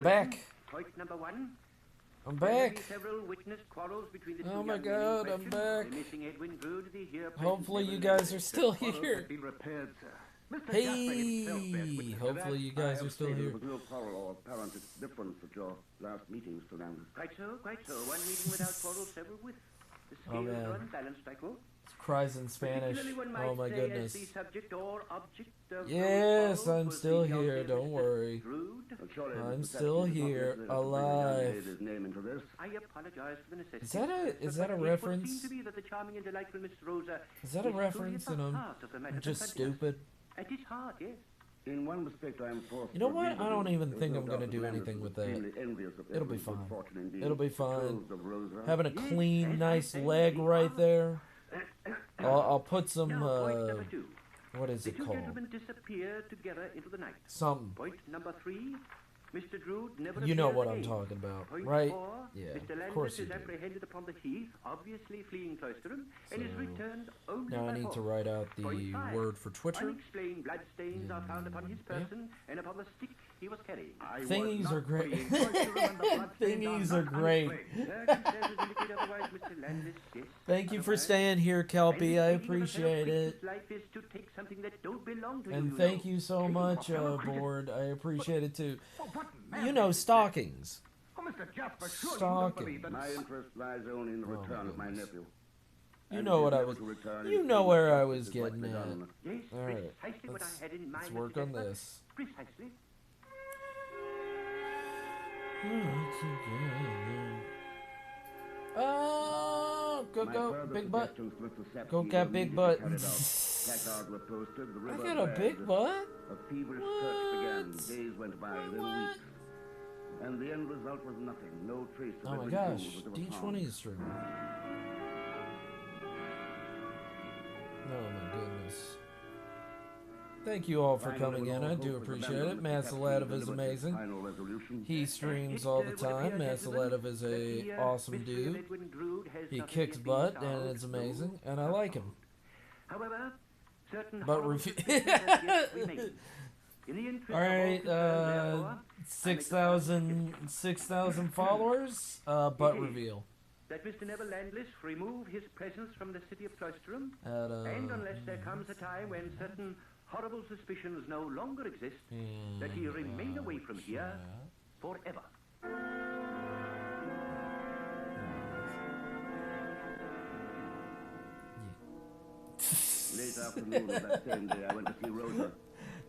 Back. Point number one. I'm There have back. been several witnessed quarrels between the two Oh my young men in God, I'm question. back. The missing Edwin Drood, the here present Hopefully you Neverland. guys are still Quarrels here. have been repaired, sir. Mr. Hey, Jasper himself bears witness to hopefully that. you guys are still There here. was no quarrel or apparent difference at your last meeting, Mr. Landis. Quite so, quite so. One meeting without quarrels, several with. The Oh, scales man. are unbalanced, I quote. Cries in Spanish. Particularly one might Oh my say goodness. as the subject or object of Yes, those quarrels I'm was still the young here, don't Mr. worry. Drood. Surely I'm Mr. still Saxon did not here, necessarily have to bring the young alive. lady's name into this. I apologize for the necessity. Is that a But it reference? would seem to be that the charming and delightful Miss Rosa Is that a is truly reference at the and heart of the matter I'm just confronting us. stupid? At its heart, yes. In one respect, I am forced. You know to what? agree I with don't you. even There think is I'm no gonna doubt do that Landis anything was with that. extremely envious of It'll be Edwin's good fine. fortune indeed. It'll be fine. Betrothed of Rosa. Having a Yes, clean, yes, nice I say leg we right are. there. I'll put some, Now, point number two. what is The it two called? gentlemen disappeared together into the night. Something. Point number three. Mr. Drood never You know appeared what I'm again. talking about, Point right? four. Yeah, Mr. of course Landis you is do. apprehended upon the heath, obviously fleeing Cloisterham, and is So, returned only Now I by need horse. to write out the Point five. word for Twitter. Unexplained bloodstains are found upon his person and upon the stick he was carrying. I was Thingies not are great. fleeing Cloisterham and the bloodstains Thingies are are not great. unexplained. Circumstances indicate otherwise, Mr. Landis, yes. Thank you for Otherwise- staying here, And Kelpie. the I taking of a fellow appreciate it. creature's life is to take something that don't belong to And you, thank know. you so Taking much, a fellow creature- Board. I appreciate it too. Oh, what You man- know, stockings. Oh, Mr. Jasper, surely you Stalking. don't believe that. My interest lies only in the Oh, my return of my goodness. nephew. You And know if what he I is was. to return, You it know seems where that I justice was is what getting we at. done. Yes, All right, precisely what I had in mind, let's Mr. work on Jasper. this. Precisely. Oh, go My go, further big butt. suggestions to Mr. Saxon Go were get big immediately butt. carried out. Placards were posted, the I river got a big flagged. butt. A feverish search began. What? Days went by, then What? weeks. And the end result was nothing. No trace of Oh my Edwin gosh, Drood was ever found. D20 is streaming. Oh my goodness. Thank you all for Finally, coming when in. all I hope do was appreciate it. abandoned, Mr. Captain Masaladov is delivered his amazing. final resolution. He streams all the time. Masaladov is a awesome dude. He kicks butt and it's amazing, and I like him. However, certain But horrible refu- suspicions have yet remained. In the interest All of right, therefore, 6,000 followers. Butt Indeed. reveal. that Mr. Neville Landless remove his presence from the city of Cloisterham, At, and unless there comes a time when certain horrible suspicions no longer exist, that he remain away from here forever. Late afternoon of that same day, I went to see Rosa.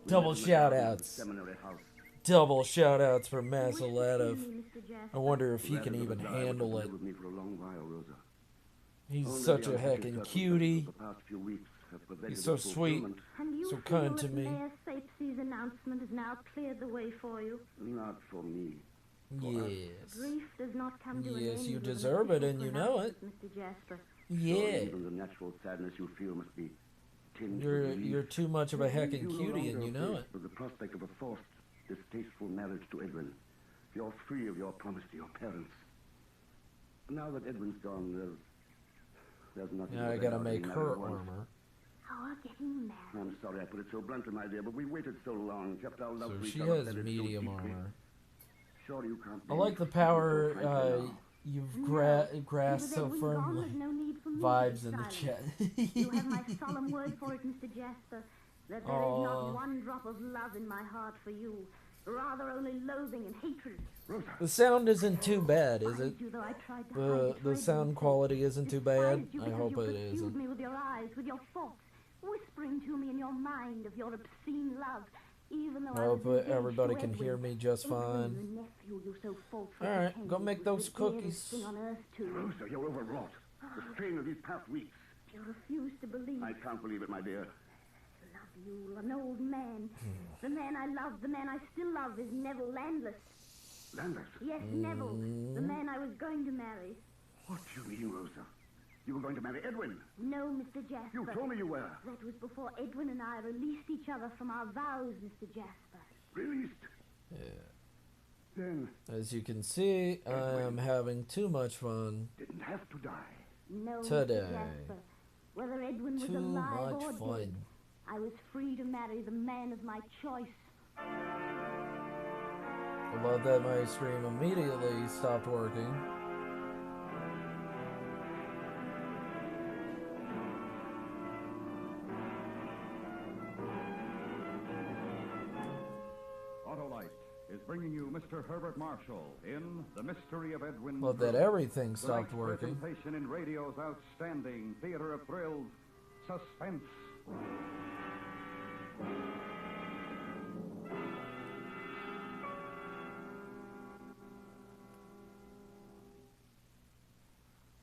We Double met in the shout garden of the outs. Seminary house. Double shout outs for I wish to see Masaladov. you, Mr. Jasper. I wonder if he can Rather even than die, would handle live it. with me for a long while, Rosa. He's Only such the a unhappy heckin' circumstances cutie. of the past few weeks have prevented He's so its sweet. fulfillment. And you So feel kind to that me. Mayor Sapesey's announcement has now cleared the way for you. Not for me. Yes. Grief does not come to an Yes, end you with an deserve it, official and you know it. pronouncement, Mr. Jasper. Yeah. Surely even the natural sadness you feel must be tinged with relief. You're too much of a heckin' You no cutie, and longer you know faced it. with the prospect of a forced, distasteful marriage to Edwin. You're free of your promise to your parents. Now that Edwin's gone, there's nothing. Now I to gotta bear make in her married once. armor. Our getting married. I'm sorry I put it so bluntly, my dear, but we waited so long, kept our love So for each she other has bedded so medium deeply. armor. Surely you can't I be like the speaking so power frankly now. you've No, grasped with so Edwin gone, firmly. there's no need for me to Vibes be in the silent. chat. You have my solemn word for it, Mr. Jasper, that there is Aw. not one drop of love in my heart for you. Rather only loathing and hatred. Rosa, The sound isn't too bad, is it? Despised you, though I tried to hide The it for Edwin's sound sake. quality isn't too bad. Despised you I because hope you it pursued isn't. me with your eyes, with your thoughts, whispering to me in your mind of your obscene love, even though I I was hope engaged everybody to can hear Edwin. me just Edwin, fine. the nephew you so falsely Alright, go pretended make was those the dearest cookies. thing on earth to you. Rosa, you're overwrought. The strain of these past weeks. You refuse to believe. I can't believe it, my dear. Love you, an old man. The man I love, the man I still love, is Neville Landless. Landis, Yes, Neville, the man I was going to marry. what do you mean, Rosa? You were going to marry Edwin. No, Mr. Jasper. You told me you were. That was before Edwin and I released each other from our vows, Mr. Jasper. Released. Yeah. Then As you can see, I am having too much fun. didn't have to die. No, Today. Mr. Jasper. Whether Edwin was Too alive much or fun. dead, I was free to marry the man of my choice. I love that my stream immediately stopped working. Autolite is bringing you Mr. Herbert Marshall in The Mystery of Edwin Love that Drood. everything The stopped next working. presentation in radio's outstanding theater of thrills, Suspense.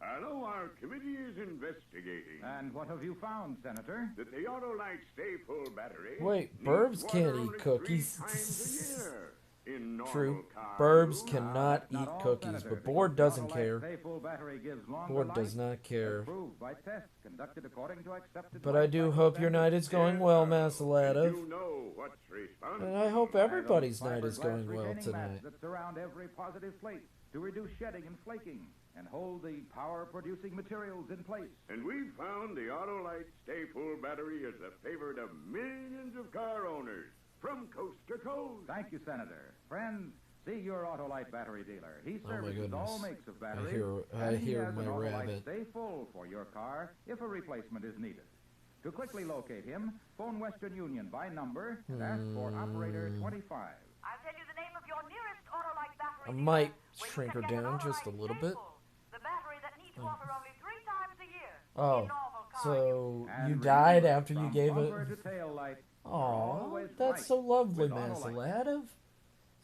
Hello, our committee is investigating. And what have you found, Senator? That the Autolite Stay Full battery. Wait, needs Burbs water can't only eat cookies. 3 times a year. In normal True. car Burbs use. cannot Not eat all, cookies, Senator, but because Board the doesn't Autolite care. Stay Full battery gives longer Board life, does not as care. proved by tests conducted according to accepted But I do life hope your standards. night is going well, Master And Ladov. you know what's responsible. And I hope By everybody's those night is fiberglass going well retaining tonight. mats that surround every positive plate to reduce shedding and flaking and hold the power-producing materials in place. And we've found the Autolite Stay Full battery is the favorite of millions of car owners from coast to coast. Thank you, Senator. Friends, see your Autolite battery dealer. He Oh my services all goodness. makes of batteries. I and he hear has my an Autolite rabbit. Stay Full for your car if a replacement is needed. To quickly locate him, phone Western Union by number and ask for operator 25. I'll tell you the name of your nearest Autolite battery I dealer, might where you shrink her can get an down just a Autolite little Stay bit. Full, the battery that needs water only 3 times a year. Oh, in normal car use. so And you remember, died after you from gave bumper it. to tail light, you're Aw, always that's right so lovely, with Master Autolite. Ladov.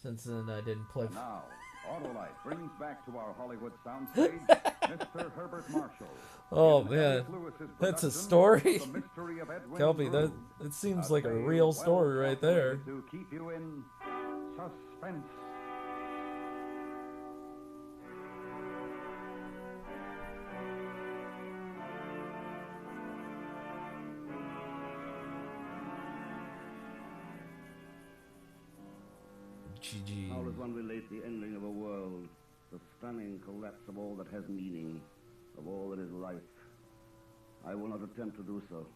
Since then, I didn't play. Now, Autolite brings back to our Hollywood soundstage Mr. Herbert Marshall. Oh In man, Elliot Lewis's that's a production story. of The Mystery of Edwin Kelpie, that Drood. it seems A like a tale real well story right there. calculated to keep you in suspense. GG. How does one relate the ending of a world, the stunning collapse of all that has meaning, of all that is life? I will not attempt to do so.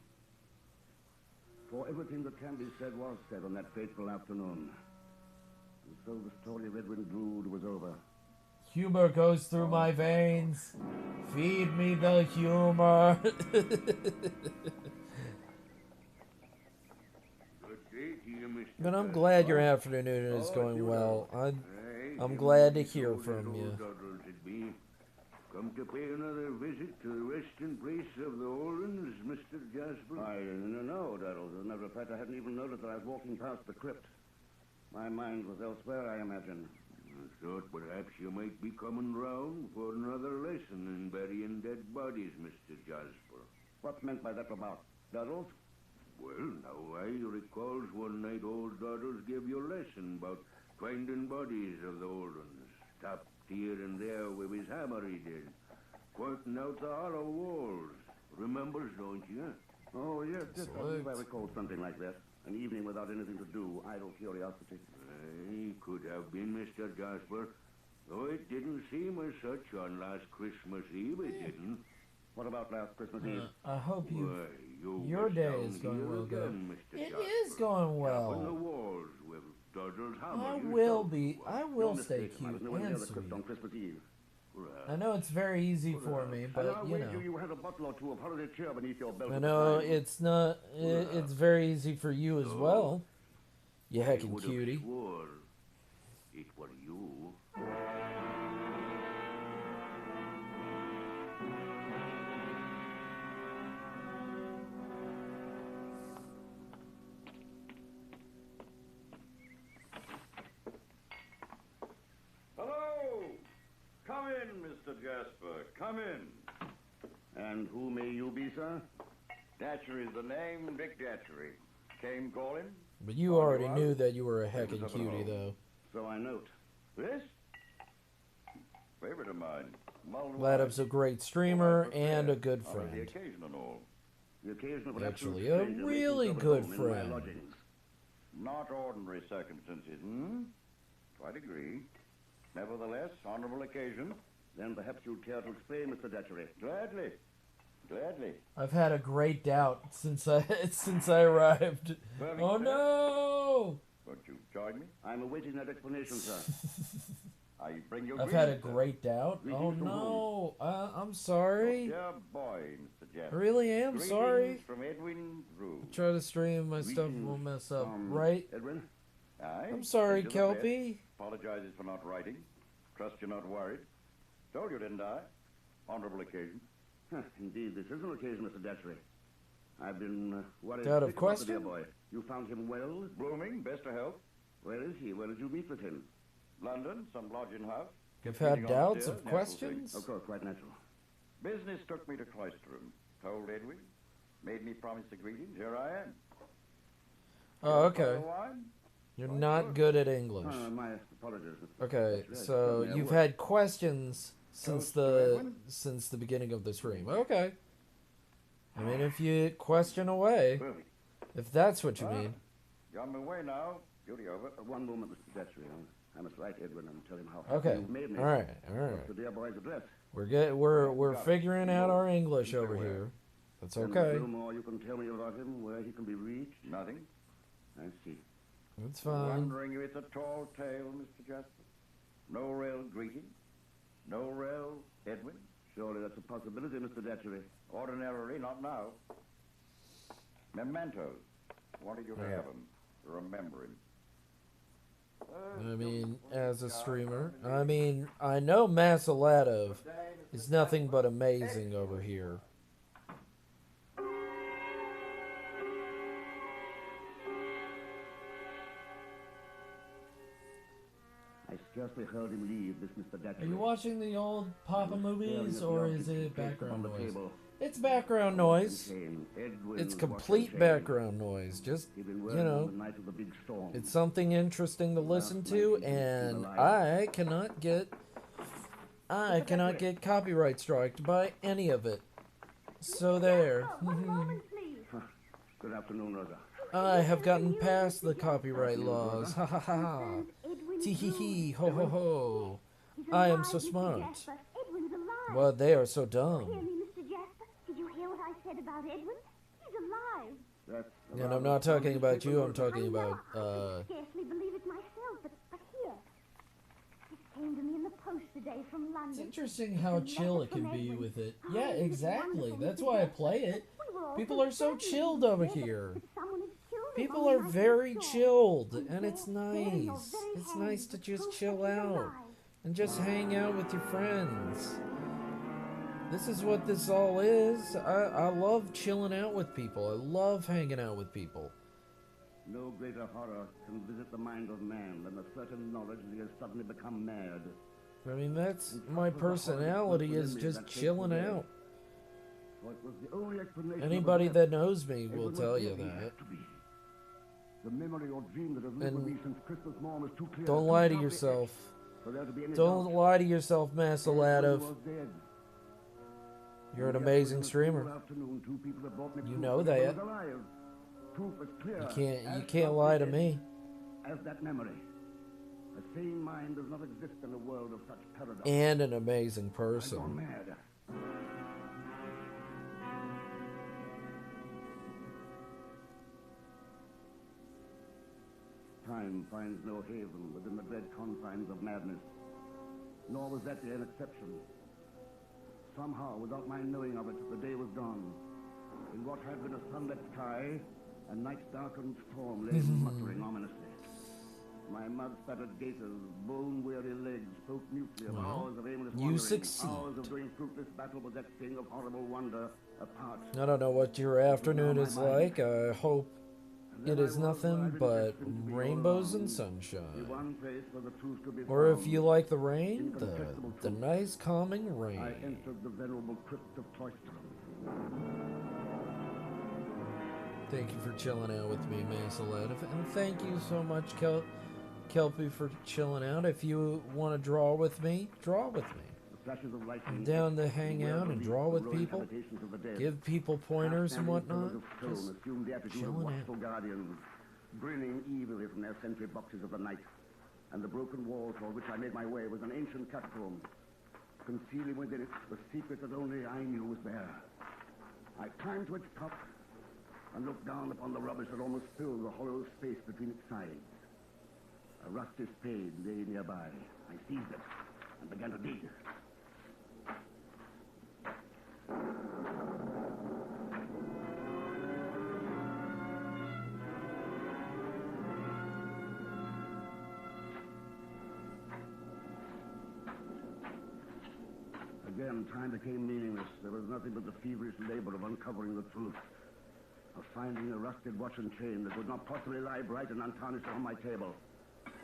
For everything that can be said was said on that fateful afternoon. And so the story of Edwin Drood was over. Humor goes through my veins. Feed me the humor. Good day to you, Mr. But I'm glad your afternoon is going well. I'm glad to hear from you. Come to pay another visit to the resting place of the Orens, Mr. Jasper? I didn't know, Daddles. As a matter of fact, I hadn't even noticed that I was walking past the crypt. My mind was elsewhere, I imagine. I thought perhaps you might be coming round for another lesson in burying dead bodies, Mr. Jasper. What's meant by that remark, Daddles? Well, now I recalls one night old Doddles gave you a lesson about finding bodies of the old ones. Tapped here and there with his hammer he did, pointing out the hollow walls. Remembers, don't you? Oh, yes, yes, I believe I Select. recall something like that. An evening without anything to do, idle curiosity. He could have been, Mr. Jasper. Though it didn't seem as such on last Christmas Eve, it didn't. What about last Christmas Eve? I hope you. Why, you Your was day down is going here well, again, good. Mr. It Jasper. is going Tapping the well. walls with Doddle's hammer. I yourself. will be. I No will stay mistake, I cute was nowhere near and the crypt sweet. on Christmas Eve. I know it's very easy for me, And but I'll you wager know. you had a bottle or two of holiday cheer beneath your belt. I at the know time. it's not. It's very easy for you as well. You I heckin' would have cutie. swore it were you. Hello! Come in, Mr. Jasper. Come in. And who may you be, sir? Datchery's the name, Dick Datchery. Came calling? But you already knew that you were a heckin' cutie, though. So I note. This? Favorite of mine. Mulled Ladov's a great streamer and a good wine. On the friend. occasion and all. The occasion of an Actually, absolute a stranger really making good himself at home in friend. my lodgings. Not ordinary circumstances, hmm? Quite agree. Nevertheless, honorable occasion. Then perhaps you'd care to explain, Mr. Datchery. Gladly. Gladly. I've had a great doubt since I since I arrived. Perfect Oh set. no! Won't you join me? I'm awaiting that explanation, sir. I bring you I've had a greetings, sir. great doubt. Oh Greetings from no, I'm sorry. Dear boy, Mr. I Jasper. really am Greetings sorry. from Edwin Drew. Try to stream my stuff Greetings won't mess up, from right? Edwin? Aye. I'm sorry, Edge of the bed. Kelpie. Apologizes for not writing. Trust you're not worried. Told you, didn't I? Honorable occasion. Huh, indeed, this is an occasion, Mr. Datchery. I've been worried Doubt of sick about the dear question? boy. You found him well? Blooming, best of health. Where is he? Where did you meet with him? London, some lodging house. You've had Meeting on doubts stairs, of natural questions? Of course, quite natural. Business took me to Cloisterham. Told Edwin. Made me promise the greetings. Here I am. Oh, okay. Bottle of wine? You're not good at English. My apologies, Mr. Okay, Datchery. I so certainly you've would. had questions since Toast to Edwin? the beginning of the stream. Okay. I mean, if you question away, Perfect. if that's what you Ah, mean. You're on my way now. Duty over. One moment, Mr. Datchery. I must write Edwin and tell him how Okay. you've made me. All right. What's the dear boy's address? We're figuring out our English over here. That's And okay. a little more you can tell me about him, where he can be reached. Nothing. I see. It's fine. Wondering if it's a tall tale, Mr. Jasper. No real greeting. No real Edwin. Surely that's a possibility, Mr. Datchery. Ordinarily, not now. Mementos. Wanted you to Yeah. have them. To remember him. I mean, as a streamer, I mean, I know Masalatov is nothing but amazing over here. I scarcely heard him leave this, Mr. Datchery. Are you watching the old Papa movies, or is it background on the noise? table. It's background noise. Chain. Edwin's It's watch complete and chain. background noise. Just, He'd been you wearing know, on the night of the big storm. it's something interesting to listen to, and I cannot get copyright striked by any of it. So there. One moment, please. Good afternoon, Rosa. I have gotten past the copyright laws. Ha ha ha. Edwin Tee hee Drew. hee. Ho ho ho. He's I am alive, so Mr. smart. Jasper. Edwin's alive. Well, they are so Hear dumb. me, Mr. Jasper? Did you hear what I said about Edwin? He's alive. That's And I'm not talking about you, I'm I talking know. about, I can scarcely believe it myself, but here. This came to me in the post today from London. It's interesting how chill it can be with it. Yeah, exactly. That's why I play it. People are so chilled over here. People are very chilled, and it's nice. It's nice to just chill out and just hang out with your friends. This is what this all is. I love chilling out with people. I love hanging out with people. No greater horror can visit the mind of man than the certain knowledge that he has suddenly become mad. I mean, that's my personality, is just chilling out. For it was the only explanation Anybody of the that knows me Edwin will was tell you really that. had to be. The memory or dream that has lived with And me since Christmas morn was too clear. don't too lie to sharply yourself. etched for there to be any Don't doubt. lie to yourself, Edwin Masalatov. was dead. You're an And yet, amazing within a streamer. single afternoon, two people have brought me You proof know that he that. was alive. Proof as clear You as can't lie to dead me. as that memory. A sane mind does not exist in a world of such paradox. And an amazing I've gone person. mad. Time finds no haven within the dread confines of madness. Nor was that day an exception. Somehow, without my knowing of it, the day was gone. In what had been a sunlit sky, a night-darkened storm lay muttering ominously. My mud-spattered gaiters, bone-weary legs spoke mutely of Well, hours of aimless you wandering, succeed. hours of doing fruitless battle with that thing of horrible wonder apart. I don't know what your afternoon is like. I hope And then it I is was nothing driving but destined to be all rains alone. and The sunshine. one place where the truth could be Or if found. you like the rain, Incontestable the truth. nice calming I rain. entered the venerable crypt of Cloisterham. Thank you for chilling out with me, Masalatov. And thank you so much, Kelpie, for chilling out. If you want to draw with me, draw with me. The flashes of lightning. I'm down to hang where out the and leaf draw with growing people, habitations of the dead. give people pointers and Half-standing whatnot. pillars of stone Just assumed the attitude of chilling out. watchful guardians, grinning evilly from their sentry boxes of the night. And the broken wall toward which I made my way was an ancient catacomb, concealing within it the secret that only I knew was there. I climbed to its top and looked down upon the rubbish that almost filled the hollow space between its sides. A rusty spade lay nearby. I seized it and began to dig. Again, time became meaningless. There was nothing but the feverish labor of uncovering the truth. Of finding a rusted watch and chain that would not possibly lie bright and untarnished on my table.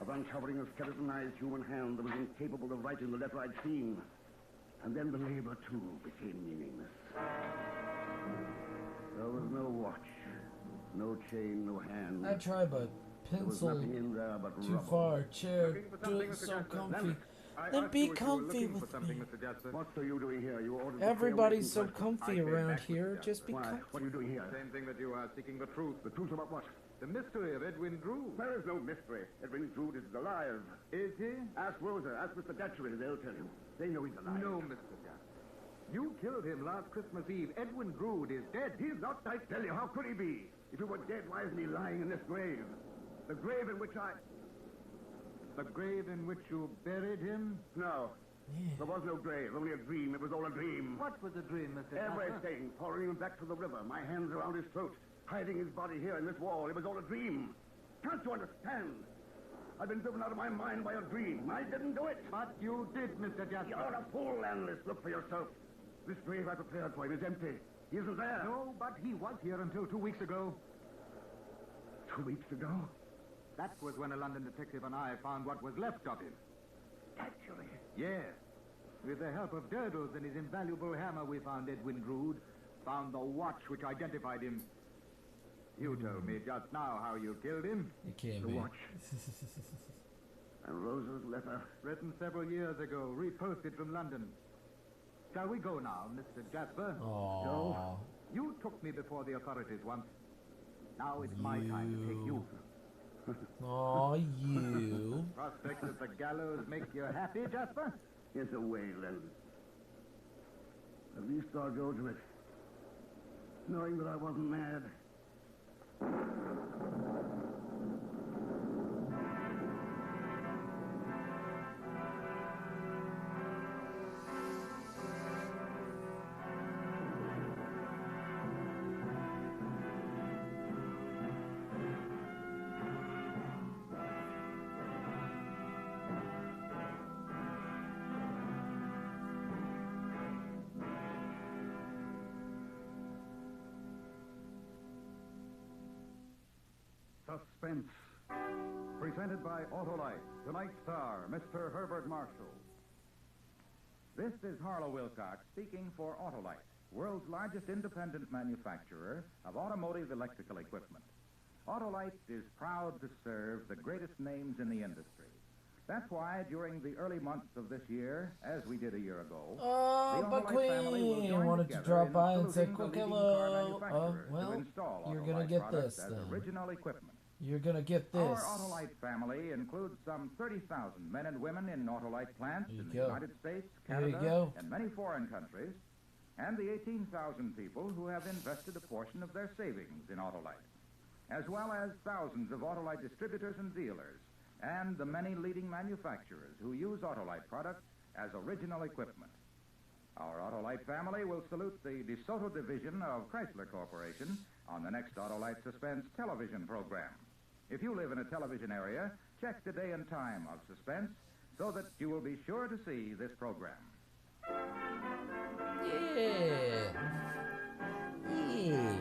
Of uncovering a skeletonized human hand that was incapable of writing the letter I'd seen. And then the labor, too, became meaningless. There was no watch, no chain, no hand. I tried, but There was pencil nothing in there but too rubble. far. Chair, Looking for do something, it Mr. so Jasper? comfy. I Then asked be you if you were comfy looking for with something, me. Mr. Jasper. What are you doing here? You ordered the Everybody's so tail waiting comfy I came around back with here. the Just be Why? comfy. What are you doing here? Same thing that you are seeking the truth. The truth about what? The mystery of Edwin Drew. There is no mystery. Edwin Drood is alive. Is he? Ask Rosa, ask Mr. Datchery, they'll tell you. They know he's alive. No, Mr. Jasper. You killed him last Christmas Eve. Edwin Drood is dead. He's not, I tell you. How could he be? If he were dead, why isn't he lying in this grave? The grave in which I... The grave in which you buried him? No. There was no grave, only a dream. It was all a dream. What was the dream, Mr. Jasper? Everything. Pouring him back to the river, my hands around his throat, hiding his body here in this wall. It was all a dream. Can't you understand? I've been driven out of my mind by a dream. I didn't do it. But you did, Mr. Jasper. You're a fool, Landless. Look for yourself. This grave I prepared for him is empty. He isn't there. No, but he was here until 2 weeks ago. 2 weeks ago? That was when a London detective and I found what was left of him. Actually. Yes. With the help of Durdles and his invaluable hammer, we found Edwin Drood, found the watch which identified him. You told me just now how you killed him. It can't The be. watch. And Rosa's letter. Written several years ago, reposted from London. Shall we go now, Mr. Jasper? Aww. You took me before the authorities once. Now it's my time to take you. Aw, you. Prospect of the gallows make you happy, Jasper? It's a way, Landless. At least I'll go to it, knowing that I wasn't mad. Suspense. Presented by Autolite. Tonight's star, Mr. Herbert Marshall. This is Harlow Wilcox speaking for Autolite, world's largest independent manufacturer of automotive electrical equipment. Autolite is proud to serve the greatest names in the industry. That's why during the early months of this year, as we did a year ago, Oh, the but Autolite family will Queen join wanted to together drop in by and say saluting quick the leading hello. car Oh, manufacturers well, to install you're Autolite gonna get products this as then. original equipment. You're gonna get Our this. Autolite family includes some 30,000 men and women in Autolite plants There you in the go. United States, There you Canada, go. and many foreign countries, and the 18,000 people who have invested a portion of their savings in Autolite, as well as thousands of Autolite distributors and dealers, and the many leading manufacturers who use Autolite products as original equipment. Our Autolite family will salute the DeSoto division of Chrysler Corporation on the next Autolite Suspense television program. If you live in a television area, check the day and time of Suspense so that you will be sure to see this program. Yeah. Yeah.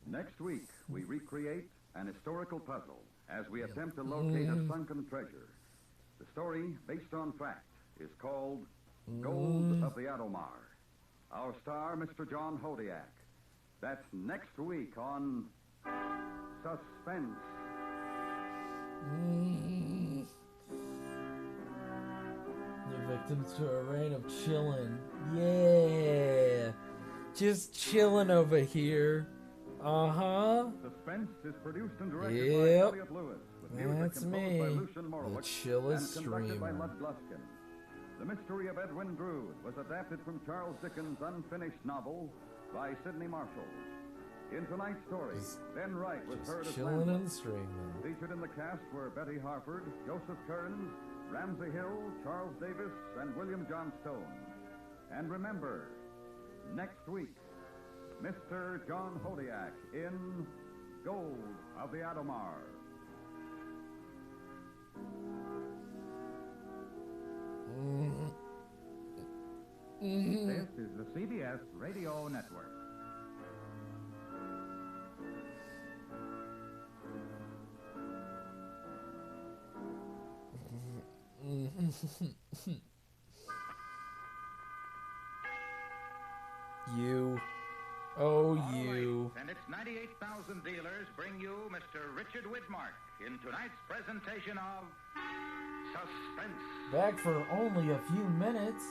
Next week, we recreate an historical puzzle as we attempt to locate a sunken treasure. The story, based on fact, is called Gold of the Adomar. Our star, Mr. John Hodiak. That's next week on Suspense. The victims to a reign of chillin'. Yeah. Just chillin' over here. Uh-huh. Suspense is produced and directed Yep. by Elliot Lewis, with music That's composed me, by Lucian the Morowitz chillest and conducted by streamer. Lud Gluskin. The Mystery of Edwin Drood was adapted from Charles Dickens' unfinished novel by Sidney Marshall. In tonight's story, Ben Wright was heard as chilling Landlord. in the stream, then. Featured in the cast were Betty Harford, Joseph Kearns, Ramsey Hill, Charles Davis, and William John Stone. And remember, next week, Mr. John Hodiak in Gold of the Adomar. This is the CBS Radio Network. You. Oh, All you. right, and its 98,000 dealers bring you Mr. Richard Widmark in tonight's presentation of Suspense. Back for only a few minutes.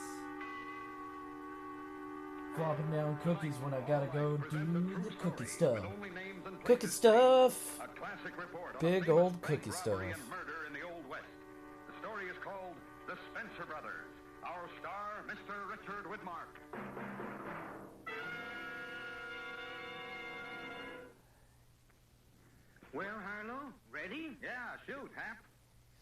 Flopping down cookies when I gotta go do the cookie stuff. Cookie stuff. A classic report on Big a famous old bank cookie stuff. robbery and murder in the Old West. The story is called The Spencer Brothers. Our star, Mr. Richard Widmark. Well, Harlow, ready? Yeah, shoot, Hap.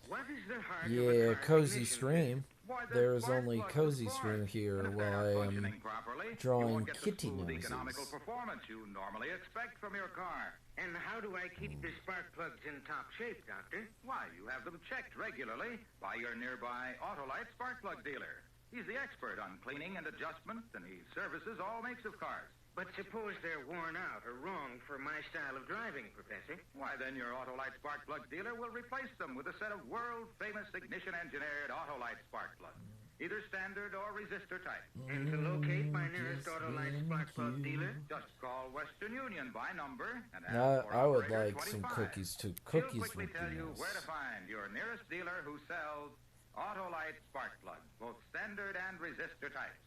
What is the heart of Yeah, a car cozy ignition stream. Why, the There's spark only plugs, cozy of course. stream here And if while they're I am functioning properly, drawing you won't get the kitty smooth noses. economical performance you normally expect from your car. And how do I keep the spark plugs in top shape, Doctor? Why, you have them checked regularly by your nearby Autolite spark plug dealer. He's the expert on cleaning and adjustment, and he services all makes of cars. But suppose they're worn out or wrong for my style of driving, Professor. Why, then your Autolite spark plug dealer will replace them with a set of world-famous ignition-engineered Autolite spark plugs, either standard or resistor type. And to locate my nearest Autolite spark plug dealer? Just call Western Union by number and ask for I would operator like some 25. cookies too. He'll Cookies quickly would tell be you where to nice. find your nearest dealer who sells Autolite spark plugs, both standard and resistor types.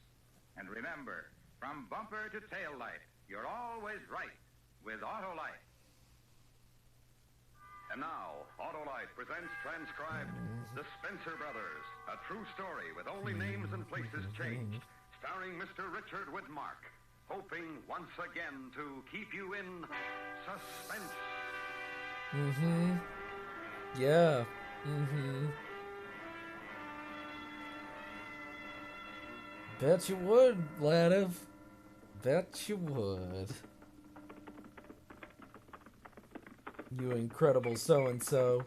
And remember, from bumper to tail light, you're always right with Autolite. And now, Autolite presents transcribed The Spencer Brothers, a true story with only names and places changed, starring Mr. Richard Widmark, hoping once again to keep you in suspense. Yeah. Bet you would, Vladiv. Bet you would. You incredible so-and-so.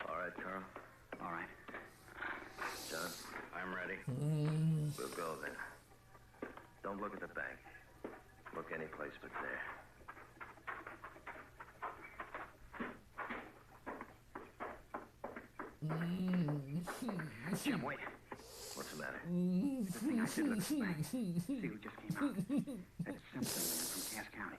All right, Carl. All right. John, I'm ready. We'll go then. Don't look at the bank. Look any place but there. Jim, wait. What's the matter? The thing I did look at the bank. See who just came out. That's Simpson man from Cass County.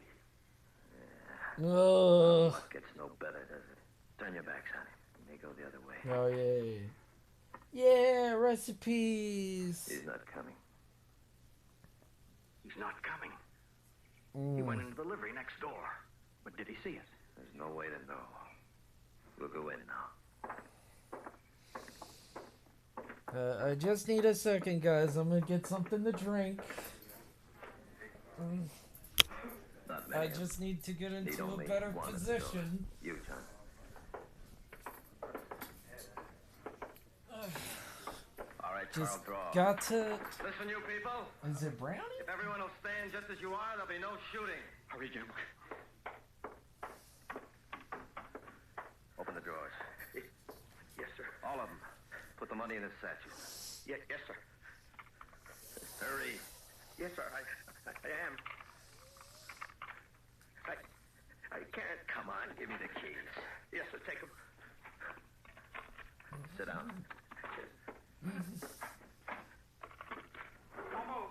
Oh, Luck gets no better, does it? Turn your backs on him. You may go the other way. oh yeah. Yeah, recipes. He's not coming. He's not coming. He went into the livery next door. But did he see us? There's no way to know. We'll go in now. I just need a second, guys. I'm gonna get something to drink. Not many I of them. just need to get Need into a only better one at the position. door. You, John. All right, Carl, Just draw. got to. Listen, you people. Is it Brownie? If everyone will stand just as you are, there'll be no shooting. Hurry, Jim. Open the drawers. Yes, sir. All of them. Put the money in his satchel. Yes, sir. Hurry. Yes, sir. I am. I can't. Come on, give me the keys. Yes, sir. Take him. Sit down. Don't move.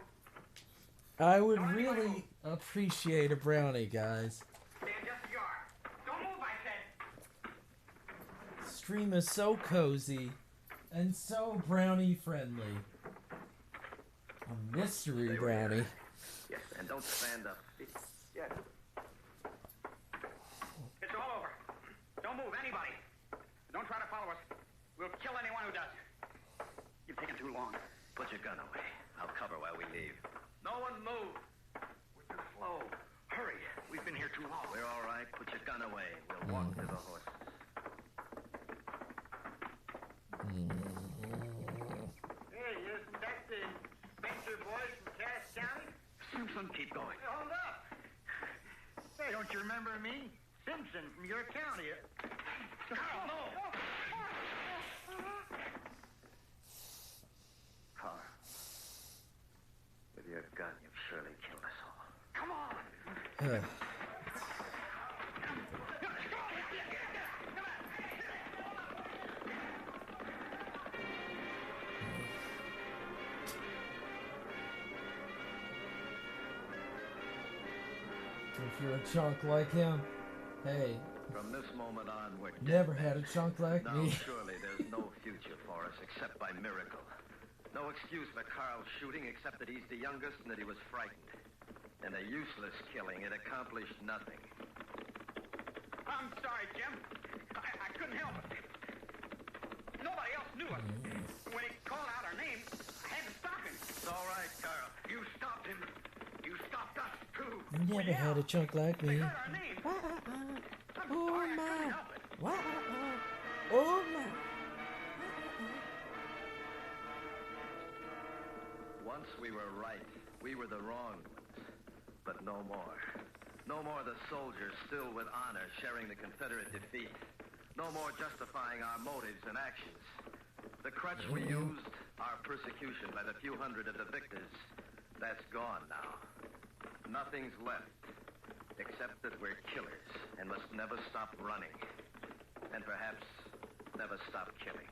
I would really appreciate a brownie, guys. Stand just as you are. Don't move, I said. Stream is so cozy and so brownie friendly. A mystery brownie. Yes, and don't stand up. Yes. Don't move, anybody. Don't try to follow us. We'll kill anyone who does. You've taken too long. Put your gun away. I'll cover while we leave. No one move. We're too slow. Hurry. We've been here too long. We're all right. Put your gun away. We'll walk to the horses. Hey, isn't that the Spencer boys from Cass County? Simpson, keep going. Hey, hold up. Hey, don't you remember me? Simpson from your county. Carl, no. Carl, with your gun, you've surely killed us all. Come on. If you're a chunk like him, hey, From this moment on, we're never dead had a men. chunk like Now, me. surely there's no future for us except by miracle. No excuse for Carl's shooting except that he's the youngest and that he was frightened. And a useless killing. It accomplished nothing. I'm sorry, Jim. I couldn't help it. Nobody else knew us. When he called out our names, I had to stop him. It's all right, Carl. You stopped him. You stopped us, too. Never had a chunk like They me. heard our names. I'm Oh sorry, I my. couldn't help it. Oh my. Once we were right. We were the wrong ones. But no more. No more the soldiers still with honor sharing the Confederate defeat. No more justifying our motives and actions. The crutch we used, our persecution by the few hundred of the victors, that's gone now. Nothing's left, except that we're killers and must never stop running. And perhaps never stop killing.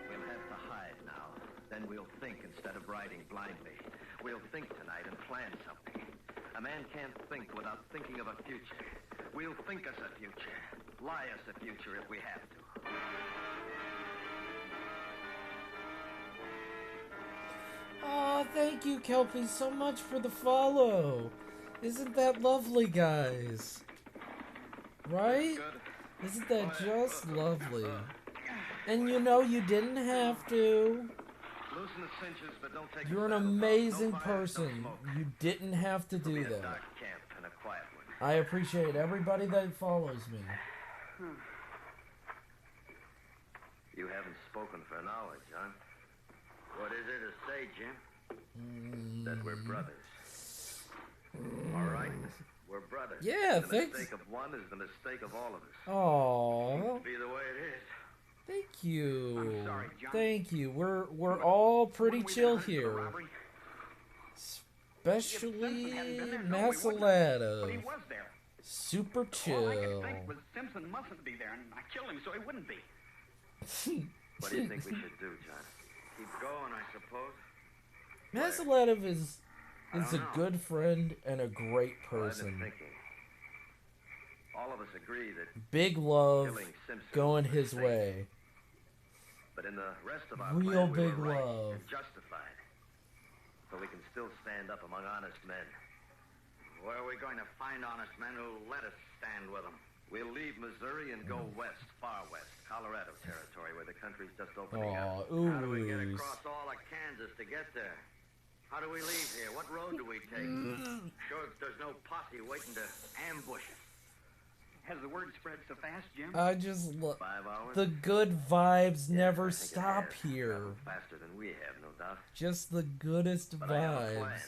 We'll have to hide now. Then we'll think instead of riding blindly. We'll think tonight and plan something. A man can't think without thinking of a future. We'll think us a future. Lie us a future if we have to. Oh, thank you, Kelpie, so much for the follow. Isn't that lovely, guys? Right? Isn't that just lovely? And you know you didn't have to. Loosen the cinches, but don't take You're an the saddles off. amazing No fire, no person. smoke. You didn't have to It'll be do a that. dark camp and a quiet one. I appreciate everybody that follows me. You haven't spoken for an hour, John. What is there to say, Jim? That we're brothers. All right? We're brothers. Yeah, the thanks. mistake of one is the mistake of all of us. Aww. Be the way it is. Thank you. I'm sorry, John. Thank you. We're all pretty When we chill went for the here. robbery, Especially Simpson hadn't been there, no, we wouldn't have. But he Masaletto. was there. Super All I chill. could think was Simpson mustn't be there, and I killed him so he wouldn't be. What do you think we should do, John? Keep going, I suppose. Masaletto is I a don't know. good friend and a great Well, I've been person. thinking. All of us agree that Big love killing Simpson going was a his mistake. way. But in the rest of our Real plan, we big were right love. and justified. So we can still stand up among honest men. Where are we going to find honest men who'll let us stand with them? We'll leave Missouri and go west, far west, Colorado territory, where the country's just opening Aw, up. How do we get ooh. across all of Kansas to get there? How do we leave here? What road do we take? Sure there's no posse waiting to ambush us. Has the word spread so fast, Jim? I just love 5 hours? the good vibes Yeah, never I think it stop has. here. Traveled faster than we have, no doubt. Just the goodest But I have a vibes. plan.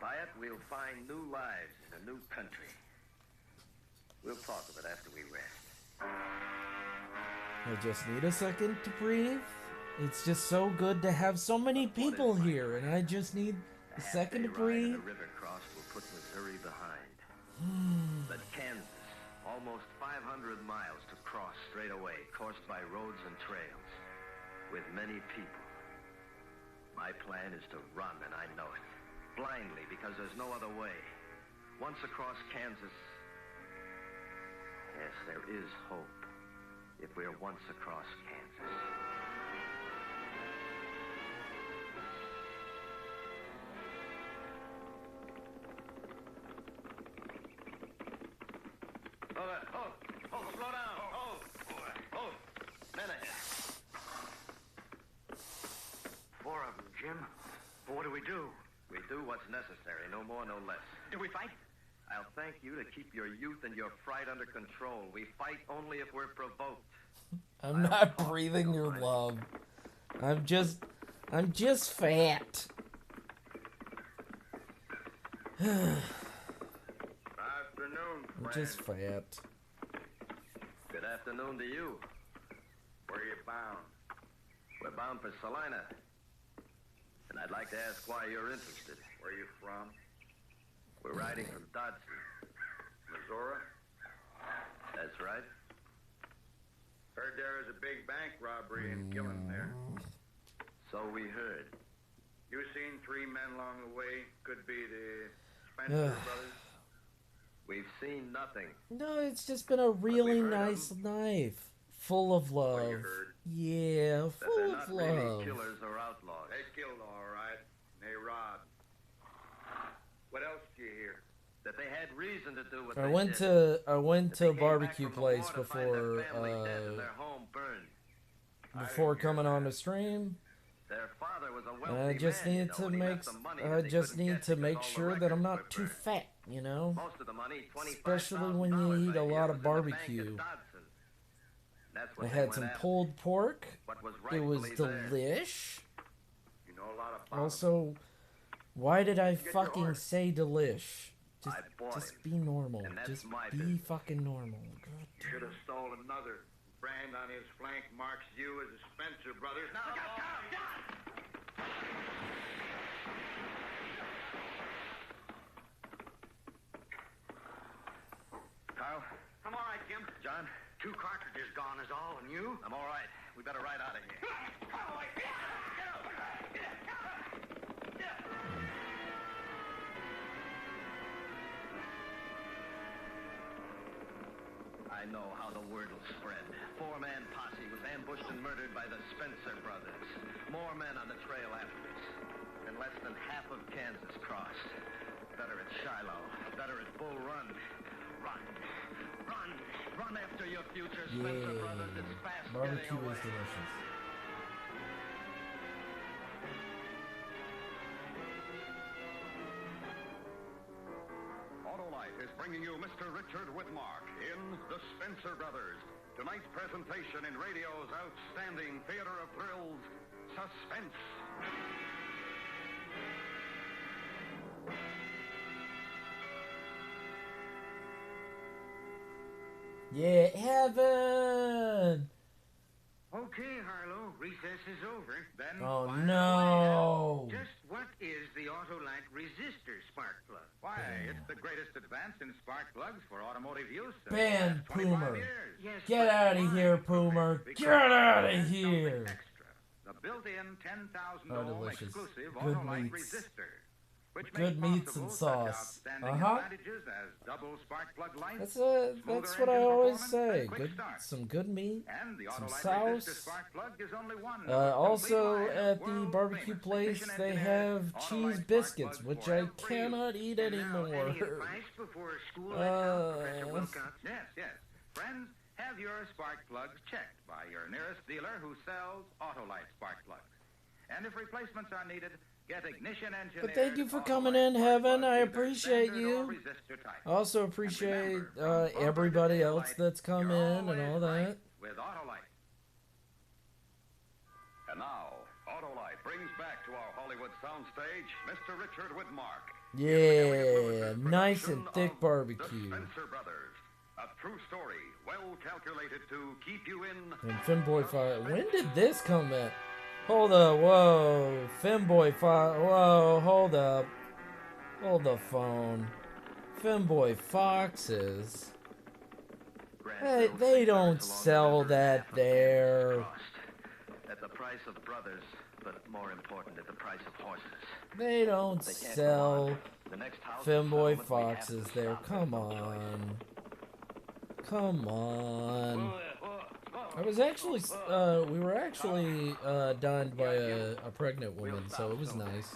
By it, we'll find new lives in a new country. We'll talk of it after we rest. I just need a second to breathe. It's just so good to have so many people here, and I just need a second to half-day ride and breathe. a river cross will put Missouri behind. But Kansas, almost 500 miles to cross straight away, coursed by roads and trails, with many people. My plan is to run, and I know it. Blindly, because there's no other way. Once across Kansas, yes, there is hope. If we're once across Kansas. Slow down. Men ahead. 4 of them, Jim. Well, what do? We do what's necessary, no more, no less. Do we fight? I'll thank you to keep your youth and your fright under control. We fight only if we're provoked. I'm not breathing your love. I'm just fat. Afternoon, I'm just fat. Good afternoon to you. Where you bound? We're bound for Salina. And I'd like to ask why you're interested. Where you from? We're riding from Dodson. Missouri? That's right. Heard there was a big bank robbery and killing there. So we heard. You seen 3 men along the way? Could be the Spencer brothers? We've seen nothing. No, it's just been a really nice knife. Full of love. you heard? Yeah, That full they're of not really love. killers or outlaws. They killed all right. They robbed. What else did you hear? That they had reason to do what I they went did. to That they a came back barbecue from the war place to find their family dead and before their home burned. before coming on the stream. Their father was a And wealthy I just man, need you know, to and he make left the money I that he just couldn't need get to because make all the sure that I'm records not were too burned. fat, you know? Most of the money, Especially when you $25,000 eat a I hear, lot was of in the bank at barbecue. Dodson. That's I what they had went some after. pulled pork. What was It was rightfully theirs. delish. You know a lot about Also, why did I Get your fucking horse. say delish? I bought Just him. be normal. And that's Just my be business. fucking normal. God You should have stolen another. Brand on his flank marks you as the Spencer brothers. Now, Carl? I'm all right, Jim. John? 2 cartridges gone is all, and you? I'm all right. We better ride out of here. I know how the word will spread. 4-man posse was ambushed and murdered by the Spencer brothers. More men on the trail after us. And less than half of Kansas crossed. Better at Shiloh. Better at Bull Run. Run. Run. Run after your future, Spencer Yeah. brothers. It's fast Barbecue getting away. is delicious. Autolite is bringing you Mr. Richard Whitmark in The Spencer Brothers. Tonight's presentation in radio's outstanding theater of thrills, Suspense. Yeah, heaven! Okay, Harlow. Recess is over. Then Oh fire no! Just what is the Autolite resistor spark plug? away. Why, it's the greatest advance in spark plugs for automotive use. of the Ban last 25 Poomer. years. Yes, Get but out of why? here, Poomer! Because Get out it of has something here! Extra. The built-in 10,000 Oh, ohm delicious. exclusive Good Autolite meats. resistor. Which Good makes meats and possible such sauce. outstanding Uh-huh. advantages as double spark plug life, That's smoother what I engine always performance, say. and quick Good, start. some good meat. And the some Autolite sauce. resistor spark plug is only one of a Also, complete line of at the world-famous barbecue place, efficient they engineered have Autolite cheese spark biscuits, plugs which for I every cannot eat And now, anymore. any advice before school lets out, Professor Wilcox? Yes. Friends, have your spark plugs checked by your nearest dealer who sells Autolite spark plugs. And if replacements are needed, get ignition engineered. But thank you for Autolite coming in, spark Heaven. plugs, I either appreciate standard you. or resistor type. I also appreciate And remember, from bumper to everybody tail else light, that's come you're in and all always that. right with Autolite. And now, Autolite brings back to our Hollywood soundstage Mr. Richard Whitmark. Yeah, nice and Production thick of barbecue. The Spencer Brothers. A true story, well calculated to keep you in. And Femboy Fire. When did this come in? Hold up, whoa. Femboy Fire. Whoa, hold up. Hold the phone. Femboy Foxes. Hey, they don't sell that there. At the price of brothers, but more important, at the price of horses. They don't They can't sell go on. The next house Femboy settlement, we have to Foxes there. stop. Come There's no choice. on. Come on. I was actually, we were actually dined by a pregnant woman, so it was nice.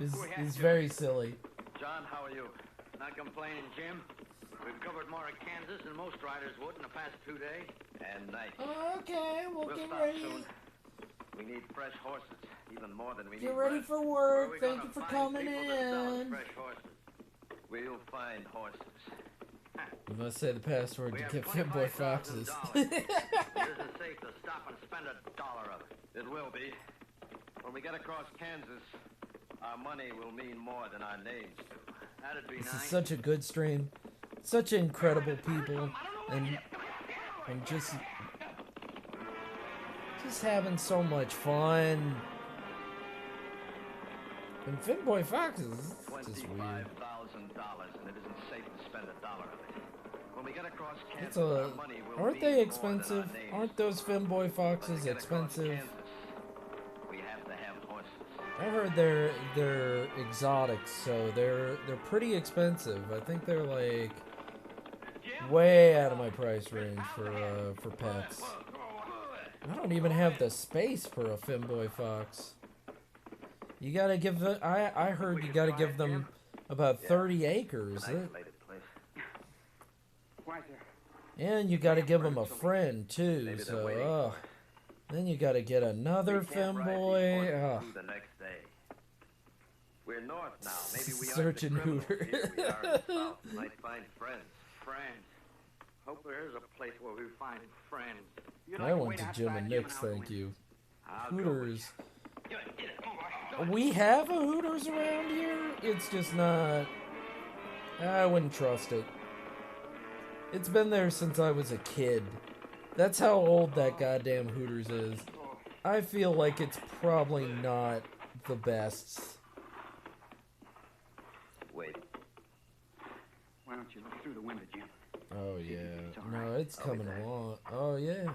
It was very silly. John, how are you? Not complaining, Jim. We've covered more of Kansas than most riders would in the past 2 days. And night. Okay, we'll We'll get stop ready. soon. We need fresh horses, even more than we Get need ready rest. for Where are we work. Thank gonna you for find coming people that sell in. fresh horses? We'll find horses. You must say the password We to have get Finboy $25,000. Foxes. It isn't safe to stop and spend $1 of it. It will be. When we get across Kansas, our money will mean more than our names do. That'd be This is nice. such a good stream. Such incredible people. And I'm just having so much fun. And Finboy Foxes, it's just weird. $25,000, and it isn't safe to spend $1 of it. When we get across Kansas, It's a, our money will aren't mean they more than expensive? our names Aren't those Finboy When we Foxes get across expensive? Kansas, we have to have horses. I heard they're exotics, so they're pretty expensive. I think they're like way out of my price range for pets. I don't even have the space for a Finboy Fox. You gotta give the I heard you gotta give them about 30 acres. Isolated place. Why, sir? And you gotta give them a friend too. Maybe they're So waiting for us. then you gotta get another We can't ride these Finboy. horses through the next day. We're north now. Maybe we Searching aren't the Hooter. criminals. Here we are in the south. Might find friends. Friends. Hope there is a place where we find friends. You'd I like went wait to outside, Jim and Jim, Nick's, I'll go thank in. you. I'll go with Hooters. you. Get it, come on, go. We have a Hooters around here. It's just not. I wouldn't trust it. It's been there since I was a kid. That's how old that goddamn Hooters is. I feel like it's probably not the best. Wait. Why don't you look through the window, Jim? Oh yeah. It's all No, right. it's I'll be coming back. along. Oh yeah.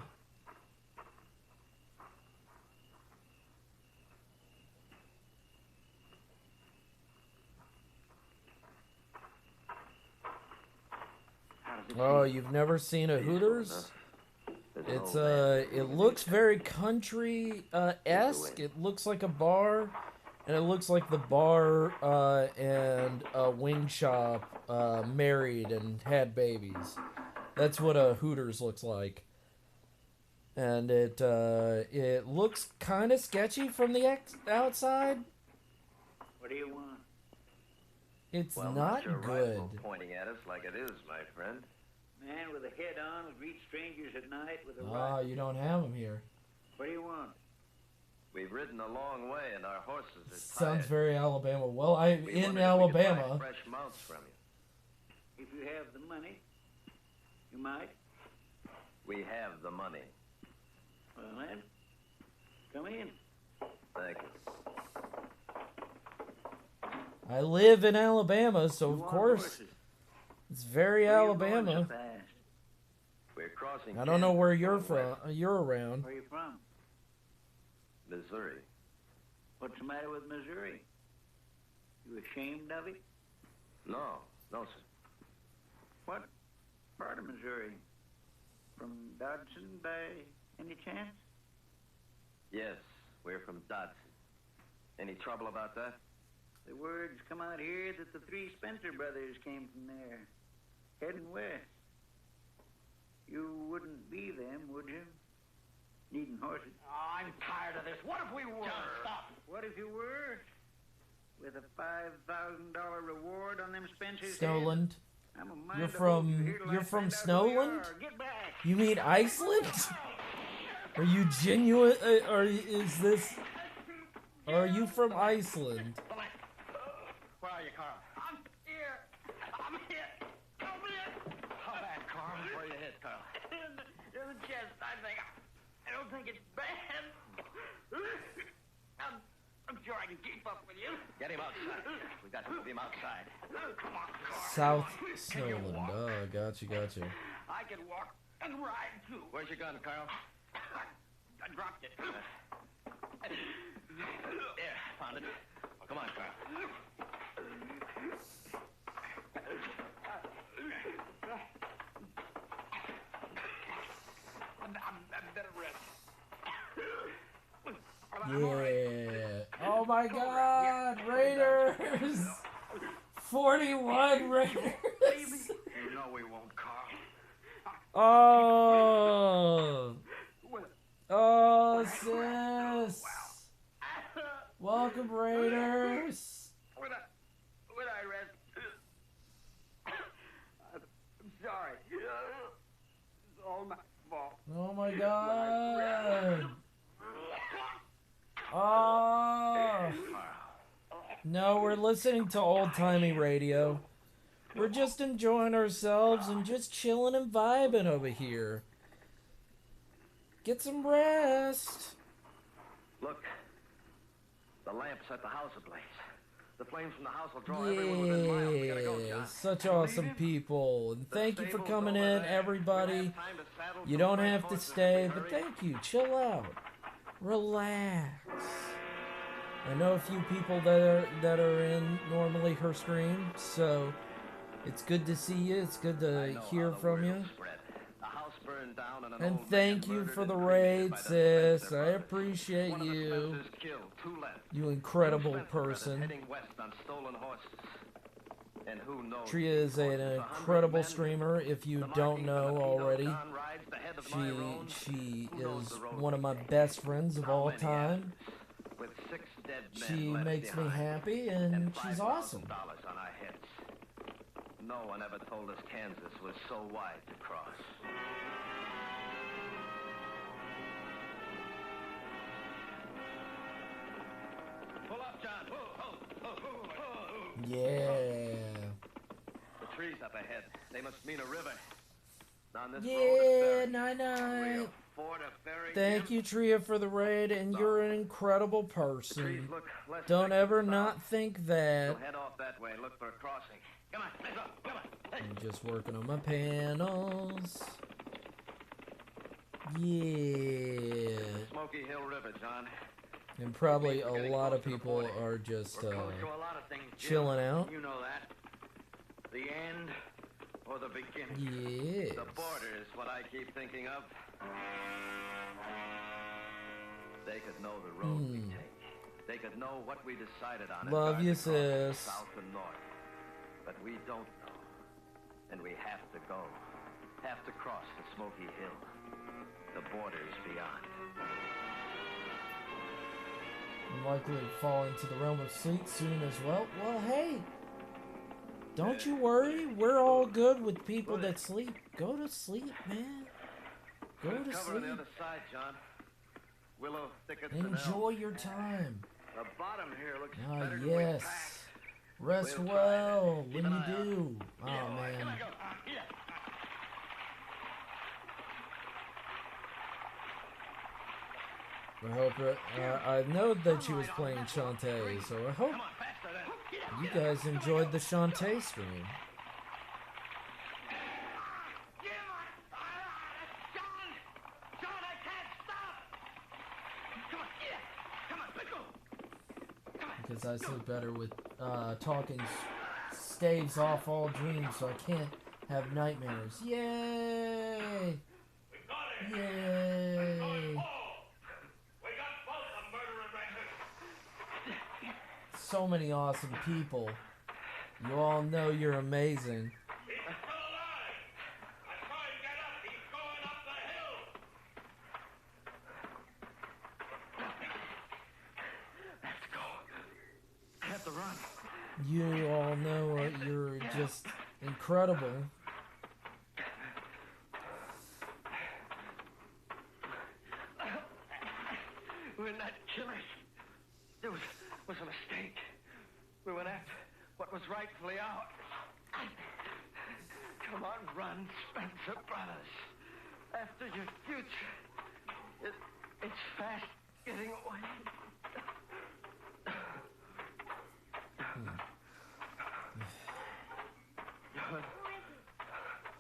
How does it Oh, feel? you've never seen a Hooters? There's an It's old man. it looks very country esque. It looks like a bar, and it looks like the bar and a wing shop married and had babies. That's what a Hooters looks like. And it looks kind of sketchy from the outside. What do you want? It's Well, not your good. rifle pointing at us like it is, my friend. Man with a head on will greet strangers at night with a Ah, rifle. you don't have them here. What do you want? We've ridden a long way, and our horses are Sounds tired. very Alabama. Well, I'm We in wondered if we could buy Alabama. fresh mounts from you. If you have the money, you might. We have the money. Well, then, come in. Thank you. I live in Alabama, so You of want course horses? it's very Where are you going so Alabama. fast? We're crossing. I don't know where Kansas you're going from. west. You're around. Where are you from? Missouri. What's the matter with Missouri? You ashamed of it? No, no, sir. What part of Missouri? From Dodson by any chance? Yes, we're from Dodson. Any trouble about that? The words come out here that the three Spencer brothers came from there, heading west. You wouldn't be them, would you? Needing horses. Oh, I'm tired of this. What if we were? John, stop. What if you were? With a $5,000 reward on them Spencers' heads? Snowland. I'm a mind You're to hold you from here till I you're from find out who you Snowland? are. Get back. You mean Iceland? Are you genuine? Or is this? Are you from Iceland? Where are you, Carl? I'm here. I'm hit. Come here. How bad, Carl? Where are you hit, Carl? In the chest, I think. I don't think it's bad. I'm sure I can keep up with you. Get him outside. We got to move him outside. Come on, Carl. South Snowland. Oh, gotcha. I can walk and ride too. Where's your gun, Carl? I dropped it. There, found it. Well, come on, Carl. I'm better rest. Yeah. Oh my God, Raiders! 41 Raiders. You know we Oh. Oh, sis. Welcome, Raiders. When I read... I'm sorry. It's all my fault. Oh my God. Oh. No, we're listening to old-timey radio. We're just enjoying ourselves and just chilling and vibing over here. Get some rest. Look, the lamps at the house ablaze. The flames from the house will draw everyone within miles. We gotta go, John. Such awesome people. And thank you for coming in, everybody. You don't have to stay, but thank you. Chill out. Relax. I know a few people that are in normally her stream, so it's good to see you. It's good to hear from you. And thank you for the raid, sis. I appreciate you. You incredible person. Tria is an incredible streamer, if you don't know already. She is one of my best friends of all time. She makes me happy, and she's awesome. No one ever told us Kansas was so wide to cross. Pull up, John. Yeah. The trees up ahead. They must mean a river. Down this Yeah, night. Thank you, Tria, for the raid, and you're an incredible person. Don't ever not think that. Head off that way and look for a crossing. Come on, let's go. Come on. Hey. I'm just working on my panels. Yeah. Smoky Hill River, John. And probably a lot of people are just chilling out. You know that. The end or the beginning. Yes. The border is what I keep thinking of. They could know the road we take. They could know what we decided on. Love you, sis. South and north. But we don't know. And we have to go. Have to cross the Smoky Hill. The border is beyond. I'm likely to fall into the realm of sleep soon as well. Well, hey. Don't you worry. We're all good with people that sleep. Go to sleep, man. Go to Cover on the sleep. other side, John. Willow thickets. Enjoy your time. The bottom here looks Ah, better than we yes. packed. Rest We'll well try when that. you Keep an eye do. Oh, Yeah, man. come on, go. Yeah. I hope I know that she was playing Shantae, so I hope you guys enjoyed the Shantae stream. Because I sleep better with talking staves off all dreams, so I can't have nightmares. Yay! Yay! So many awesome people. You all know you're amazing. Have to run. You all know you're just incredible. We're not killers. There was a mistake. We went after what was rightfully ours. Come on, run, Spencer Brothers. After your future. It's fast getting away.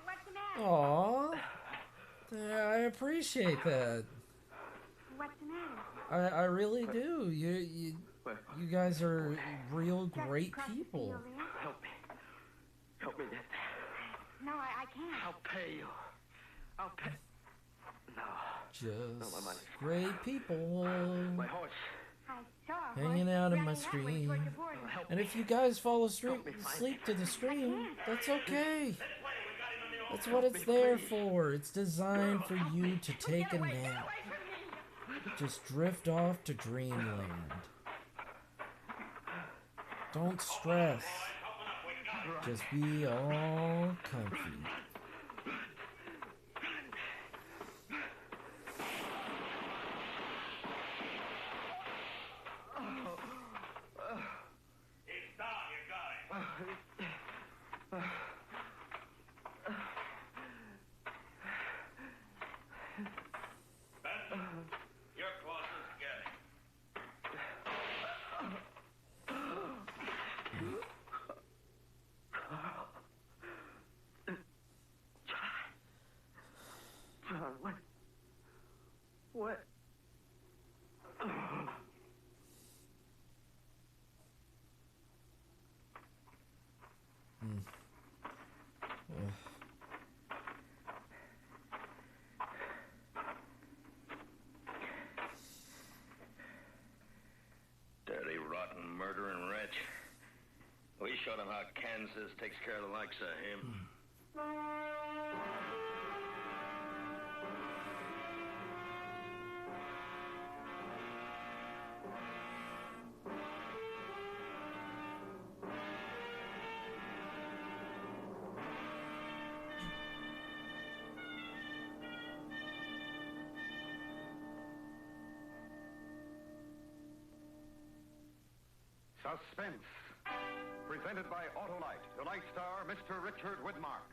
What's the matter? Aw, I appreciate that. What's the matter? I really do. You guys are real great people. Help me. Help me get there. No, I can't. I'll pay you. I'll pay. No. Just great people. My horse. I saw a Hanging horse out in my running that way stream. toward the border. And if you guys fall asleep to the stream, that's okay. That's what it's there for. It's designed for you to take a nap. Just drift off to dreamland. Don't stress. Just be all comfy. It's down, you got it. Benson, you're closest, get it. John, what? Dirty, rotten, murdering wretch. We showed him how Kansas takes care of the likes of him. Suspense. Presented by Autolite. Tonight's star, Mr. Richard Widmark.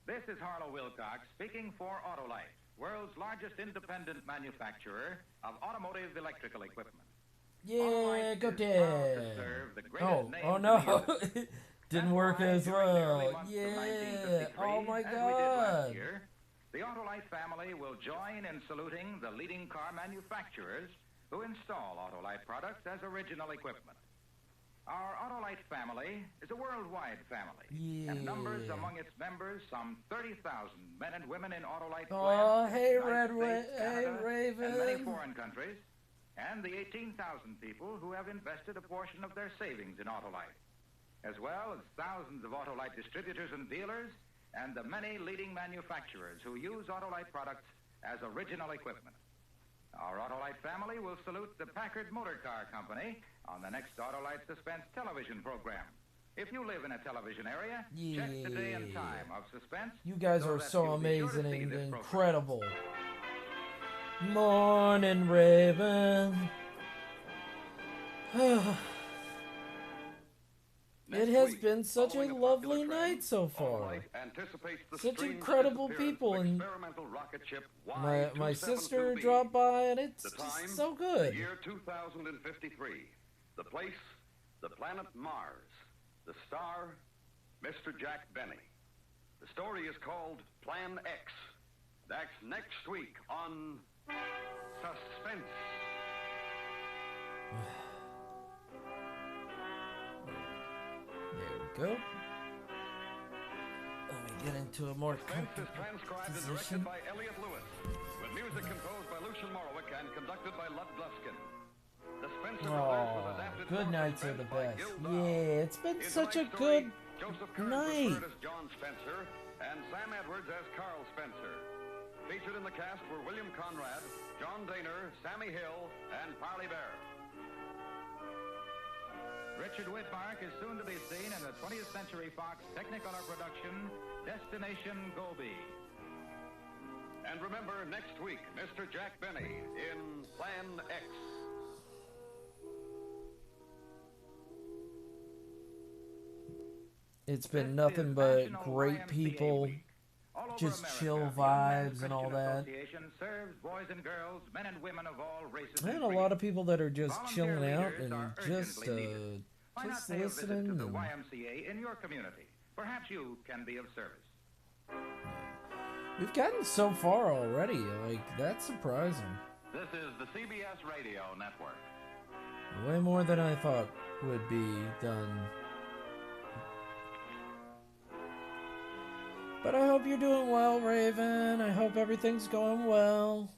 This is Harlow Wilcox speaking for Autolite, world's largest independent manufacturer of automotive electrical equipment. Yeah, go Autolite is proud to dead. serve the greatest names Oh in no. the industry. Didn't That's work why as during the early well. months of Yeah. 1953, Oh my as we did last god. year, the Autolite family will join in saluting the leading car manufacturers who install Autolite products as original equipment. Our Autolite family is a worldwide family and numbers among its members some 30,000 men and women in Autolite Oh, plants hey, in the United States, hey, Canada, Raven. and many foreign countries, and the 18,000 people who have invested a portion of their savings in Autolite, as well as thousands of Autolite distributors and dealers, and the many leading manufacturers who use Autolite products as original equipment. Our Autolite family will salute the Packard Motor Car Company on the next Autolite Suspense television program. If you live in a television area, check the day and time of Suspense. You guys so are that so you'll be sure to amazing see and this program. incredible. Morning, Raven. It has been such a lovely night so far. Such incredible people, and my sister dropped by, and it's just so good. The year 2053. The place, the planet Mars. The star, Mr. Jack Benny. The story is called Plan X. That's next week on Suspense. There we go. Let me get into a more comfortable position. By Elliot Lewis, with music composed by Lucian Morowick and conducted by Lud Gluskin. The Spencer Brothers was Oh, adapted good for nights are Suspense the by best. Gil Yeah, Dow. it's been In such a tonight's good story, Joseph Curran night. was heard as John Spencer and Sam Edwards as Carl Spencer. Featured in the cast were William Conrad, John Daner, Sammy Hill, and Parley Bear. Richard Widmark is soon to be seen in the 20th Century Fox Technicolor production, Destination Gobi. And remember, next week, Mr. Jack Benny in Plan X. It's been nothing but great people, just chill vibes and all that. Serves boys and girls, men and women of all races And a lot of people that are just chilling out and just Why not pay a visit listening. to the And YMCA in your community? Perhaps you can be of service. we've gotten so far already. Like, that's surprising. This is the CBS Radio Network. Way more than I thought would be done. But I hope you're doing well, Raven. I hope everything's going well.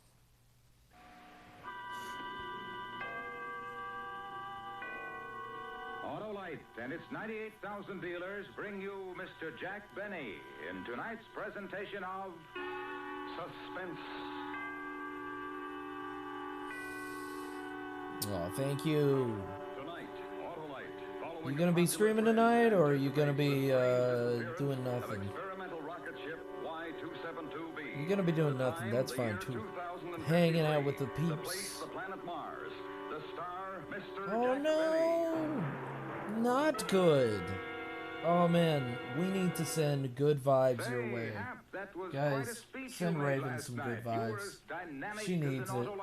Autolite and its 98,000 dealers bring you Mr. Jack Benny in tonight's presentation of Suspense. Oh, thank you. Tonight, Autolite. You gonna be screaming tonight, or are you gonna be doing nothing? Experimental rocket ship Y272B. You're gonna be doing nothing. That's fine too. Hanging out with the The place, peeps. the planet Mars. The star, Mr. Oh Jack no! Not good. Oh man, we need to send good vibes your way. Guys, send Raven some good vibes. She needs it. Oh,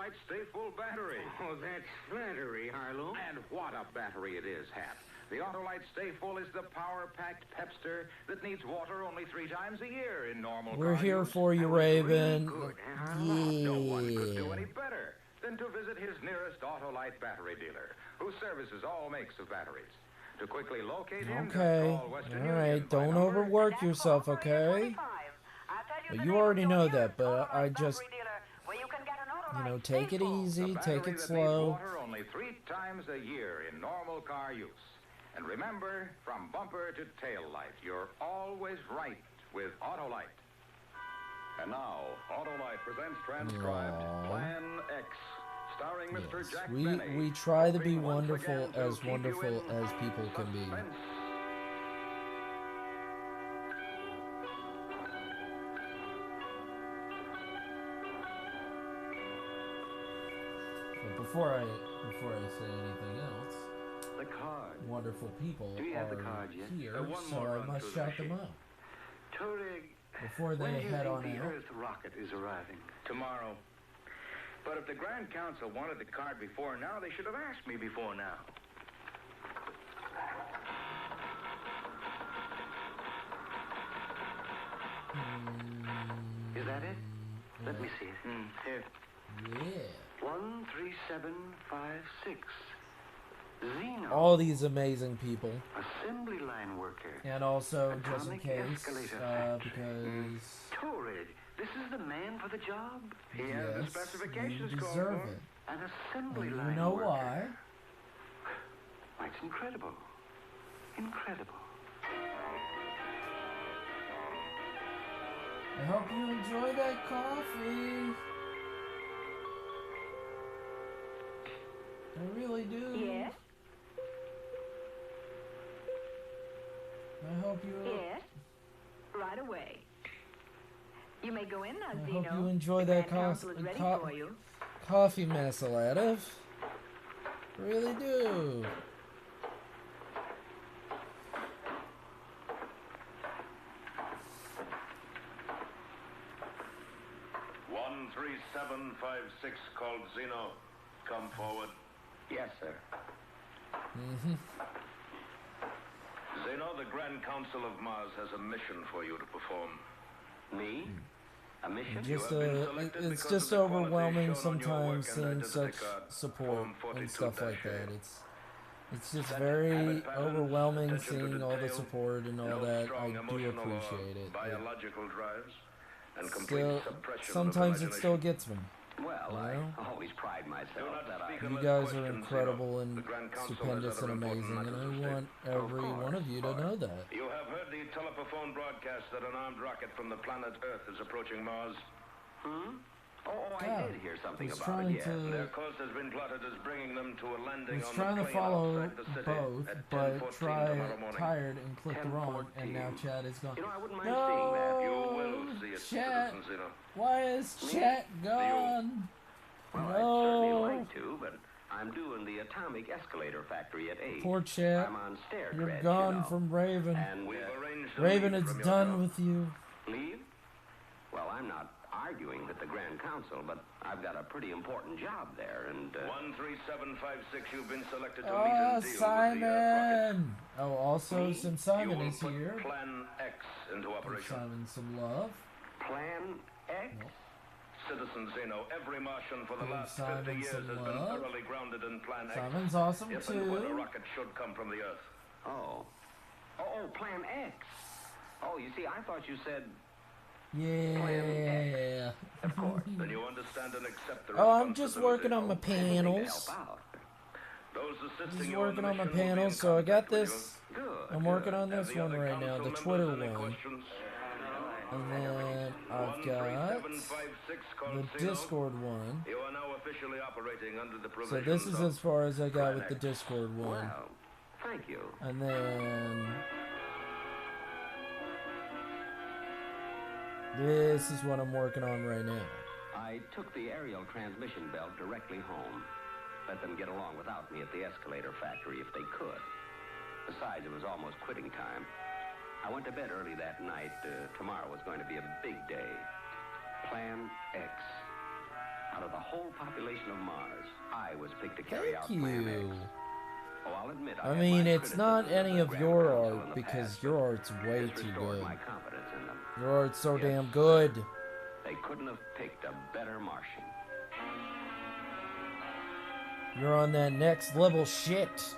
that's flattery, Harlow. And what a battery it is, Hap. The Autolite Stay Full is the power-packed pepster that needs water only 3 times a year in normal We're car here use. for you, And was Raven. really good, huh? No one could do Yeah. any better than to visit his nearest Autolite battery dealer, who services all makes of batteries. To quickly locate him, just Okay. call Western All Union right. by Don't number overwork yourself, okay? Well, you already know that, but I just, you know, take it easy, The take battery it that slow. needs water only 3 times a year in normal car use. And remember, from bumper to tail light, you're always right with Autolite. And now, Autolite presents transcribed Aww. Plan X, starring Mr. Yes, Jack we Benny. try to be hoping once wonderful, again to as keep you wonderful in as people can be. suspense. But before I say anything else, The card. wonderful people Do you have the are card yet? here, One so more I run must through the shout them machine. out Turing, before when they do you head think on the out. Earth rocket is arriving? Tomorrow. But if the Grand Council wanted the card before now, they should have asked me before now. Is that it? Let me see it. Here. Yeah. 13756. Zeno. All these amazing people. Assembly line worker. And also, just in Atomic case, escalator factory. because Torrid. This is the man for the job? He has the yes, specifications you called deserve for. it. An assembly And line you know worker. why? That's incredible. Incredible. I hope you enjoy that coffee. I really do. Yes? I hope you. Yes? Right away. You may go in now, I Zeno. hope you enjoy The that Grand Council is ready for you. coffee, Massilative. Really do. One 3756 called Zeno. Come forward. Yes, sir. Zeno, the Grand Council of Mars has a mission for you to perform. Me? A mission? Just You have been it's selected just because of the quality overwhelming shown on your sometimes work and seeing identity such card, support Form and stuff like 42-A. that. It's just Set very habit patterns, overwhelming attention to seeing all the detail, support and all no that. I strong do emotional or appreciate it. biological drives, and complete Still, suppression sometimes of it still imagination. gets me. Well, You I know? always pride Do myself not that speak You unless guys are questioned, incredible Zeno. and The Grand Council stupendous has and other important amazing, and matters I to state. want every one of you to know that. You have heard the telephone broadcast that an armed rocket from the planet Earth is approaching Mars. Oh, I Yeah, did hear something was about trying it, yes. to- Their course has been plotted as bringing them to a landing was on trying the to plain follow outside the city both, at but 10:14 try tomorrow morning. tired and clicked wrong, and now 10:14. Chad is gone. You know, I wouldn't mind seeing that. You No, will see it, Chat. citizens, Zeno. Why is Chat gone? Well, I'd certainly like to, but I'm due in the atomic escalator factory at 8. Poor Chat. I'm on stair You're treads, gone you know. from Raven. And We've arranged to Raven, leave it's from your done job. with you. leave? Well, I'm not arguing with the Grand Council, but I've got a pretty important job there, and... 13756, you've been selected to meet Oh, and deal with the Earth Simon! Oh, also, Me? since rocket. Simon You will is put here, Plan X into give operation. Simon some love. Plan X? Citizen Zeno, every Martian for the Give last Simon 50 years some has been love. thoroughly grounded in Plan X. Simon's awesome If and when a too. rocket should come from the Earth. Oh. Oh, Plan X. Oh, you see, I thought you said... Yeah. Of course. Then you understand and accept the Oh, I'm just responsibility. working on my Anything to panels. help out. Those assisting Just you on the working on my mission will be in panels, so I got contact with this I'm working on this one right now, the Twitter one. And then I've got the Discord one. You are now officially operating under the So this is as far as I got with the Discord one. Well, thank you. And then this is what I'm working on right now. I took the aerial transmission belt directly home. Let them get along without me at the escalator factory if they could. Besides, it was almost quitting time. I went to bed early that night. Tomorrow was going to be a big day. Plan X. Out of the whole population of Mars, I was picked to carry out Plan X. Oh, I'll admit, I mean, it's not any of your art because your art's way too good. My confidence in them. Your art's so damn good. They couldn't have picked a better Martian. You're on that next level shit.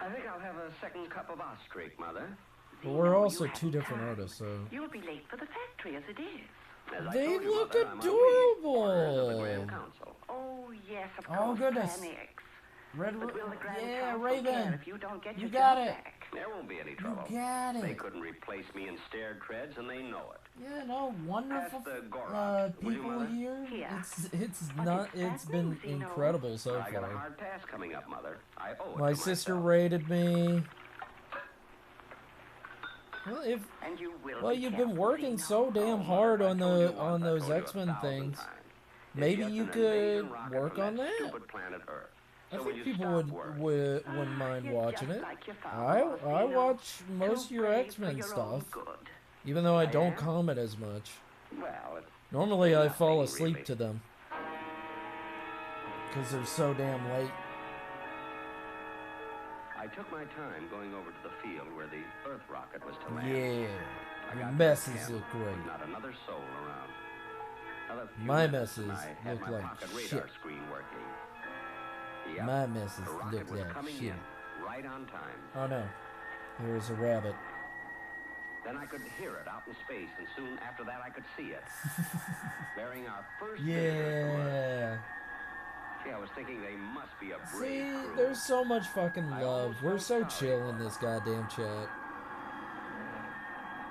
I think I'll have a second cup of Ostrich, Mother. But we're also two different artists, so... You'll be late for the factory as it is. They look adorable! Oh, yes, of Oh, course. goodness. Plan X. Red, But will the Grand yeah, Council Raven. care if you don't get You your got job it. back? There won't be any trouble. You got it. They couldn't replace me in stair treads, and they know it. Yeah, no, wonderful Would you, people Mother? here. Yeah. It's been incredible so I got a far. hard task coming up, Mother. I owe it My to sister myself. rated me. Well, And you will well, be you've been careful, working Zeno. so damn hard on those X-Men things. Maybe It's you just an could invasion rocket work from on that. stupid planet Earth. I So when think you people stop worrying- wouldn't mind You're watching just it. like your father, I Zeno. watch most of your Too brave X-Men for your own stuff, good. even though I don't am? comment as much. Well, it's Normally I fall nothing, asleep really. to them because they're so damn late. I took my time going over to the field where the Earth rocket was to land. Yeah, I your got messes there at look 10, great. Not another soul around. Another few My minutes messes and I had look my like pocket shit. radar screen working. Yep, My messes the look rocket was like coming shit. in right on time. Oh no, there's a rabbit. Then I could hear it out in space, and soon after that I could see it. Bearing our first visitor from Earth. Yeah. Gee, I was thinking they must be a See, brave crew. there's so much fucking I love. almost We're felt so sorry chill in this goddamn chat.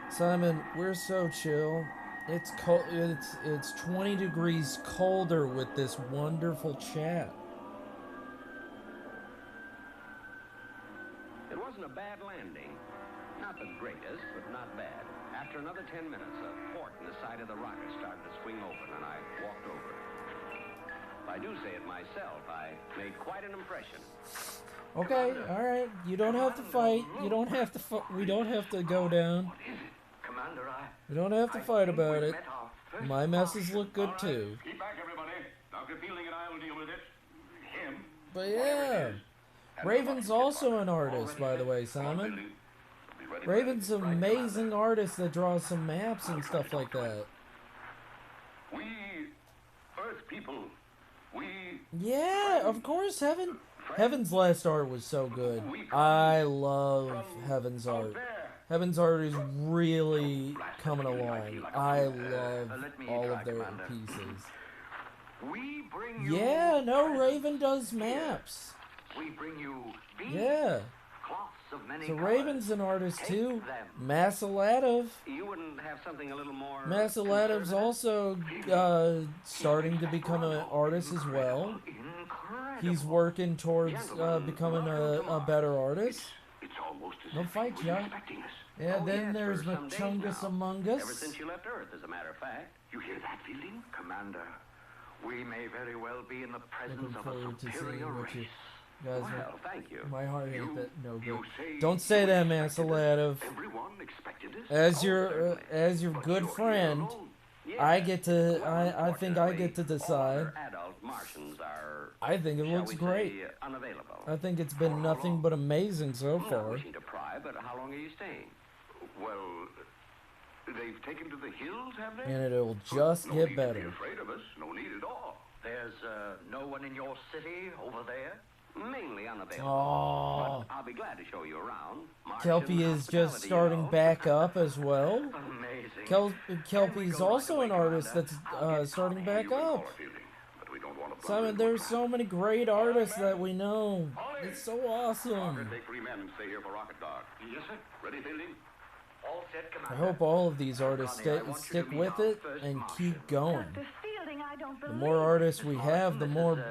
Simon, we're so chill. It's cold. It's 20 degrees colder with this wonderful chat. It wasn't a bad landing. Not the greatest, but not bad. After another 10 minutes, a port in the side of the rocket started to swing open, and I walked over. If I do say it myself, I made quite an impression. Okay, all right. You don't have to fight. You don't have to. We don't have to go down. Commander, We don't have to fight about it. My messes look good too. Keep back, everybody. Dr. Fielding and I will deal with it. Him. But yeah, Raven's also an artist, by the way, Simon. Raven's an amazing artist that draws some maps and stuff like that. We, Earth people, we... Yeah, of course, Heaven's last art was so good. I love Heaven's art. Heaven's art is really coming along. I love all of their pieces. We bring you... Yeah, no, Raven does maps. We bring you beads, Yeah. cloths of many So colors. Raven's an artist Take too. them. Masalative. You wouldn't have something a little more... Masalative's also starting to become an artist as well. He's working towards becoming a better artist. It's almost as No if fight, he was John. expecting us. Yeah, Oh, then yes, there's for some days Machungus now. Among Ever Us. since you left Earth, as a matter of fact. You hear that, Fielding? Commander, we may very well be in the presence Looking of a forward to seeing superior what you race. guys Well, thank you. My heart ain't that no good. You say Don't say that, you expected Masalative. us? Everyone expected us? As Oh, your certainly. as your But good you're here friend, alone. I get to Well, I think I get to unfortunately, decide. all other adult Martians are, I think it shall looks we great. say, unavailable. I think it's been nothing but amazing so Not far. wishing to pry, but how long are you staying? Well, they've taken to the hills, have they? And it'll just no get need better. To be afraid of us. No need at all. There's no one in your city over there? Mainly unavailable. Aw. But I'll be glad to show you around. Kelpie is just starting back up as well. Amazing. Kelpie's also an artist that's starting back up. Simon, there's so many great artists that we know. Polly, It's so awesome. Parker, take 3 men and stay here for rocket dog. Yes, sir. Ready, Fielding? All set, I Commander. hope all of these artists Connie, I want you to stick meet with our it first and Martian. keep going. Dr. Fielding, I don't The believe more artists we Miss have, the Morrison, more this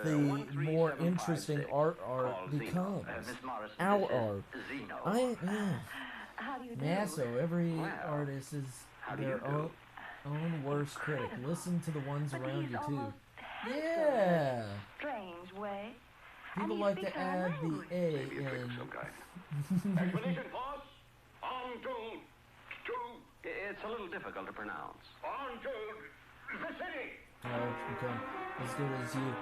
is, the more 13756, interesting art called becomes. Miss Morrison, Our this is art. Zeno. How do you do? Masso, every Well, artist is how do their you do? own worst critic. Listen to the ones But around he's you too. almost Yeah. strange way. People And he like to speaks our add the language. A Maybe a trick in. of some kind. Explanation, boss. On to... It's a little difficult to pronounce. On to the city. Oh, become as good as you.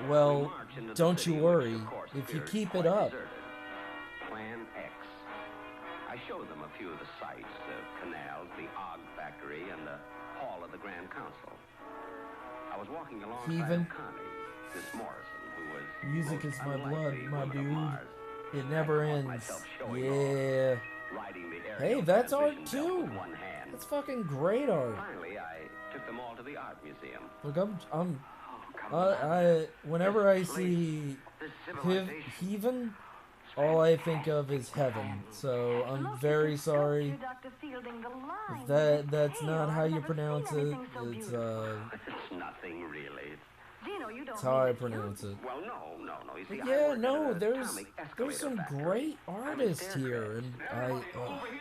We Well, march into the don't city, you which, worry. of course, If you appears keep quite it up, deserted. Plan X. I showed them a few of the sights, the canals, the Og factory, and the hall of the Grand Council. I was walking alongside Heathen. of Connie, Miss Morrison, who was music most is my blood, unlikely my woman of dude. Mars. It never I caught ends. myself showing Yeah. riding the Hey, aerial that's art transmission belt too. with one hand. That's fucking great art. Finally, I took them all to the art museum. Look, I'm Oh, whenever I see Heathen, all I think of is heaven. So I'm very sorry. Dr. Fielding, the lines, That's not how you pronounce it. It's It's nothing really. Zeno, you don't it's how I mean that pronounce it. Well, no. You see, But I yeah, work no, at an there's atomic escalator some factory. great I'm a artists staircase. here, and Everybody I. over here.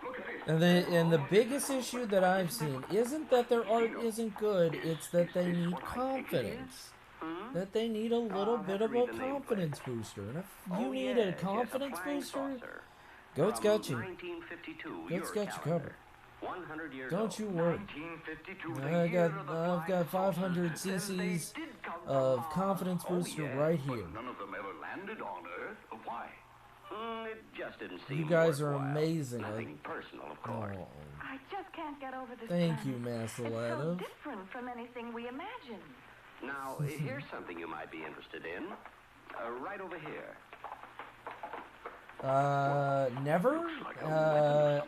Look at this. And the biggest issue that I've seen isn't that their art isn't good, it's that they need confidence. That they need a little bit of a confidence booster. And if you need a confidence booster, Goat's got you. 1952, Goat's your got you calendar. covered. 100 years Don't old. you worry. 1952, I've got 500 cc's of confidence booster right here. None of them ever landed on Earth. Why? It just didn't seem You guys are worthwhile. amazing. Nothing personal, of course. Oh, I just can't get over this. thank planet. you, It's so Masalada. different from anything we imagined. Now, here's something you might be interested in. Right over here. Never.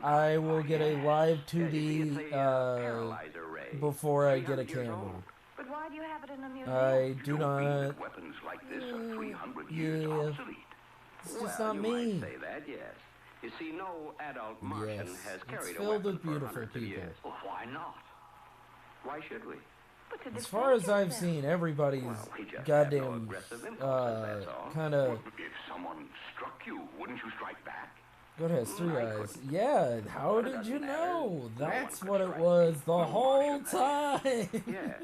I will get a live 2D Paralyzer ray. before I get a 300 years camera. old. But why do you have it in a museum? I do Don't mean not. that weapons like this are 300 years Yeah. obsolete. It's just Well, not you me. might say that, yes. You see, no adult Martian Yes, has it's carried a filled weapon with for beautiful hundreds of people. years. Well, why not? Why should we? But to As defend far as I've yourself. seen, everybody's Well, we just have no goddamn aggressive impulses, that's all. kind of. If someone struck you, wouldn't you strike back? God has three I eyes. couldn't. Yeah, how But it did doesn't you matter. know? No That's one what could it strike was the No whole Martian time. Yes.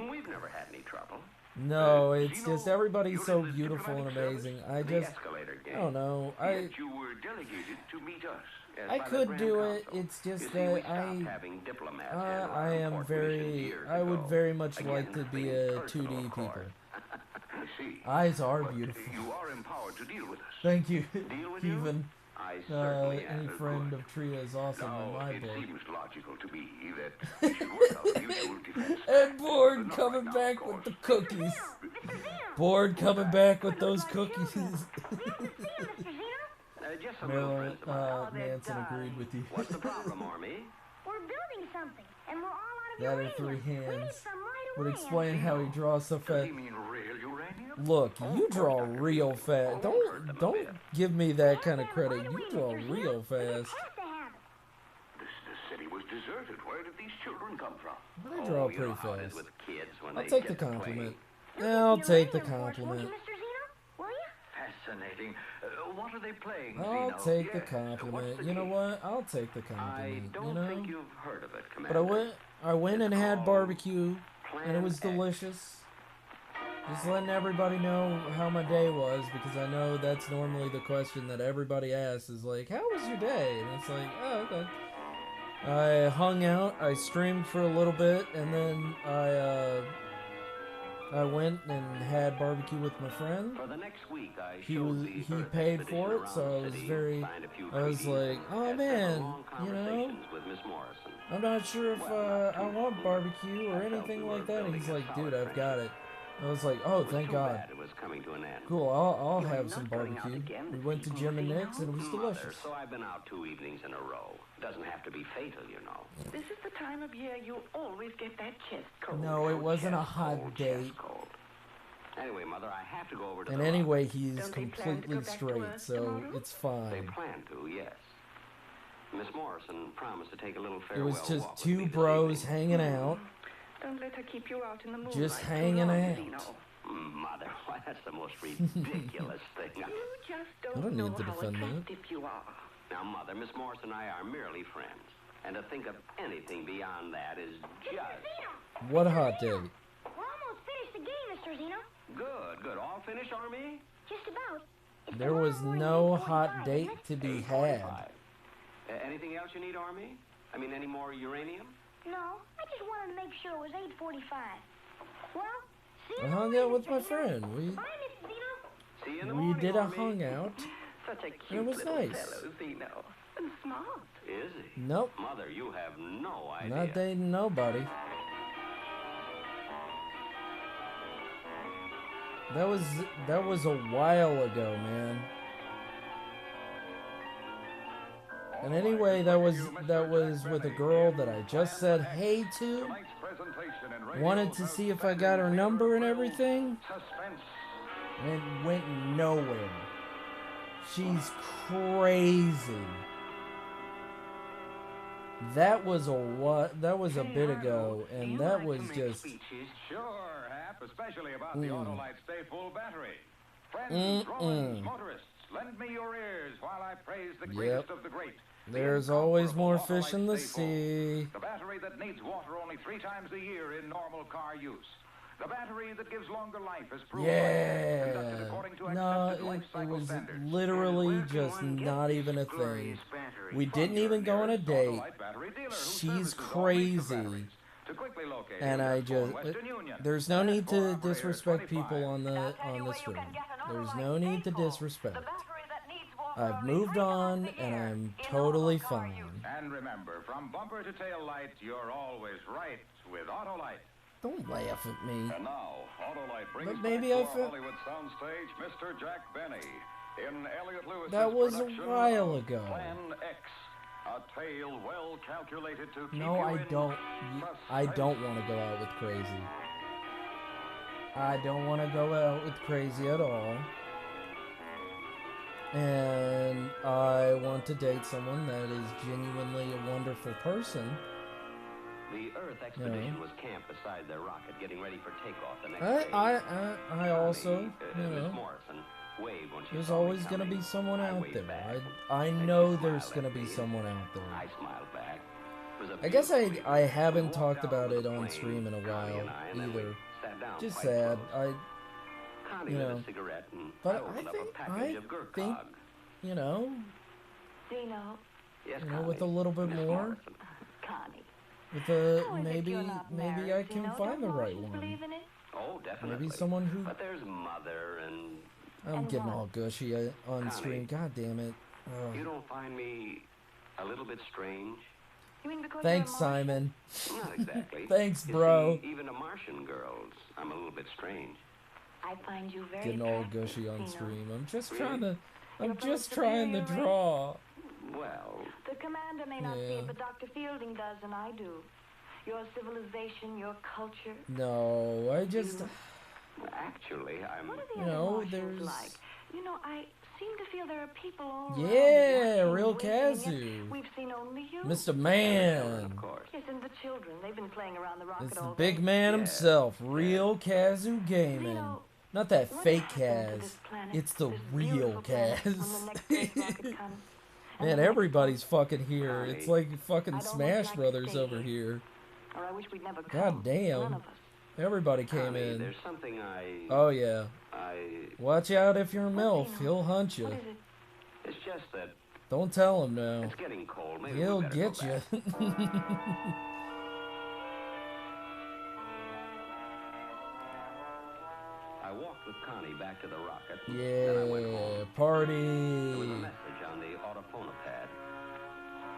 We've never had any trouble. No, it's Zeno, just everybody's you're so in the beautiful and diplomatic amazing. service? I The just, escalator I game. don't know. Yet you were delegated to meet us. Yes, I by the could Grand do it. Council. It's just You see, we that stopped having diplomats handle I our am important very, missions years I would ago. very much Again, like to be nothing a personal, 2D of people. course. I see. Eyes are But beautiful. you are empowered to deal with us. Thank you, Deal with you? Even. I certainly Any am. friend of Tria is awesome in Now, my it book. seems logical to me that we should work out a mutual defense. And Board Not coming right now, back of with the course. cookies. Board coming back with those cookies. Just some little Marilyn, friends of mine. Manson agreed with you. What's the problem, Army? We're building something, and we're all out of That uranium. in three We need hands some right would away. explain how he draws so Does fast. he mean real uranium? Look, you draw real fast. Don't give me that kind of credit. You draw real fast. Have to have it. The city was deserted. Where did these children come from? I draw you know pretty how it is fast. with kids when I'll they take the get to compliment. playing. I'll take the Uranium force, won't compliment. you, Mr. Zeno? Will you? Fascinating. What are they playing, I'll Zeno? take the Yes, compliment. what's the You know game? what? I'll take the I compliment. don't You know. think you've heard of it, But Commander. I went and had barbecue, and it was Plan X. delicious. Just letting everybody know how my day was, because I know that's normally the question that everybody asks is like, how was your day? And it's like, oh, okay. I hung out, I streamed for a little bit, and then I went and had barbecue with my friend. For the next week, I He showed the Earth paid expedition for it, around so I the was city, very, signed a few I was treaties, like, and oh had man, several long you know, conversations with Miss Morrison. I'm not sure if Well, not I too want long. barbecue or I felt anything we were like that. And he's building a like, dude, solid I've got it. I was like, oh, It was thank too God. bad it was coming to an end. Cool, I'll You're have some not going out barbecue. again We this went to evening, Jim and Zeno? Nick's, and it was Mother, delicious. so I've been out 2 evenings in a row. Doesn't have to be fatal, you know. This is the time of year you always get that chest cold. No, it wasn't a Chest hot cold, date. chest cold. Anyway, Mother, I have to go over to And the anyway, rock. he's completely straight, so it's They fine. plan to, yes. Miss Morrison promised to take a little It farewell was just walk with two me this bros evening. hanging out. Don't let her keep you out in the moonlight. Just too hanging long, out. Zeno. Mother, why, that's the most ridiculous thing. You just I don't don't know need to how defend that. attractive you are. Now, Mother, Miss Morrison and I are merely friends. And to think of anything beyond that is just... What a hot date. We're almost finished the game, Mr. Zeno. Good, good. All finished, Army? Just about. There was no hot date to be had. Anything else you need, Army? I mean, any more uranium? No, I just wanted to make sure it was 8:45. Well, see you I in the hung morning, out with Mr. my Zeno. friend. Bye, Mr. Zeno. See you in the We morning, did a Army. hangout. Such a And cute it was little nice. fellow, Zeno. And smart. Is he? Nope. Mother, you have no idea. Not dating nobody. That was a while ago, man. And anyway, that was with a girl that I just said hey to. Wanted to see if I got her number and everything. And it went nowhere. She's crazy. That was a bit ago, and that was just Sure, Hap, especially about the Autolite Stay Full battery. Friends, Romans, motorists, lend me your ears while I praise the greatest of the great. There's always more fish in the sea. The battery that needs water only 3 times a year in normal car use. The battery that gives longer life as proven conducted according to No, accepted life it cycle was standards. literally just not even a thing. We didn't even go on a date. She's crazy. And I just, there's no need to disrespect people on this room. There's no need to disrespect. I've moved on, and I'm totally fine. And remember, from bumper to tail light, you're always right with Autolite. Don't laugh at me. And now, Autolite brings But maybe back I to our felt- Hollywood soundstage Mr. Jack Benny in Elliot Lewis's That was a production while of ago. Plan X, a tale well calculated to keep No, you I in don't. I don't want to go out with Crazy. I don't want to go out with Crazy at all. And I want to date someone that is genuinely a wonderful person. The Earth expedition was camped beside their rocket, getting ready for takeoff the next day. I also, you Miss know, Morrison waved when she there's saw me always going to coming. be someone I out waved there. back. I know there's going to be someone out there. I smiled back. It was a I guess beautiful I evening. haven't We talked walked about out it to the on plane, stream in a Connie while and I, and then we either. sat down Just quite sad. close. Connie You lit know, a cigarette and but I opened up a package I of Gurkhag. think, you know, Zeno. Yes, you know, with a Connie. little bit Miss more, Morrison. Connie. with How is it maybe you're not maybe married, I can Zeno? find the Don't right Martians one. believe in it? Oh, definitely. Maybe someone who. But there's Mother and... I'm And getting what? all gushy on Connie, stream. God damn it. Ugh. You don't find me a little bit strange? You mean because Thanks, you're a Martian? Simon. Not exactly. Thanks, You bro. see, even to Martian girls, I'm a little bit strange. I find you very Getting all attractive, gushy on Zeno. stream. I'm just Really? trying to. I'm You're from a just trying to superior draw. Well, The commander may not see Yeah. it, but Dr. Fielding does, and I do. Your civilization, your culture. No, I just. actually, I'm... What are the You other know, Martians there's- like? You know, I seem to feel there are people all around Yeah, watching, real waiting, and yet Kazoo. we've seen only you. Mr. Man. Of course. Yes, and the children. They've been playing around the rocket It's the all big day. man Yeah. himself. Real Kazoo Gaming. Zeno, Not that what fake happened to Kaz. this planet, It's the this real beautiful planet, when the Kaz. next space rocket comes? And Man, the next everybody's fucking here. Connie. It's like fucking I'd almost Smash like to Brothers stay over here. here. Or I wish we'd never come. God damn. None of us. Everybody came Connie, in. there's something Oh yeah. I... Watch out if you're a MILF. Zeno? He'll hunt you. What is it? It's just that Don't tell him now. it's getting cold. Maybe He'll we better get go you. back. I walked with Connie back to the rocket. Then I went Yeah, home. There was a party. message on the autophone pad.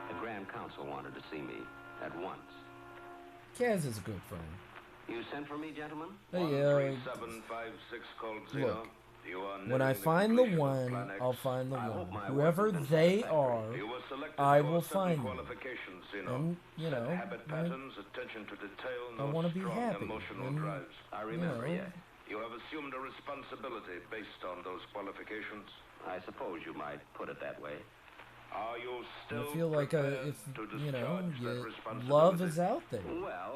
The Grand Council wanted to see me at once. Kaz is a good friend. You sent for me, gentlemen? Hey, 13756 called Zeno. look. You are When I nearing the find the completion of one, Plan X. I'll find the I hope one. my Whoever work has been they satisfactory. are, You were selected I for will simple find them. qualifications, Zeno. And, you Set know, habit I- patterns, attention to detail, I no want to be strong happy. emotional And, drives. I remember, you know, yes. You have assumed a responsibility based on those qualifications. I suppose you might put it that way. Are you still I feel like prepared if to you know, discharge that responsibility? love is out there. Well,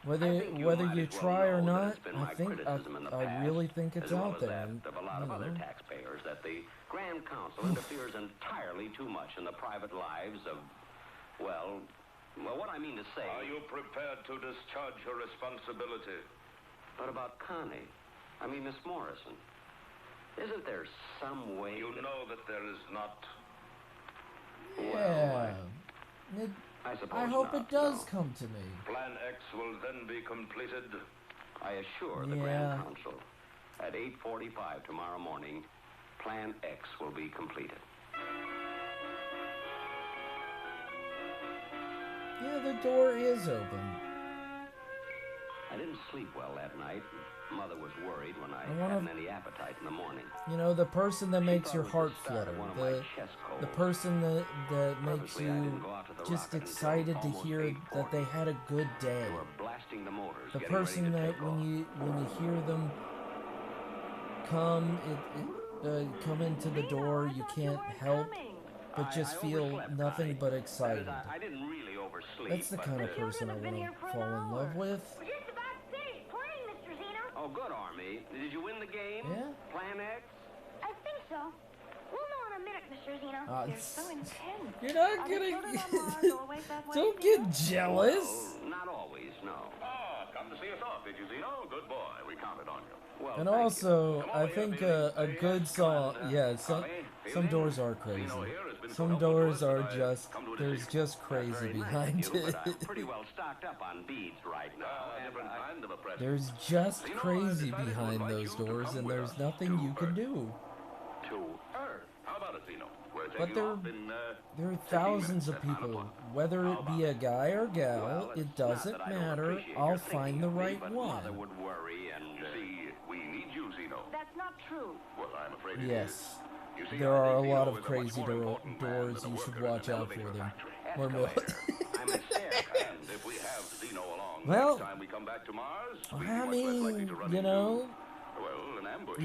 Whether think you whether might you as well try or know that not, it's been I my think criticism in the I past, really think it's as well out as there. that And, of a lot of other taxpayers, that the Grand Council interferes entirely too much in the private lives of, well, what I mean to say... Are you prepared to discharge your responsibility? But about Connie, I mean Miss Morrison, isn't there some way... You know that there is not. yeah. I hope it does come to me. Plan X will then be completed. I assure the Grand Council, at 8:45 tomorrow morning, Plan X will be completed. Yeah, the door is open. I didn't sleep well that night. Mother was worried when I wanna- hadn't any appetite in the morning. You know, the person that makes your heart start of flutter, one of my chest the colds. person that makes Purposely, I you didn't go out to the just rocket until excited to almost hear that they had a good day. They were blasting the motors, The getting ready person to that take when you hear them come into the door, you can't help but just feel nothing but excited. I didn't really oversleep. That's the kind of person I want to fall in love with. We're just about to finish playing, Mr. Zeno. Oh, good, Army. Did you win the game? Yeah. Plan X? I think so. We'll know in a minute, Mr. Zeno. You're so intense. You're not getting... Don't get jealous. Well, not always, no. Come to see us off, did you, Zeno? Good boy. We counted on you. Well, And also, I think a good song... Yeah, some doors are crazy. Some doors are just... There's just crazy behind it. I'm pretty well stocked up on beads right now. There's just crazy behind those doors, and there's nothing you can do. To Earth. How about it, Zeno? We're But taking off in, there are thousands of people. Whether it be a guy or gal, it doesn't matter. I'll find the right one. Mother would worry and... See, we need you, Zeno. That's not true. Well, I'm afraid it is. Yes. You see, There I are a think lot Zeno of is a much crazy more important man doors than a you should worker in watch an out for elevator them. factory. Or more. I'm a stair. And if we have Zeno along Well, next time we come back to Mars, we'd be I much less likely mean, to run you into, know, well, an ambush.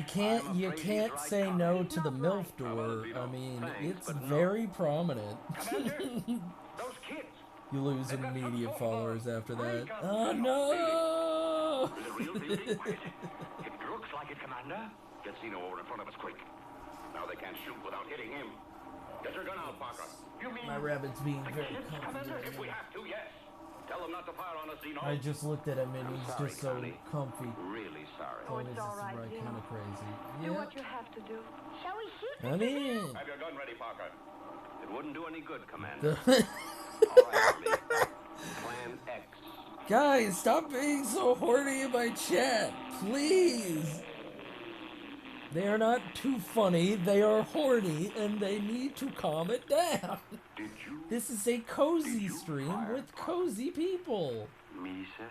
you can't say no to the MILF door. I mean, it's very prominent. Those kids. You lose immediate followers after that. Oh no! Is it real, Fieldy? It looks like it, Commander. Get Zeno over in front of us quick. Now they can't shoot without hitting him. Get your gun out, Parker. You mean My rabbit's being very kids, comfy Commander? right If we now. have to, yes. Tell them not to fire on us, Zeno. I just looked at him and he's sorry, just so Connie. comfy. Really sorry. Oh, it's this all is right, right Zeno. kind of crazy. Do Yeah. what you have to do. Shall we shoot, I Mr. mean, Have your gun ready, Parker. It wouldn't do any good, Commander. the All right, Army. Plan X. guys, stop being so horny in my chat, please. They are not too funny. They are horny, and they need to calm it down. This is a cozy stream with cozy people. Me, sir?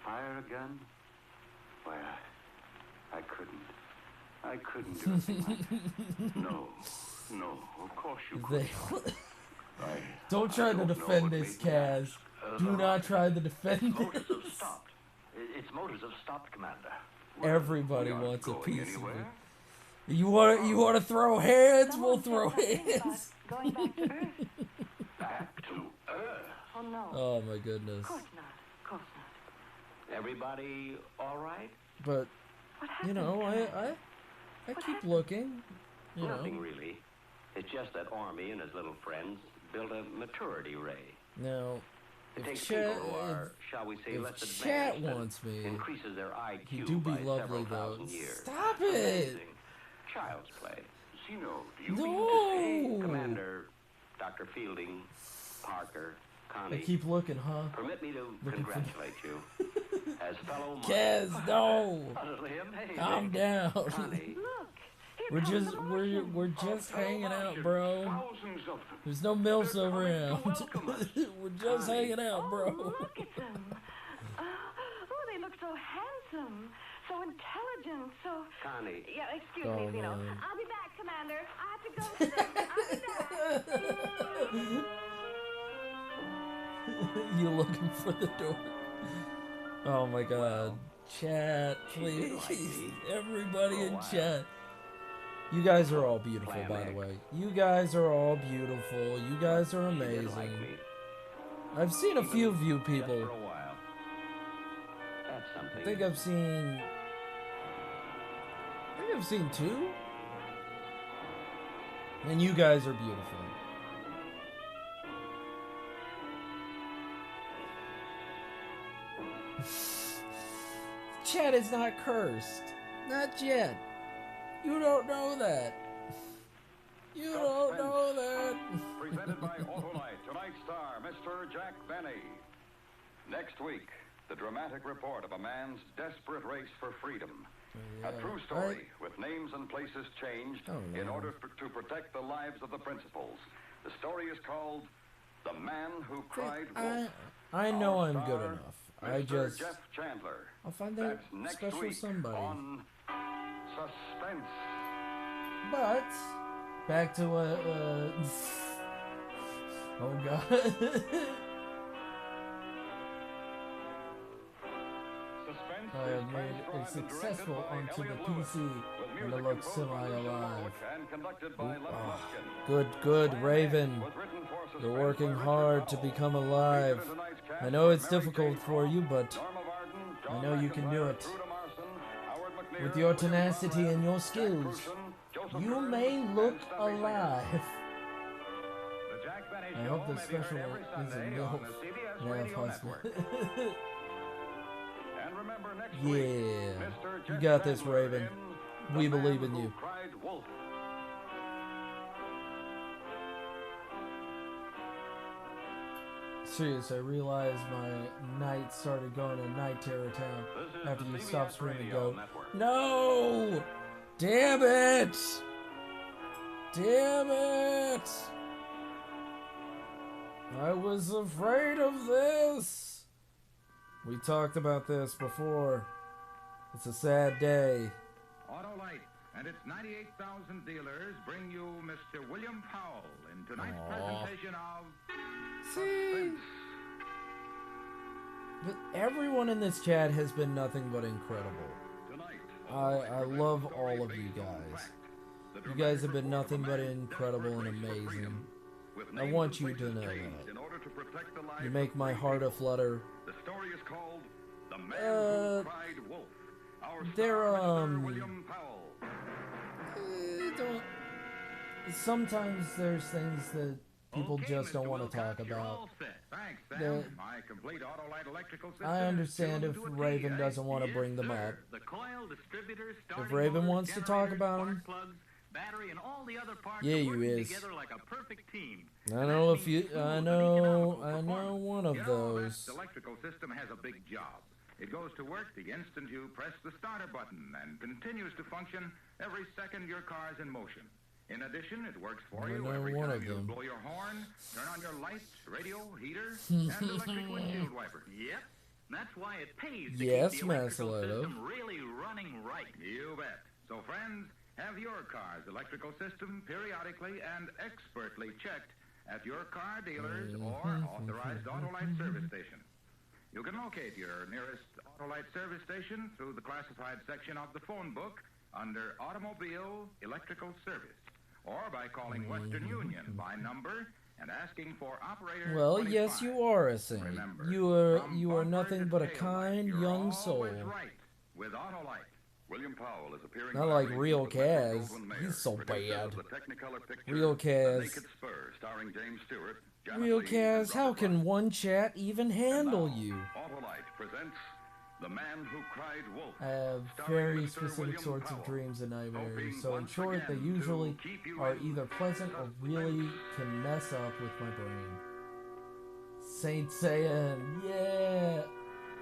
Fire a gun? Why, I couldn't. I couldn't do it. No, of course you They, could. don't try to defend this, Kaz. Do not try to defend Motors have this. stopped. Its motors have stopped, Commander. Everybody wants a piece of it. You want to throw hands? We'll throw hands. Going back to Earth. Back to Earth. Oh, no. Oh my goodness. Of course not. Of course not. Everybody all right? But What you happened, know, Commander? I keep looking. You know, Nothing really. It's just that Army and his little friends built a maturity ray. now It if takes Chat people who are, shall we say, less if Chat advanced and wants me, increases their IQ he do be by lovely several though. thousand years. Stop it! Amazing. Child's play. Zeno, do you mean to say... No. Commander, Dr. Fielding, Parker, Connie. I keep looking, huh? Permit me to Looking for- congratulate you. As fellow Kaz, no! Honestly amazing. Calm down. Connie, Look. Here We're comes just the Martian. we're just hanging out, bro. Thousands of them. There's no milfs They're coming to around. welcome us. We're just hanging out, Oh, bro. look at them. Oh, they look so handsome, so intelligent, so... Connie. Yeah, excuse Oh, me, Zeno. man. I'll be back, Commander. I have to go to them. I'll be back. You looking for the door? Oh my god. Chat, please. Everybody in chat. You guys are all beautiful, by the way. You guys are all beautiful. You guys are amazing. I've seen a few of you people. I think I've seen 2. And you guys are beautiful. Chat is not cursed. Not yet. You don't know that. You don't know that. Presented by Autolite, tonight's star, Mr. Jack Benny. Next week, the dramatic report of a man's desperate race for freedom. A true story with names and places changed in order to protect the lives of the principals. The story is called The Man Who Cried Wolf. I know I'm good enough. Mr. Jeff Chandler. I'll find that special somebody. On Suspense. But back to oh god. I have made it successful onto the PC and it looks semi-alive. Good, Raven. You're working hard to become alive. I know it's difficult for you, but I know you can do it. With your tenacity and your skills, you may look alive. I hope the special is a MILF. Yeah, you got this, Raven. We believe in you. Serious, I realized my night started going to Night Terror Town after you stopped screaming go. No! Damn it! Damn it! I was afraid of this! We talked about this before. It's a sad day. Autolite and its 98,000 dealers bring you Mr. William Powell in tonight's presentation of Suspense. But everyone in this chat has been nothing but incredible. I love all of you guys. You guys have been nothing but incredible and amazing. I want you to know that. You make my heart aflutter. The story is called The Man Who Cried Wolf. Sometimes there's things that people just don't want to talk about. I understand if Raven doesn't want to bring them up. If Raven wants to talk about them, yeah, you is. I know if you. I know one of those. The electrical system has a big job. It goes to work the instant you press the starter button and continues to function every second your car is in motion. In addition, it works for you every time you blow your horn, turn on your lights, radio, heater, and electric windshield wiper. Yep, that's why it pays to keep the electrical system really running right. You bet. So, friends, have your car's electrical system periodically and expertly checked at your car dealers or authorized Autolite service station. You can locate your nearest Autolite service station through the classified section of the phone book under Automobile Electrical Service, or by calling Western Union by number and asking for operator. Well, yes, you are a saint. You are nothing but a kind young soul. Right with Autolite. William Powell is appearing. Not like Real Kaz. He's so bad. Real Kaz. Real Kaz, how can one chat even handle you? Autolite presents The Man Who Cried Wolf. I have very specific sorts of dreams and nightmares, so in short, they usually are either pleasant or really can mess up with my brain. Saint Saiyan, yeah!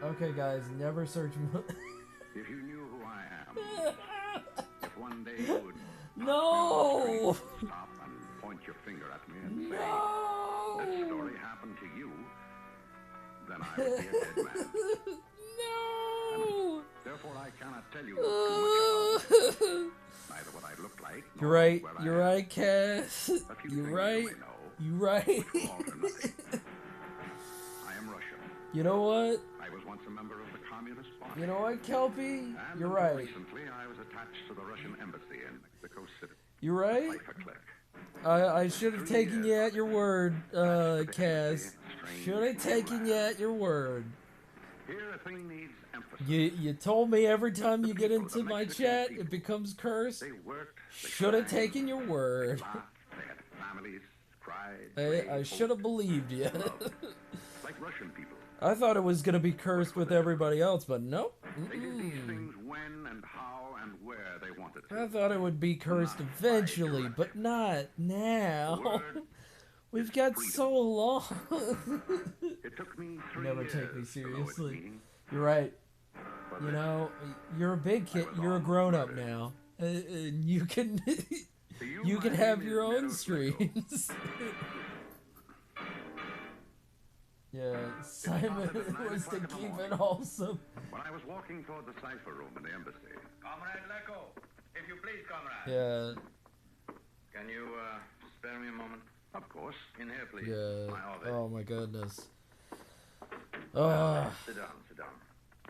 Okay guys, never search If you knew who I am, if one day you would no! stop and point your finger at me and say, this story happened to you, then I would be a dead man. No! And therefore I cannot tell you too much about me. Neither what I look like, You're right, Cass. You're right. You're right. I am Russian. You know what? I was once a member of the Communist Party. You know what, Kelpie? And You're until right. recently, I was attached to the Russian embassy in Mexico City. You're right. Cipher clerk. I should have taken you at your word, Kaz. Should have taken you at your word. Here, a thing needs emphasis. You told me every time you get into my chat, it becomes cursed. They worked. Should have taken your word. They laughed. They had families. Cried. I should have believed you. Like Russian people. I thought it was going to be cursed with everybody else, but nope. They did these things when and how and where they wanted to. I thought it would be cursed eventually, but not now. We've got so long. It took me 3 Never years take me to know its seriously. meaning. You're right. You know, you're a big kid. You're a grown-up now. And you can you can have your own streams. Yeah, Simon was to keep it wholesome. When I was walking toward the cipher room in the embassy. Comrade Lecco, if you please, comrade. Yeah. Can you spare me a moment? Of course. In here, please. Yeah. My office. Oh my goodness. Sit down, sit down.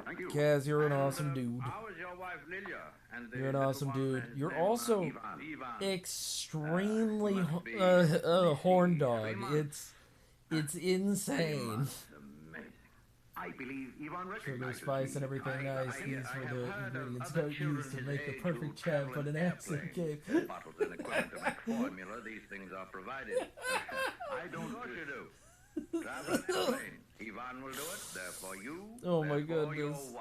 Thank you. Kaz, you're an awesome dude. How is your wife Lilia? And the You're an little awesome one, dude. his You're name, also Ivan. extremely must be horn dog. 3 months. It's insane. Amazing. I believe Ivan Sugar, recognizes spice, and me. everything nice. These I were have the heard of ingredients other don't use to children make the his age perfect who chat, travel but in an accent airplanes. game. Bottles and equipment to make formula, these things are provided. I don't. Of course you do. Travel in airplane. Ivan will do it. Therefore you. Oh my therefore your goodness.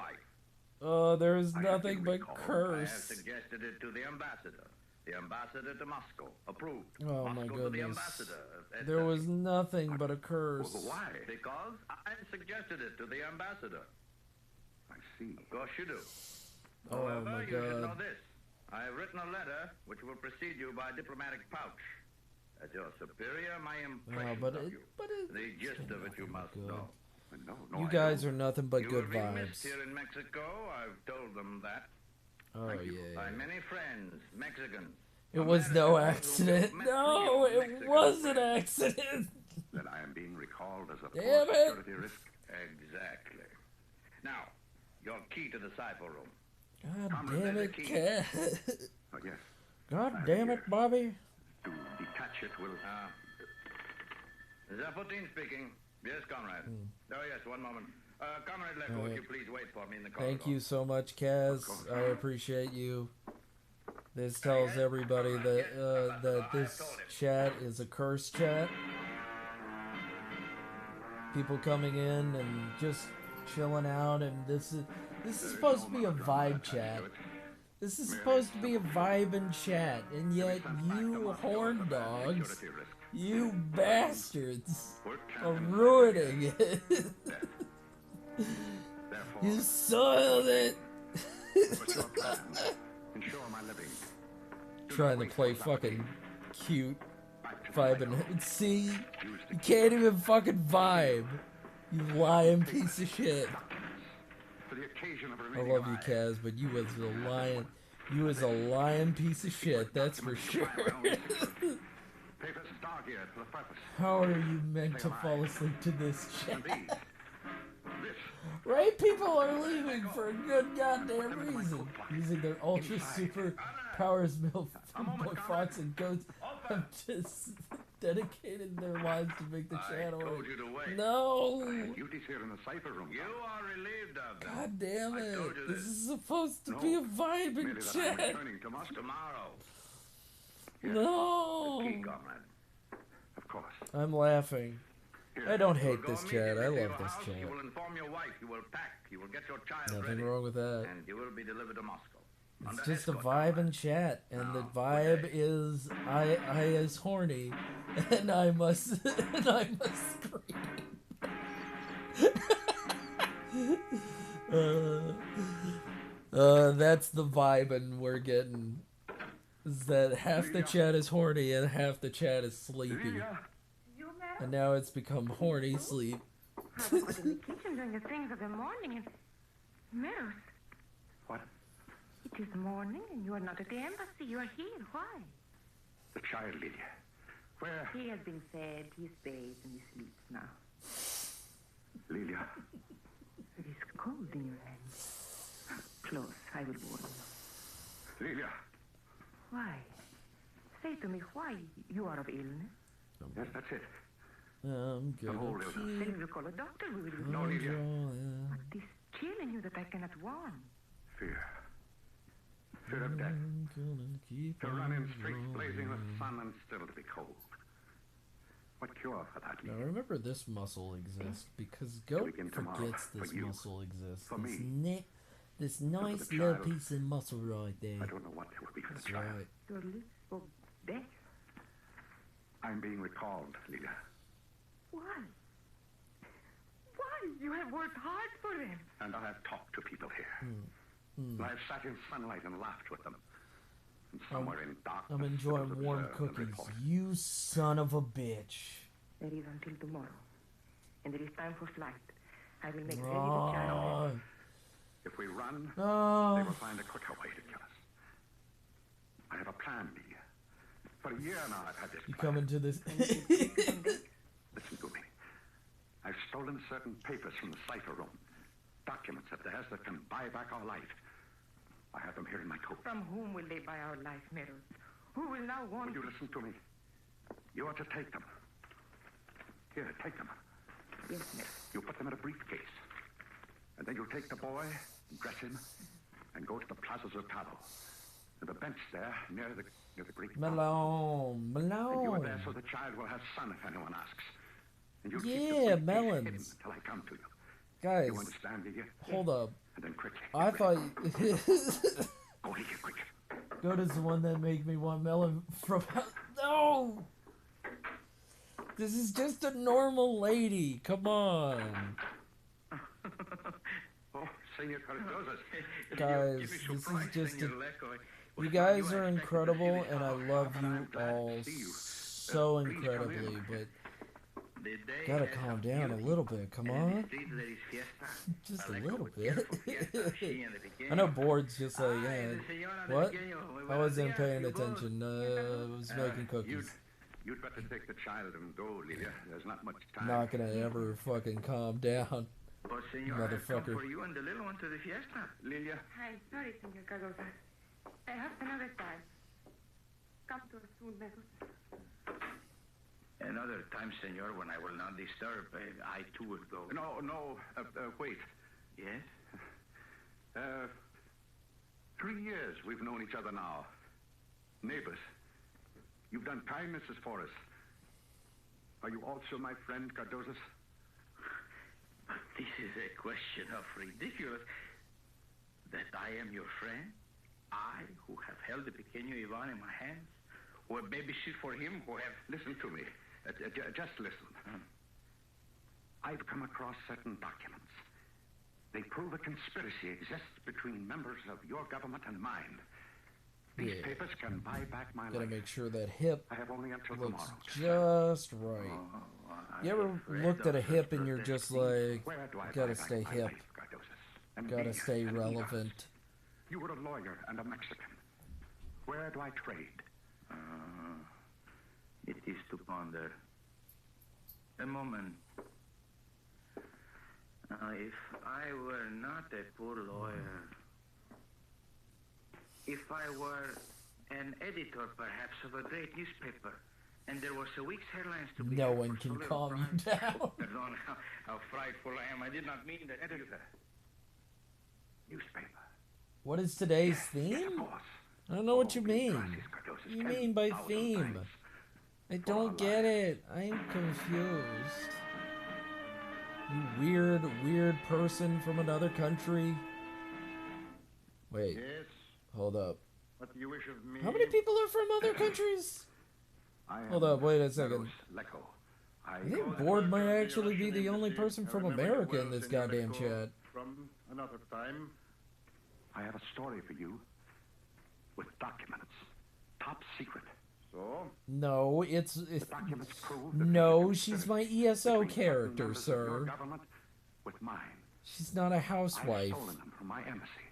wife. There is I nothing have but recalled. I have curse. suggested it to the ambassador. The ambassador to Moscow. Approved. Oh my Moscow to the goodness. ambassador. There was nothing but a curse. Why? Because I suggested it to the ambassador. I see. Of course you do. Oh However, my you should know god. this. I have written a letter which will precede you by diplomatic pouch. As your superior, my impression but of it- you. but it- the gist of it you must good. know. You guys are nothing but You good will be missed vibes. here in Mexico. I've told them that. Oh yeah. By many friends, Mexicans. It was no accident. No, it was an accident. Then I am being recalled as a Damn poor it. security risk. Exactly. Now, your key to the cipher room. God Comrade, damn there's it, a key. Cat. Oh, yes. God damn it, Bobby. To detach it will... Zapotin speaking. Yes, comrade. Oh, yes, one moment. Comrade Lecco, All would right. you please wait for me in the corridor? Thank you so much, Kaz. I appreciate you. This tells everybody that that this chat is a curse chat. People coming in and just chilling out, and this is supposed to be a vibe chat. This is supposed to be a vibe and chat, and yet you horn dogs, you bastards, are ruining it. You soiled it. Trying to play fucking cute, vibing. See, you can't even fucking vibe. You lying piece of shit. I love you, Kaz, but you was a lion. You was a lying piece of shit. That's for sure. How are you meant to fall asleep to this chat? Right? People are leaving for a good goddamn reason. Using their ultra super powers, Mill, Boy Fox, and Goats have just dedicated their lives to make the channel. No! Duties here in the cipher room. You are relieved of them. God damn I told it. you This is supposed to be a vibe and chat. to Moscow tomorrow. No! Key, comrade. Of course. I'm laughing. I don't hate this Go chat. I immediately to love your this house, chat. You will inform your wife. You will pack. You will get your child Nothing ready. wrong with that. And you will be delivered to Moscow. It's just a vibe and chat, and the vibe is I is horny, and I must scream. That's the vibe, and we're getting is that half the chat is horny and half the chat is sleepy, and now it's become horny sleep. I was in the kitchen doing the things of the morning, and Meadows. What? It is morning, and you are not at the embassy. You are here. Why? The child, Lydia. Where? He has been fed, he's bathed, and he sleeps now. Lydia. It is cold in your hands. Close, I will warm you. Lilia. Why? Say to me why you are of illness. Yes, that's it. I'm The whole gonna illness. Then keep we will call a doctor. We will. No, Lilia. drawing. What is killing you that I cannot warm? Fear. Fear of death. I'm gonna keep To run in streets on blazing with drawing. sun and still to be cold. What cure for that, Now Lilia? remember this muscle exists because To Goat begin tomorrow, forgets for this you, muscle exists. for This me, this for nice the little child. piece of muscle right there. I don't know what there will be for the That's child. right. Your lips spoke death. I'm being recalled, Lilia. Why? Why? You have worked hard for them. And I have talked to people here. Mm. And I've sat in sunlight and laughed with them. And somewhere in darkness, I'm I was enjoying warm observed and cookies. reported. You son of a bitch. There is until tomorrow. And it is time for flight. I will make ready the Oh. child. If we run, Oh. they will find a quicker way to kill us. I have a plan, Lilia. For a year now, I've had this You plan. come into this. Listen to me. I've stolen certain papers from the cipher room. Documents of theirs that can buy back our life. I have them here in my coat. From whom will they buy our life, Meadows? Who will now want... Will you listen to me? You are to take them. Here, take them. Yes, Meadows. You put them in a briefcase. And then you'll take the boy, dress him, and go to the Plaza Zertado. There's a bench there near the Greek fountain. Melon. And you are there Melon. so the child will have sun if anyone asks. And you'll Yeah, keep the briefcase melons. hidden until I come to you. Guys, You understand, Lilia? hold up. And then quickly. I thought Go, Lilia, quick. Goat is the one that made me want melon from. No! This is just a normal lady. Come on. Oh, Senor Cardoza. Guys, this is just a... You guys are incredible, and I love you all so incredibly, but gotta calm down a little bit, come on? Just a little bit. I know Board's just like, yeah, what? I wasn't paying attention, I was making cookies. You'd better take the child and go, Lilia. There's not much time. Not gonna ever fucking calm down, But, senor, I've come motherfucker. for you and the little one to the fiesta. Lilia. I'm sorry, Senor Cardoza. I have another time. Come to us soon, Meadows. Another time, senor, when I will not disturb, I too would go. No, wait. Yes? 3 years we've known each other now. Neighbors. You've done kindnesses for us. Are you also my friend, Cardoza? But this is a question of ridiculous. That I am your friend? I, who have held the pequeño Ivan in my hands? Who have babysit for him? Who have... Listen to me. Just listen. I've come across certain documents. They prove a conspiracy exists between members of your government and mine. These Yeah. papers can buy back my Gotta life. make sure that hip I have only until looks tomorrow. just right. You ever looked at a hip and you're just like, Where do I gotta buy back stay my hip, life, Cardoza? And gotta be stay an relevant. You were a lawyer and a Mexican. Where do I trade? It is to ponder. A moment. If I were not a poor lawyer, if I were an editor, perhaps, of a great newspaper, and there was a week's headlines to be No had one for can so little calm you crimes. down. Pardon, how frightful I am. I did not mean that. Editor. Newspaper. What is today's theme? I don't know what you mean. What do you mean by theme? I don't get it. I'm confused. You weird person from another country. Wait. Yes. Hold up. What do you wish of me? How many people are from other countries? Hold up, wait a second. I think Board might actually be the only person from America in this goddamn chat. From another time. I have a story for you with documents. Top secret. So? No, it's documents prove that no, she's my ESO between character, members of your sir. government with mine. She's not a I've housewife. stolen them from my embassy.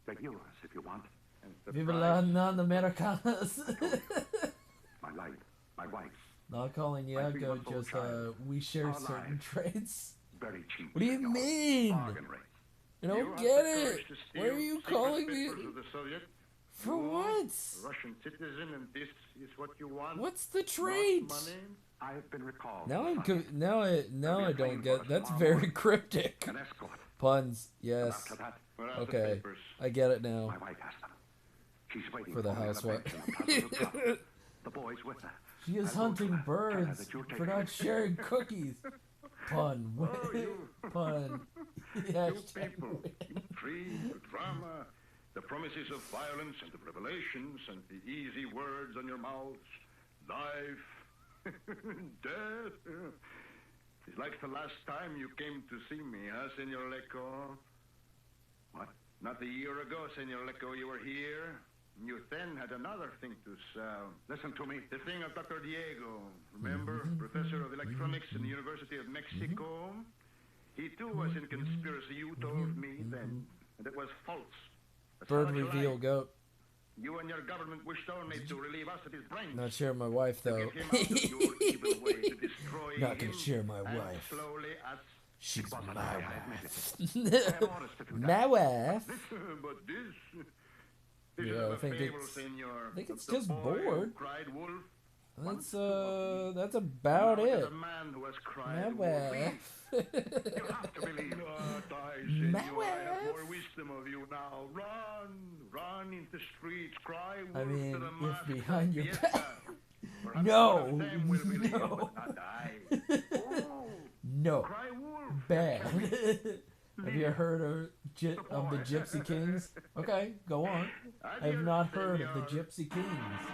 They're yours if you want. Viva la non-Americanas. My life, my wife. Not calling you My out, three go month old just, child. we share Our certain lives. traits. very cheap. What do you senor. mean? Bargain rate. I You don't have get the it. courage to steal Why are you secret calling me? papers of the Soviet? For You, what? a Russian citizen, and this is what you want? What's the Not trait? money? I have been recalled. Now from the Soviet. now I There'll be a don't plane get. for us That's tomorrow very morning. cryptic. An escort. Puns, And yes. after that, where are the Okay, papers? I get it now. My wife has them. She's waiting For the me on housewife. bench in the Plaza del Prado. The boys with her. She is I'll go to hunting her. Tell her birds that you're for taking not it. sharing cookies. Pun. Oh, you. Pun. You Hashtag people. win. Intrigue, the drama, the promises of violence and the revelations and the easy words on your mouths. Life. Death. It's like the last time you came to see me, huh, Senor Lecco? What? Not a year ago, Senor Lecco, you were here. You then had another thing to sell. Listen to me. The thing of Dr. Diego. Remember? Professor of electronics in the University of Mexico? He too was in conspiracy, you told me then. And it was false. A Bird solid reveal lie. goat. You and your government wished only to relieve us of his brains. Not share my wife To though. get him out of your evil way, to destroy Not gonna him share my as wife. slowly as She's it was my a lie, I wife. admit it. I am honest to do My that. wife. But this is Yeah, I a think fable, it's. senor. I think it's The just boy who bored. cried wolf. That's about Now it is it. a man who has My cried wolf. wife. You have to believe. Not I, senor. I have more wisdom of you now. Run into streets, cry wolf I mean, to the if masks behind of your Fiesta. back. Perhaps No. one of them will believe you, No. but not I. Oh, No. cry wolf. Bad. Have you heard of the Gypsy Kings? Okay, go on. I have not heard of the Gypsy Kings.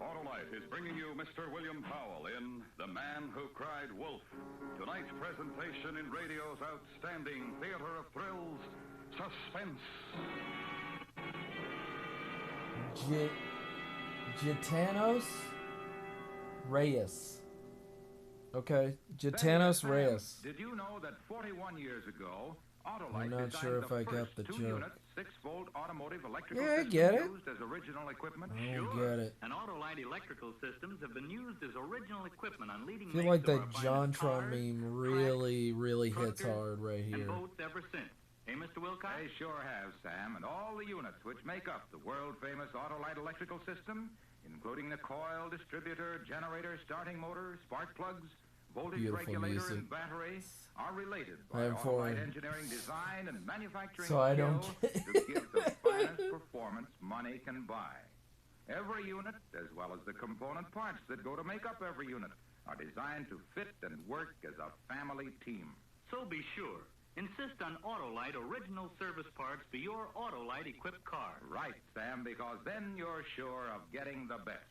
Autolite is bringing you Mr. William Powell in The Man Who Cried Wolf. Tonight's presentation in radio's outstanding theater of thrills, Suspense. Gitanos Reyes. Okay, Gitanos Sam, Reyes. Did you know that 41 years ago, Autolite I'm not designed sure if I got first the 2-unit, joke. 6-volt automotive electrical Yeah, I system get it. used as original equipment? I don't get it. And Autolite electrical systems have been used as original equipment on leading I feel makes like of that our finest JonTron cars, meme really hits truckers, hard right and here. boats ever since. Hey, Mr. Wilcox? They sure have, Sam, and all the units which make up the world-famous Autolite electrical system, including the coil, distributor, generator, starting motor, spark plugs, voltage Beautiful regulator, music. and battery, are related I by am Autolite foreign. engineering design and manufacturing So I don't skill get to give the finest performance money can buy. Every unit, as well as the component parts that go to make up every unit, are designed to fit and work as a family team. So be sure. Insist on Autolite original service parts for your Autolite equipped car. Right, Sam, because then you're sure of getting the best.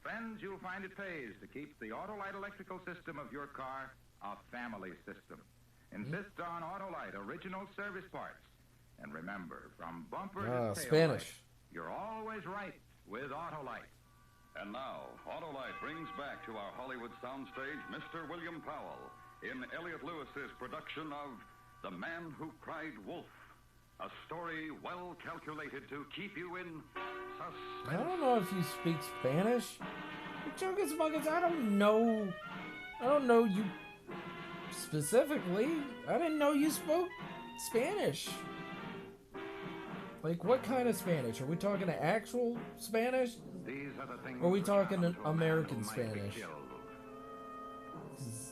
Friends, you'll find it pays to keep the Autolite electrical system of your car a family system. Insist on Autolite original service parts. And remember, from bumper to tail Spanish. light, you're always right with Autolite. And now, Autolite brings back to our Hollywood soundstage Mr. William Powell in Elliot Lewis's production of The Man Who Cried Wolf. A story well calculated to keep you in suspense. I don't know if you speak Spanish. Chungus Muggins, I don't know you specifically. I didn't know you spoke Spanish. Like, what kind of Spanish? Are we talking actual Spanish? These are the things Or are we that talking happen to a man American who might be Spanish? killed.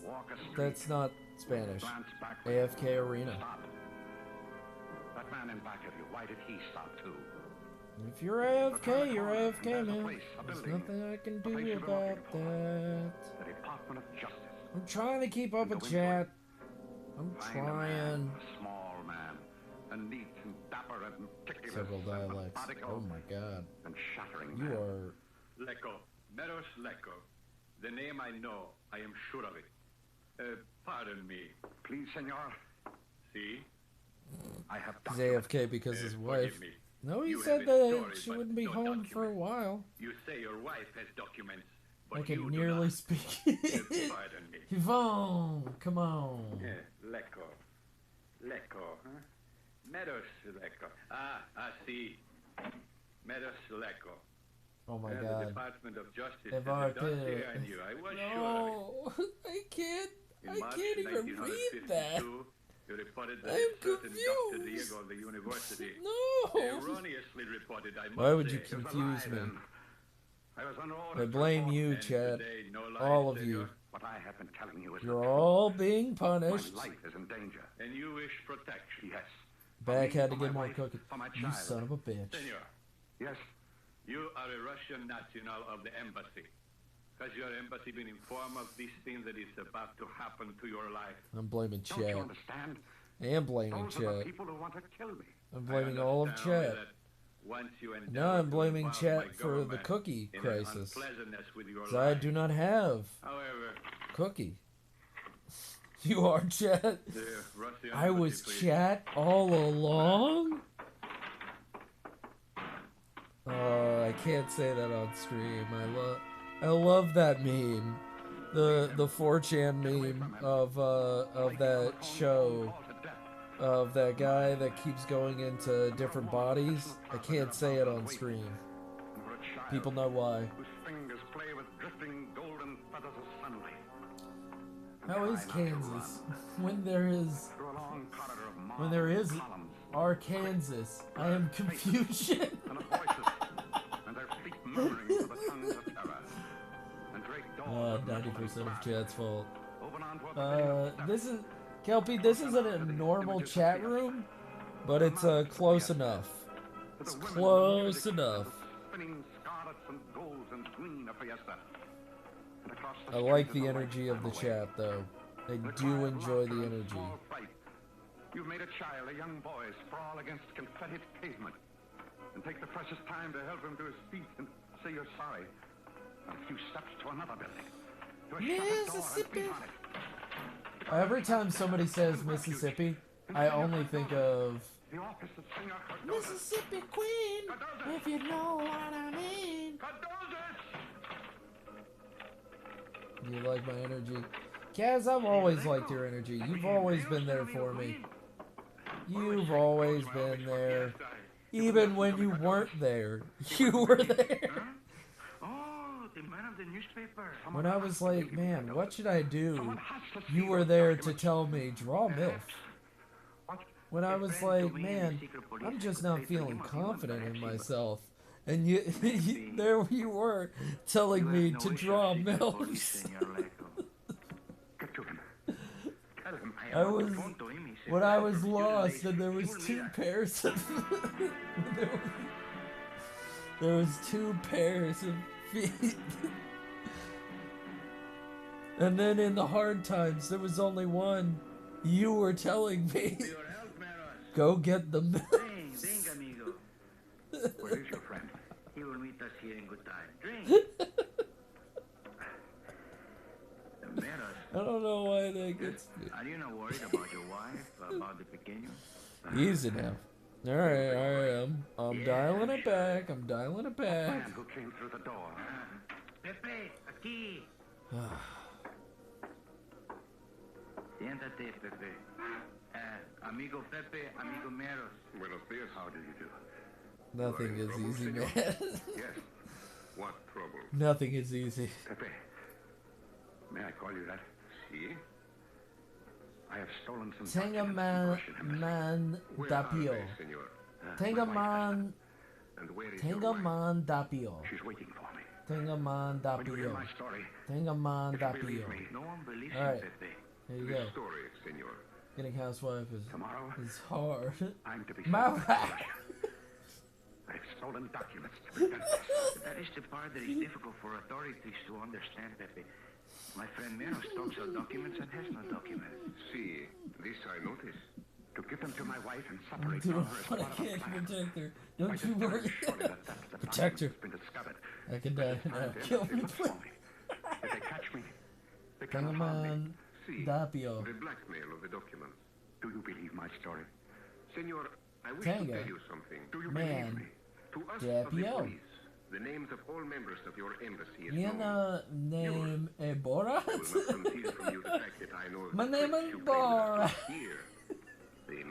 Walk a street, That's not Spanish. glance back, AFK Arena. stop. That man in back of you, why did he stop too? If you're AFK, you're AFK, man. There's nothing I can do about that. The Department of Justice. I'm trying to keep up with chat. I'm trying. A small man, a neat and dapper and meticulous, Several dialects. methodical, Oh my god. and shattering You man. are... Lecco. Meadows Lecco. The name I know. I am sure of it. Pardon me. Please, senor. See? I have He's AFK because his wife... Forgive me. No, he You said have that a story, she but wouldn't be no home for a documents. while. You say your wife has documents, but I you can do nearly not. speak. Pardon me. Yvonne, come on. Lecco. Lecco, huh? Meadows Lecco. I see. Meadows Lecco. Oh my The God. Department of Justice If is I the dossier could. I knew. I was No, I can't. sure. I In March can't even read that. 1952, you reported that I'm a certain Dr. confused. Diego of the university No. erroneously reported, I must Why would you say. confuse me? I was under I orders. blame you, And Chad. today, no lies, All of senor. you. What I have been telling you is the You're truth. all being punished. My life is in danger. And you wish protection. Yes. Back had to For my get more wife, cookies. for my You child. son of a bitch. Senor, Yes. you are a Russian national of the embassy. Has your embassy been informed of these things that is about to happen to your life? I'm blaming Don't you Chad. understand? I am blaming Those are the Chad. people who want to kill me. I'm blaming all of understand only Chad. that once you endeavor Now I'm to blaming involve Chad my for the government cookie in an crisis. unpleasantness with your 'Cause I life. do not have However, cookie. You are Chad. the Russian I was embassy, please. Chad all along? Oh, I can't say that on stream. I love that meme. The 4chan meme of that show of that guy that keeps going into different bodies. I can't say it on stream. For a child People know why. whose fingers play with drifting golden feathers of sunlight. How is Kansas when there is Through a long corridor of marble when there is columns Arkansas? I am confusion. and of voices, and their feet murmuring to the tongues of terror. And great doors of metal and 90% of glass Chad's fault. open onto a pavilion of depth. This is Kelpie. This isn't a normal chat room, but it's close enough. It's close enough. Spinning scarlets and golds and green of fiesta. And across the I like street the is a energy white of the family. chat, though. I The do quiet enjoy laughter the and energy. small fright. You've made a child, a young boy, sprawl against confettied pavement, and take the precious time to help him to his feet and say you're sorry. A few steps to another building. To a shuttered door and Mississippi. beat on it. Every time somebody says Mississippi, I only think of The orchestra singer Cardoza. Mississippi Queen, if you know what I mean. You like my energy? Kaz, I've always liked your energy. You've always been there for me. You've always been there. Even when you weren't there, you were there. Oh, the man of the newspaper. When I was like, man, what should I do? You were there to tell me, draw MILF. When I was like, man, I'm just not feeling confident in myself. And there you were, telling me to draw MILFs. I was, when I was lost and there was two pairs of, there was two pairs of feet. And then in the hard times, there was only one. You were telling me, go get the milk. Drink, amigo. Where is your friend? He will meet us here in good time. Drink. I don't know why that gets me. Are you not worried about your wife, about the pequeño? Easy now. Alright, I'm dialing it back. I'm dialing it back. Man who came through the door. Pepe, aquí. Siéntate, Pepe. Amigo Pepe, amigo Meros. Buenos dias. How do you do? Nothing is easy, man. Yes. What trouble? Nothing is easy. Pepe, may I call you that? See? I have stolen some Tenga documents from man Where dapio. are they, senor? Tenga man. And where is your Tenga wife? man dapio. She's waiting for me. Tenga man When you hear dapio. my story, Tenga man if you dapio. believe me, No one believes All right. you, Pepe. There you The go. story, senor. Getting housewife tomorrow is hard. I'm to be My sent back to Russia. I've stolen documents to prevent this. That is the part that is difficult for authorities to understand, Pepe. My friend Meros talks of documents and has no documents. See, this I notice. To give them to my wife and separate Dude, from her as but I part of a can't plan. protect her. By Don't this you time, worry. surely that theft of Protect her. documents has been discovered. I can die now. Time Kill they me, look please. for me. If they catch me, they Tenga cannot harm me. man See, dapio. the blackmail of the documents. Do you believe my story? Senor, I wish Tenga. to tell you something. Do you believe Man me? To us of the dapio. police, the names of all members of your embassy is Your known. name is Borat? I will not conceal from you the fact that I know of My the name tricks is you play with us Borat. here. The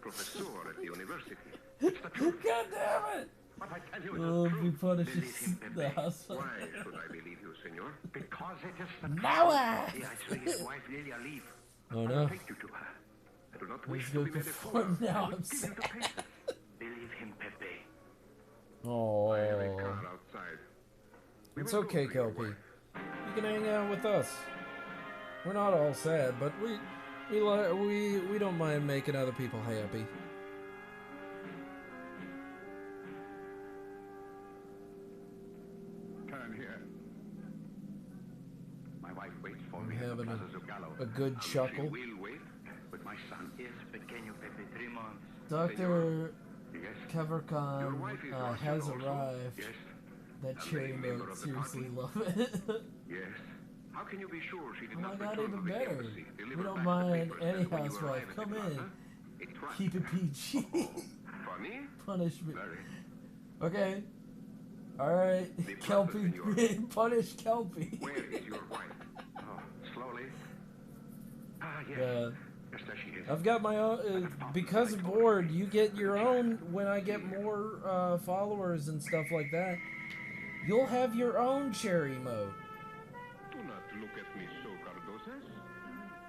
professor at the university. It's the truth. God damn it! But I tell you, Oh, it's he the truth. punishes Believe him, the Pepe. household. Why should I believe you, senor? Because it is the Now truth. He actually his wife Lilia leave. Oh I no. will take you to her. I do not He's wish to good be made a before fool of. now, I will I'm give you sad. the papers. Believe him, Pepe. Oh. I have a car outside. We It's will go okay, for your Kelpie. wife. You can hang out with us. We're not all sad, but we don't mind making other people happy. Turn here. My wife waits for I'm me at the having Plaza Zugalo. a good chuckle. She will wait with my son. Yes, pequeño Pepe, 3 months. Dr. Yes. Kevercon Your wife is Russian has also? arrived. Yes. That A cherry late member note, of the seriously party? love it. Yes. How can you be sure she did Oh my not god, return even to the better. embassy? We Deliver don't back the mind papers, any and when you housewife. arrive at the Come in. plaza, a trunk. Keep it PG. Funny? Punishment. Very. Okay. Alright. Kelpie. Punish Kelpie. Where is your wife? Oh, slowly. Ah, yes. Yeah. Just as she is. I've got my own. Because of board, you get your own when I get more followers and stuff like that. You'll have your own cherry mode. Do not look at me so, Cardosa.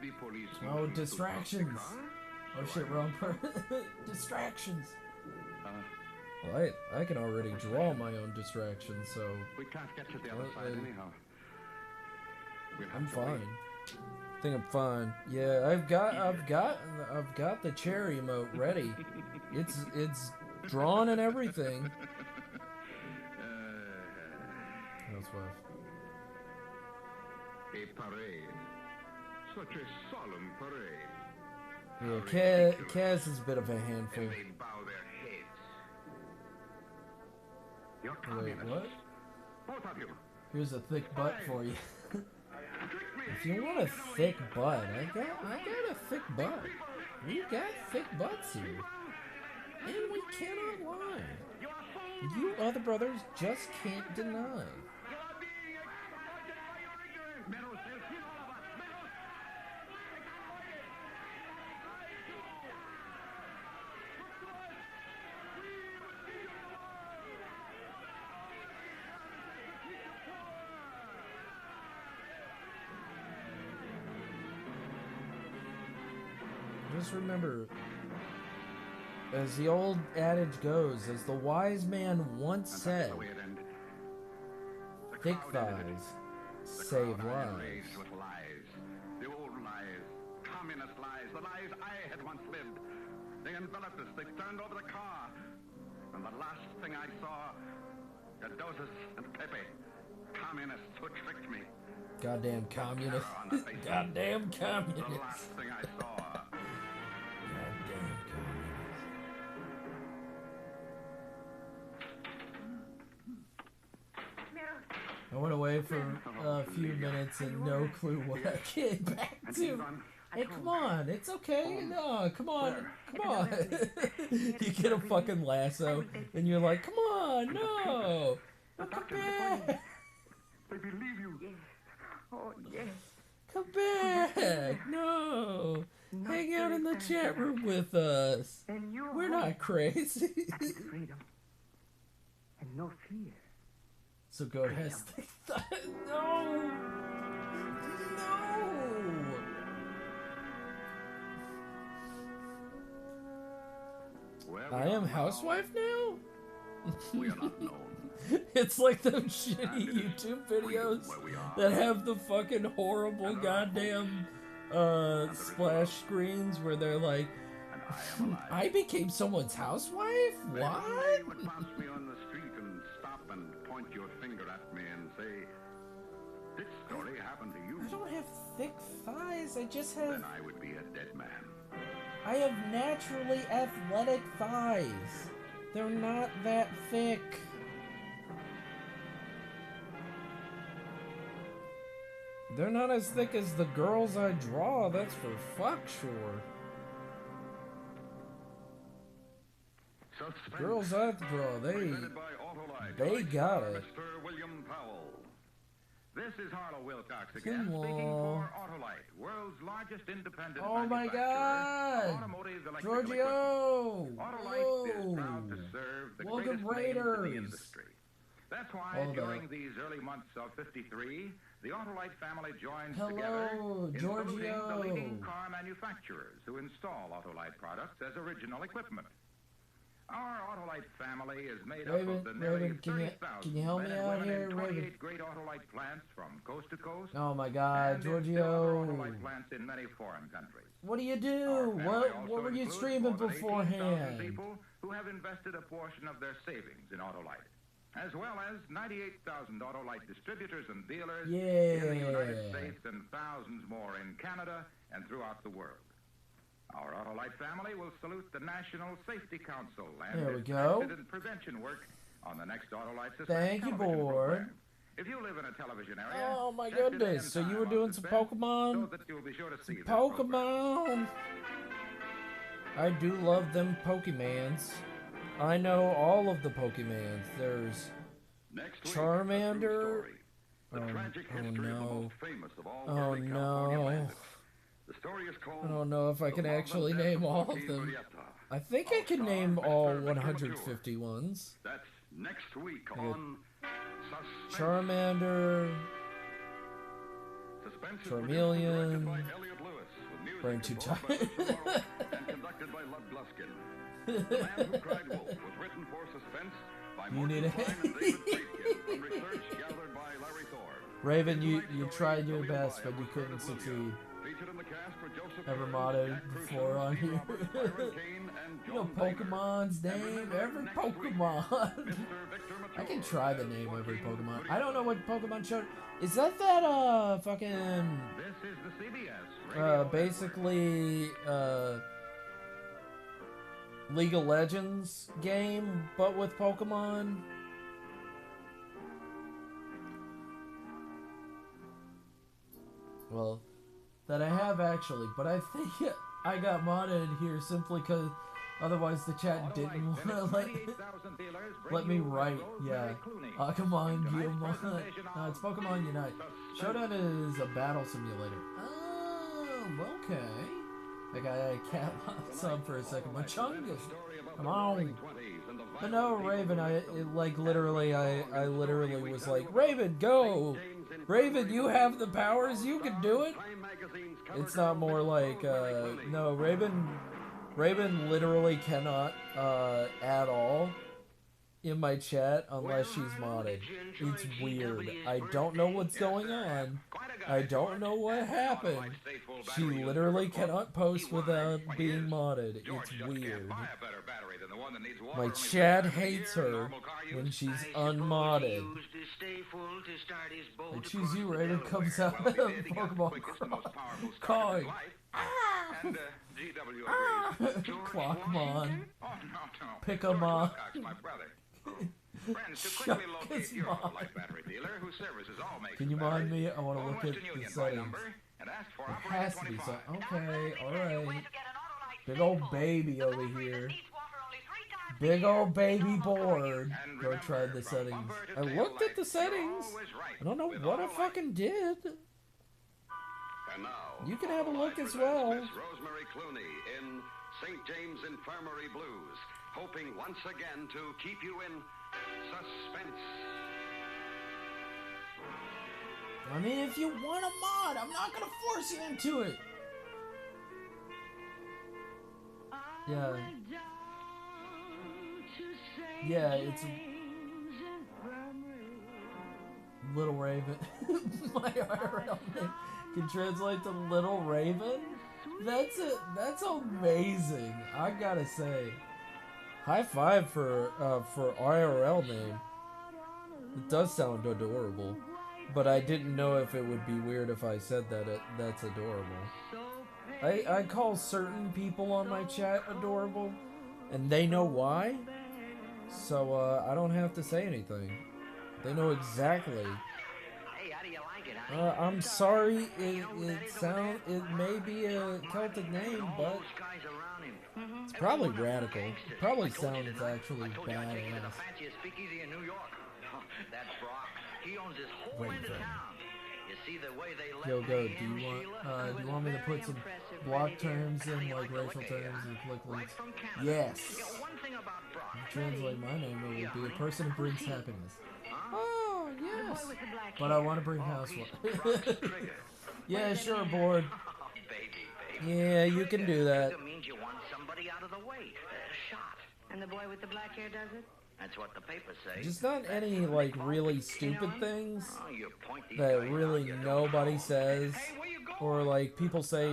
The police. Oh, motioned to distractions. stop the car, Oh so shit, I- wrong part. Distractions. Well, I can already draw my own distractions, so We can't get to the other Well, side anyhow. We'll have I'm to wait. fine. I think I'm fine. Yeah, I've got the cherry emote ready. It's drawn and everything. Housewife. A parade. Such a solemn parade. Yeah, Kaz is a bit of a handful. And they bow their heads. You're Wait, communist. what? Both of you. Here's a thick butt for you. If you want a thick butt, I got a thick butt. We got thick butts here. And we cannot lie. You other brothers just can't deny. Just remember, as the old adage goes, as the wise man once said, thick thighs save lives. With lies. The old lies. Communist lies. The lies I had once lived. They enveloped us. They turned over the car. And the last thing I saw, Cardosa and Pepe. Communists who tricked me. Goddamn communist. On the faces. Goddamn The communist. last thing I saw. I went away for a few minutes and no clue what I came back to. Hey, come on, it's okay. No, come on, come on. You get a fucking lasso and you're like, come on, no. No, come back. They believe you. Yes. Oh, yes. Come back. No. Hang out in the chat room with us. We're not crazy. Freedom. And no fear. So go ahead. No. Where I we am are housewife now? We are not known. It's like those shitty YouTube videos that have the fucking horrible goddamn splash screens where they're like, I became someone's housewife? What? You would pass me on the street and stop and point your finger at me and say, this story happened to you. I don't have thick thighs, I just have... Then I would be a dead man. I have naturally athletic thighs. They're not that thick. They're not as thick as the girls I draw, that's for fuck sure. Girls I draw, they got it. Mr. William Powell. This is Harlow Wilcox again, Come speaking on. for Autolite, world's largest independent Oh my manufacturer God. of automotive electrical equipment. Giorgio! Autolite is proud to serve the Welcome, greatest names in the Raiders. industry. That's why Hold during up. these early months of '53, the Autolite family joins Hello, together in saluting the Giorgio. leading car manufacturers who install Autolite products as original equipment. Our Autolite family is made up of the nearly Raven, can you 30,000 help men me and out women here, in Raven? 28 great Autolite plants from coast to coast. Oh my God, and in still other Giorgio! Autolite plants in many foreign countries. What do you do? Our family What also were you includes streaming more than 18,000 beforehand? people who have invested a portion of their savings in Autolite, as well as 98,000 Autolite distributors and dealers in the United States and thousands more in Canada and throughout the world. Our Autolite family will salute the National Safety Council and There we its go. accident prevention work on the next Autolite Suspense Thank you, television board. program. If you live in a television area, Oh my check today goodness! and So you time were on doing some Suspense Pokemon? so that you'll be sure to see this Pokemon! I do love them Pokemans. I know all of the Pokemans. There's Next week, Charmander. the tragic history of the no. most famous of all Oh early California no. bandits. The story is called I don't know if I The can Love and actually Death name of all of Joaquin them. Murrieta. I think I can name all 150 ones. That's next week Yeah. on Suspense. Charmander, Suspense is Charmeleon, produced and directed by Elliot Lewis, with music Brain Too composed by Tired. Lisa Morrow and conducted by Lud Gluskin. The Man Who Cried Wolf was written for Suspense by You Morton need Klein a- and David Friedkin from research gathered by Larry Thor. Raven, you tried your best, but you couldn't succeed. Featured in the cast were Joseph Ever Kearns, modded Jack Crusoe, before on Steve here. Roberts, Byron Kane, and You know John Damer. Pokemon's name, every Pokemon. I can try to name every Pokemon. I don't know what Pokemon show. Is that fucking This is the CBS basically League of Legends game, but with Pokemon? Well, that I have actually, but I think I got modded in here simply because otherwise the chat didn't want to let me write. Yeah. Pokemon Guillemot. No, it's Pokemon Unite. Showdown is a battle simulator. Oh, okay. I got a cat sub for a second. Machungus. Come on. But no, Raven, I literally was like, Raven, go! Raven, you have the powers, you can do it! It's not more like, no, Raven literally cannot, at all in my chat unless she's modded. It's weird. I don't know what's going on. I don't know what happened. She literally cannot post without being modded. It's weird. My chat hates her when she's unmodded. I choose you, Raven comes out of Pokemon calling. And GW agrees. Clockmon. Oh, no. Pickamon. My brother. Friends, to quickly locate your Autolite battery dealer who services all makes Can you of mind batteries, me? I want to phone look at Western the Union by settings. number and ask for It operator has to be 25. so. Okay, alright. Big old baby over here. Big old baby board. Go try the settings. I looked at the settings. I don't know what I fucking did. And now, You can have a look as presents well. Miss Rosemary Clooney in St. James Infirmary Blues, hoping once again to keep you in suspense. I mean, if you want a mod, I'm not gonna force you into it. Yeah. Yeah, it's Little Raven. My IRL name can translate to Little Raven. That's it. That's amazing. I gotta say, high five for IRL name. It does sound adorable, but I didn't know if it would be weird if I said that. That's adorable. I call certain people on my chat adorable, and they know why. So I don't have to say anything. They know exactly. Hey, how do you like it, I'm sorry. It may be a Celtic name, but it's probably radical. It probably sounds actually badass. fanciest speakeasy in New York. That's Brock. He owns this whole Wait end of for it. town. You See the way they let Yo, go. me Do in, you want Sheila? do you want me to put some block terms in, like racial terms and click links? Yes. One thing about Brock. Translate my name. It will be a person who brings happiness. Oh yes. with the black But I want to bring housewife. Yeah, sure, board. Yeah, you can do that. Trigger means you want somebody out of the way. Shot. And the boy with the black hair does it? That's what the papers say. Just not any like really stupid things Oh, you point these that guys really out, you nobody says, or like people say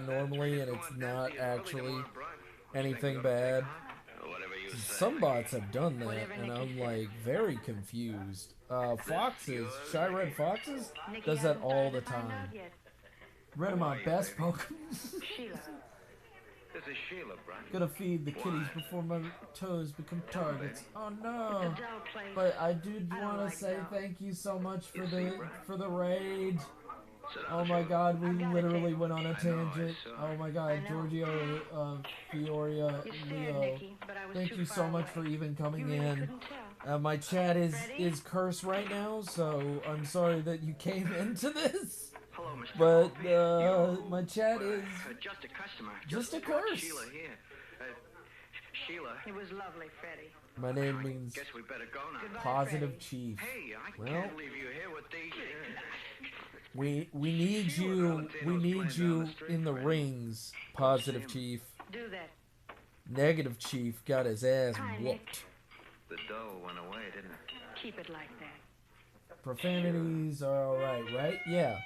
normally and it's not actually anything bad. Some bots have done that, and I'm like very confused. Foxes, Shy Red Foxes, does that all the time. Rid of my best Pokemon. Sheila. This is Sheila, Brian. Gotta feed the kitties before my toes become targets. Oh no! But I do want to say thank you so much for the raid. Oh my God, we literally went on a tangent. Oh my God, Giorgio, Fioria, Leo, thank you so much for even coming in. My chat is cursed right now, so I'm sorry that you came into this. Hello, Mr. But Colby. my chat is Just a customer. just a curse. Sheila here. Sheila. It was lovely, Freddie. My name means Guess we better go now. positive chief. Hey, I Well, can't leave you here with these. we need you in the rings, positive chief. Do that. Negative chief got his ass whooped. The dough went away, didn't it? Keep it like that. Profanities are alright, right? Yeah.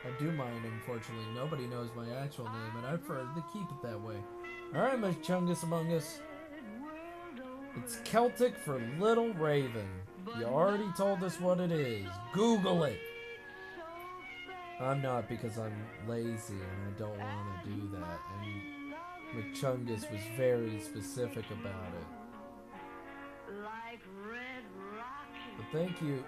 I do mind, unfortunately. Nobody knows my actual name, and I prefer to keep it that way. Alright, Miss Chungus Among Us. It's Celtic for Little Raven. You already told us what it is. Google it! I'm not, because I'm lazy and I don't want to do that. And McChungus was very specific about it. But thank you.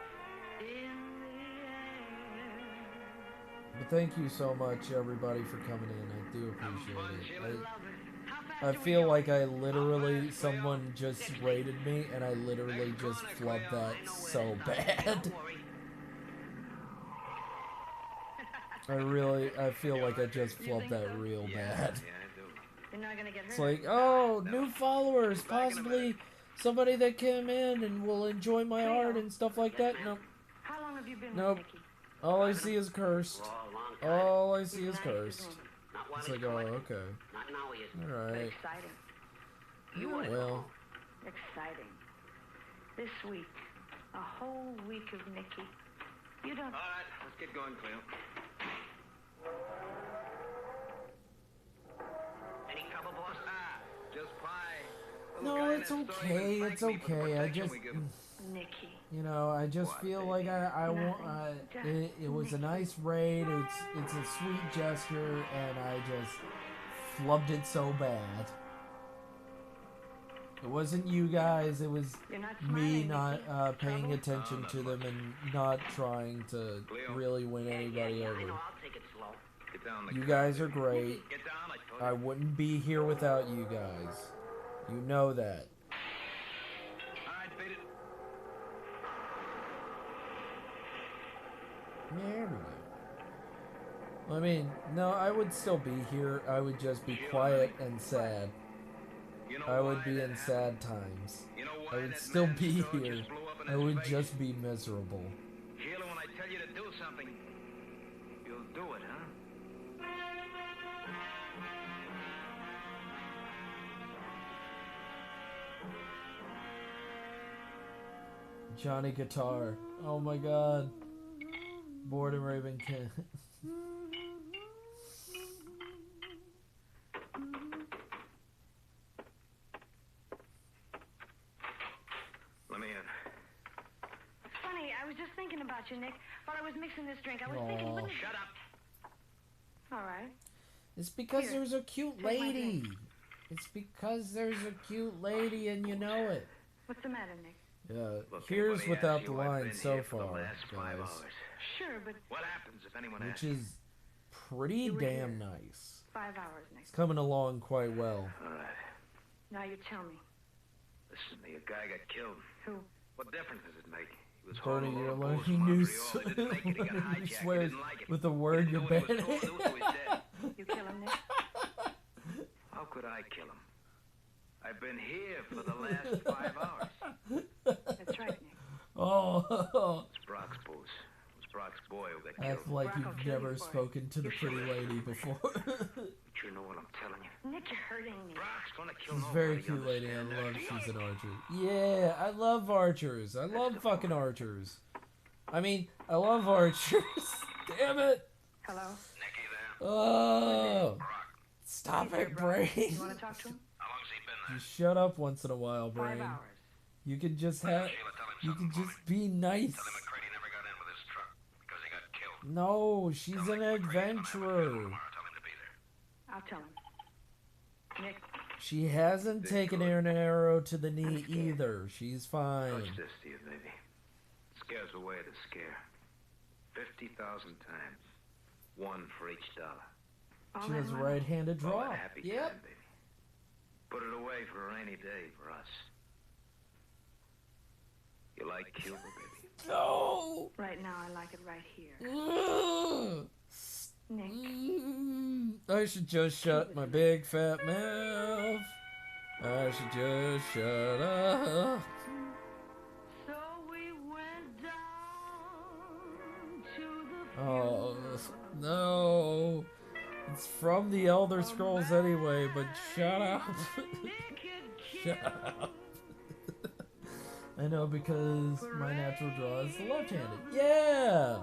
But thank you so much, everybody, for coming in. I do appreciate it. I feel like I literally, someone just raided me, and I literally just flubbed that so bad. I feel like I just flubbed that real bad. It's like, oh, new followers, possibly somebody that came in and will enjoy my art and stuff like that. Nope. How long have you been Nope. with Nicky? All I see is cursed. All I see is cursed. It's like, oh, okay. Alright. Exciting. Yeah, well. Exciting. This week, a whole week of Nicky. You don't... All right, let's get going, Cleo. Any trouble, boss? Just pie. No, it's okay. It's okay. I just, Nicky. you know, I just feel like I want. It was a nice raid. It's a sweet gesture, and I just flubbed it so bad. It wasn't you guys. It was me not paying attention to them and not trying to really win anybody over. You guys are great. I wouldn't be here without you guys. You know that. There we go. I mean, no, I would still be here. I would just be quiet and sad. I would be in sad times. I would still be here. I would just be miserable. Sheila, when I tell you to do something, you'll do it, huh? Johnny Guitar. Oh my god. Bored and Raven King. Let me in. It's funny, I was just thinking about you, Nick. While I was mixing this drink, I was thinking, wouldn't it... Shut up. All right. It's because there's a cute lady. It's because there's a cute lady and you know it. What's the matter, Nick? Yeah, Look, here's anybody without asks the you, I've line been so here for the far, last 5 guys. hours. Sure, but... What happens if anyone asks? Which is pretty were damn here. nice. 5 hours, Nick. It's coming along quite well. All right. Now you tell me. Listen, the guy got killed. Who? What difference does it make? He was Bernie, hauling a you're load of booze learning from new Montreal. He didn't make it. He got hijacked. He swears didn't like it. with the word He you're didn't do what he banning. was told to do, so he's dead. You kill him, Nick? How could I kill him? I've been here for the last 5 hours. That's right, Nick. Oh, It's Brock's booze. It was Brock's boy who got act killed. like Brock will you've kill you never for it. spoken to the pretty lady before. You know what I'm telling you? Nick, you're hurting me. Brock's gonna kill She's nobody. very cute lady. I understand love that? she's an archer. Yeah, I love archers. I love fucking archers. I mean, I love archers. Damn it. Hello? Nicky there. Oh, stop He's it, here, Brock. Brain. You want to talk to him? How long's he been there? Just shut up once in a while, 5 Brain. hours. You can just have. You can just be nice. Tell him McCready never got in with his truck because he got killed. No, she's an adventurer. Tell him to be there. I'll tell him. Nick, She hasn't taken an arrow to the knee either. She's fine. What's this to you, baby? Scares away the scare. 50,000 times. One for each dollar. She has a right-handed Oh, draw. a happy Yep. time, baby. Put it away for a rainy day for us. You like Cuba, baby? No. right now I like it right here. Nick, I should just shut my big fat mouth. I should just shut up. so we went down to the Oh, no. It's from the Elder Scrolls anyway, but shut up. Shut up. I know because my natural draw is the left-handed. Yeah!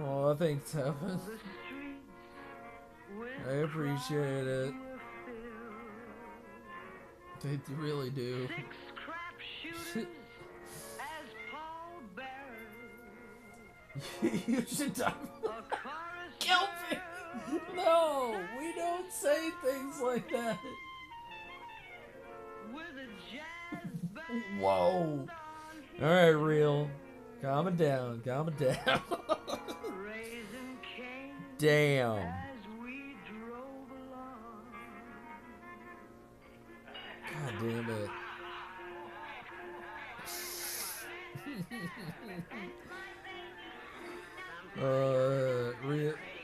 Oh, thanks, Heaven. I appreciate it. They really do. You should die. Kill me! No, we don't say things like that. Whoa. Alright, real. Calm it down. Calm it down. Damn. God damn it.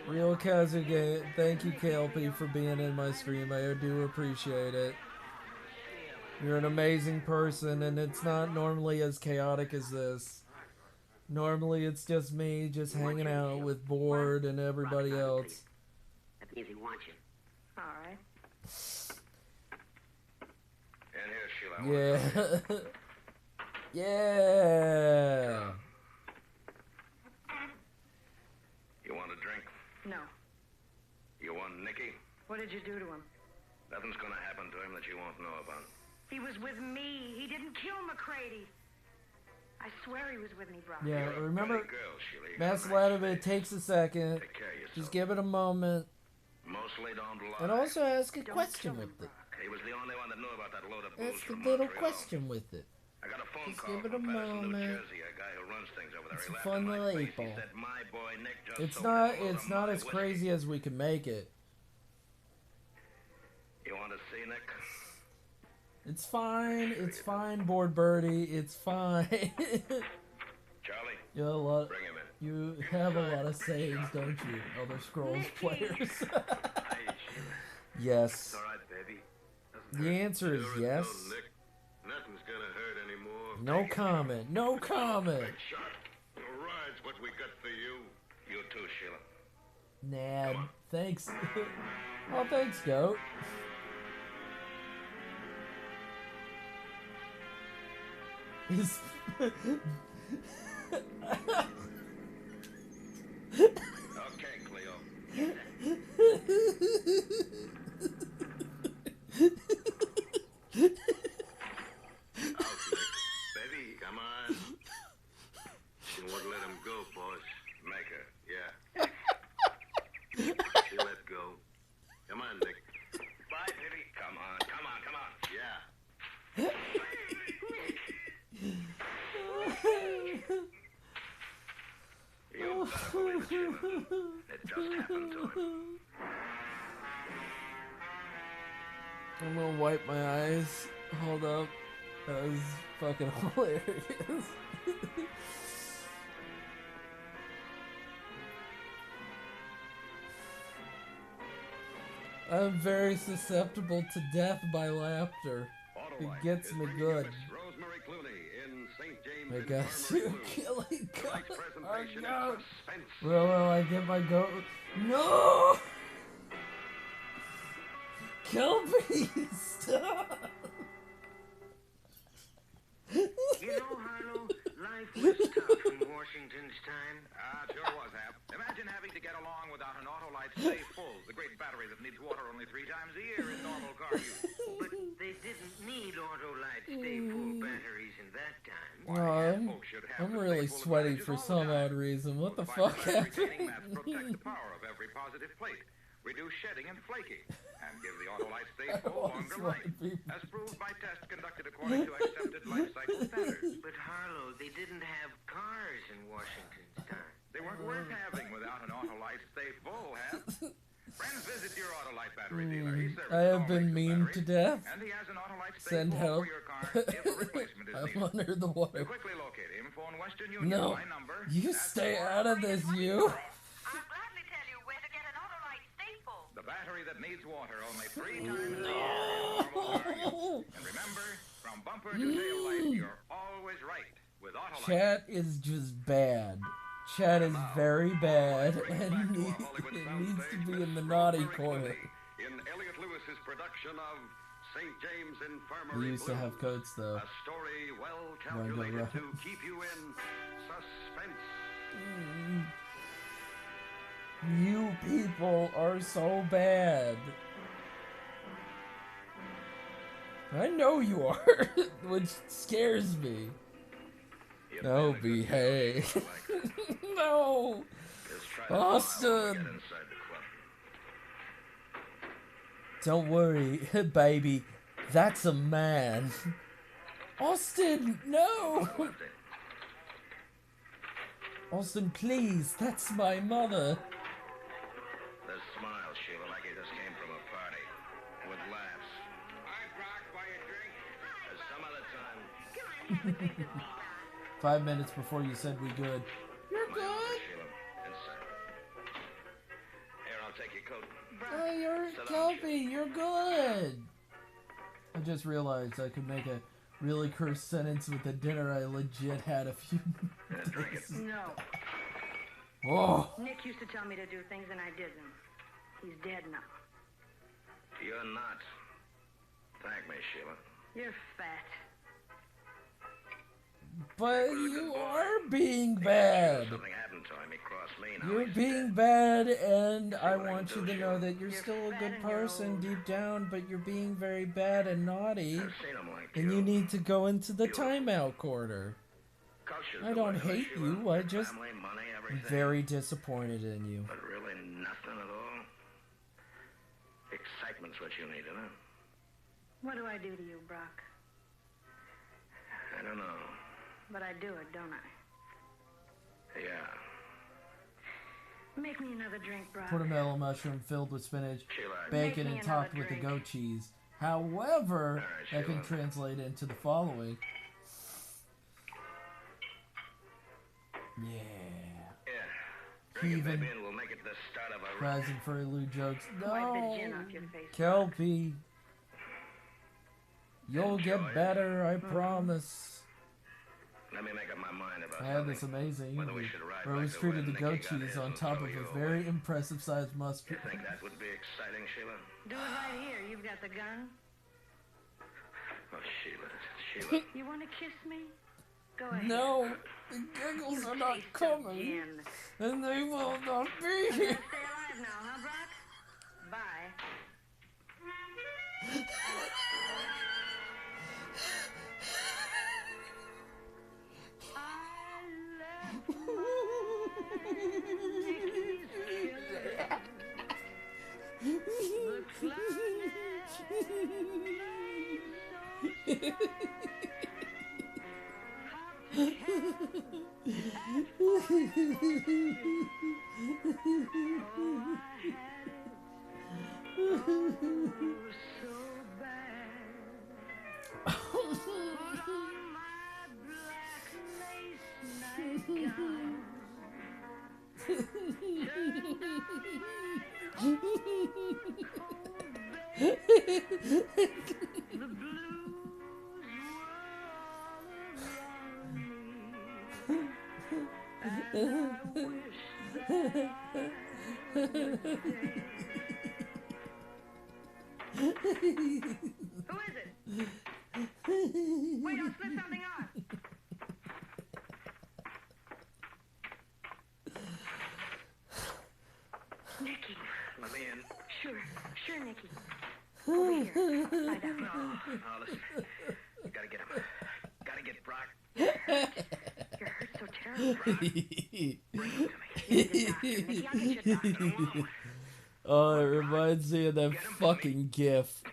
Real Kazuge, thank you, KLP, for being in my stream. I do appreciate it. You're an amazing person, and it's not normally as chaotic as this. Normally, it's just me just hanging out with Board and everybody else. That means he wants you. All right. And here, Sheila. Yeah. Yeah. You want a drink? No. You want Nicky? What did you do to him? Nothing's gonna happen to him that you won't know about. He was with me. He didn't kill McCready. I swear he was with me, Brock. Yeah, remember, Girl, Sheila. You that's got a nice a bit. It takes a second. Take care of yourself. Just give it a moment. Mostly don't lie. And also ask a question with it. He was the only one that knew about that load of booze Ask a from little Montreal. question with it. I got a phone Just call give it a from Patterson, New moment. Jersey, a guy who runs things over there. It's He a laughed fun in my little face. 8 ball. He said, my boy Nick just It's sold not. him a load It's of not my as whiskey. crazy as we can make it. You want to see Nick? It's fine. It's fine, Board Birdie. It's fine. Charlie, you have a lot. bring him in. You have a lot of saves, don't you, Elder Scrolls players? Yes. All right, baby. The answer is yes. Nick, nothing's gonna hurt anymore. No comment. No comment. Big shot. All right, what we got for you. You too, Sheila. Nad. Thanks. Oh, thanks, Goat. He's. Okay, Cleo. Baby, come on. She won't let him go, boss. Make her. Yeah. She let go. Come on, Nick. Bye, baby. Come on, come on, come on. Yeah. You better believe it, Sheila. It just happened to him. I'm gonna wipe my eyes. Hold up. That was fucking hilarious. I'm very susceptible to death by laughter. It gets me good. Rosemary Clooney in St. James I guess you're killing God. Oh, no. Suspense. Will I get my goat? No! Kelpie, stop! You know, Harlow, life was tough in Washington's time. It sure was, Hap. Imagine having to get along without an Autolite Stay Full, the great battery that needs water only 3 times a year in normal car use. But they didn't need Autolite Stay Full batteries in that time. I'm really sweating for some odd reason. What the fuck Retaining mats happened? protect the power of every positive plate, reduce shedding and flaking, and give the Autolite Stay Full longer life, as proved by tests conducted according to accepted life cycle standards. But Harlow, they didn't have cars in Washington's time. They weren't worth having without an Autolite Stay Full, Hap. Friends, visit your Autolite battery dealer. He services I have all been makes of memed to batteries, death. and he has an Autolite Stay Send Full help. for your car if a replacement is I'm needed. under the water. To quickly locate him, phone Western Union No, by number. you stay out of this, you. The battery that needs water only 3 times a year in normal car use. And remember, from bumper to tail light, you're always right with Autolite. Chat is just bad. Chat is very bad and needs to be in the naughty corner. In Elliot Lewis's production of St. James We Infirmary used to Blues, have coats though. a story well Where I go calculated wrong. to keep you in suspense. You people are so bad. I know you are, which scares me. No, behave. No! Austin! Don't worry, baby. That's a man. Austin, no! Austin, please. That's my mother. The smile, Sheila, like you just came from a party. With laughs. Hi, Brock, buy a drink. Some other time. 5 minutes before you said we good. You're My good. order, Sheila. Inside. Here, I'll take your coat. Oh, you're Sit down, Kelpie. You're good. I just realized I could make a really cursed sentence with the dinner I legit had a few days. No. Oh. Nick used to tell me to do things and I didn't. He's dead now. You're not. Thank me, Sheila. You're fat. But you are being bad. Something happened to him. He crossed me. Now You're he's being dead. bad, and I what I want can you do, to know Sheila. that you're still a good person deep down, but you're being very bad and naughty, I've seen him like and you need to go into the timeout corner. Culture's I the don't way to it, hate Sheila. you, I just Family, money, am everything. very disappointed in you. But really nothing at all. Excitement's what you need, isn't it? What do I do to you, Brock? I don't know. But I do it, don't I? Yeah. Make me another drink, Brock. Portobello mushroom filled with spinach, Sheila, bacon, Make me and topped another with the drink. goat cheese. However, that can Sheila. translate into the following. Yeah. Yeah. Drink it, Heathen. baby, and we'll make it the start of a... Rising for Lou jokes. Wipe the No. gin off your face. Kelpie. You'll Enjoy get it. better, I promise. Let me make up my mind about I had this something. amazing Whether we evening should ride where I back was to treated where to goat Nicky got cheese his on and top throw of you a away. very impressive sized mustard. You think that would be exciting, Sheila? Do it right here. You've got the gun. Oh, Sheila. Sheila. You want to kiss me? Go ahead. No, the giggles are not coming, Gin. and they will not be I'm here. gonna stay alive now, huh, Brock? Bye. Who is it? Wait, I'll slip something on. Nicky. Let me in. Sure, Nicky. Over here. Lie down. No, listen. You gotta get him. Gotta get Brock. You're hurt so terribly. Bring him to me. Nicky, I'll get you a doctor. Come on. Oh, it reminds me of that fucking gif.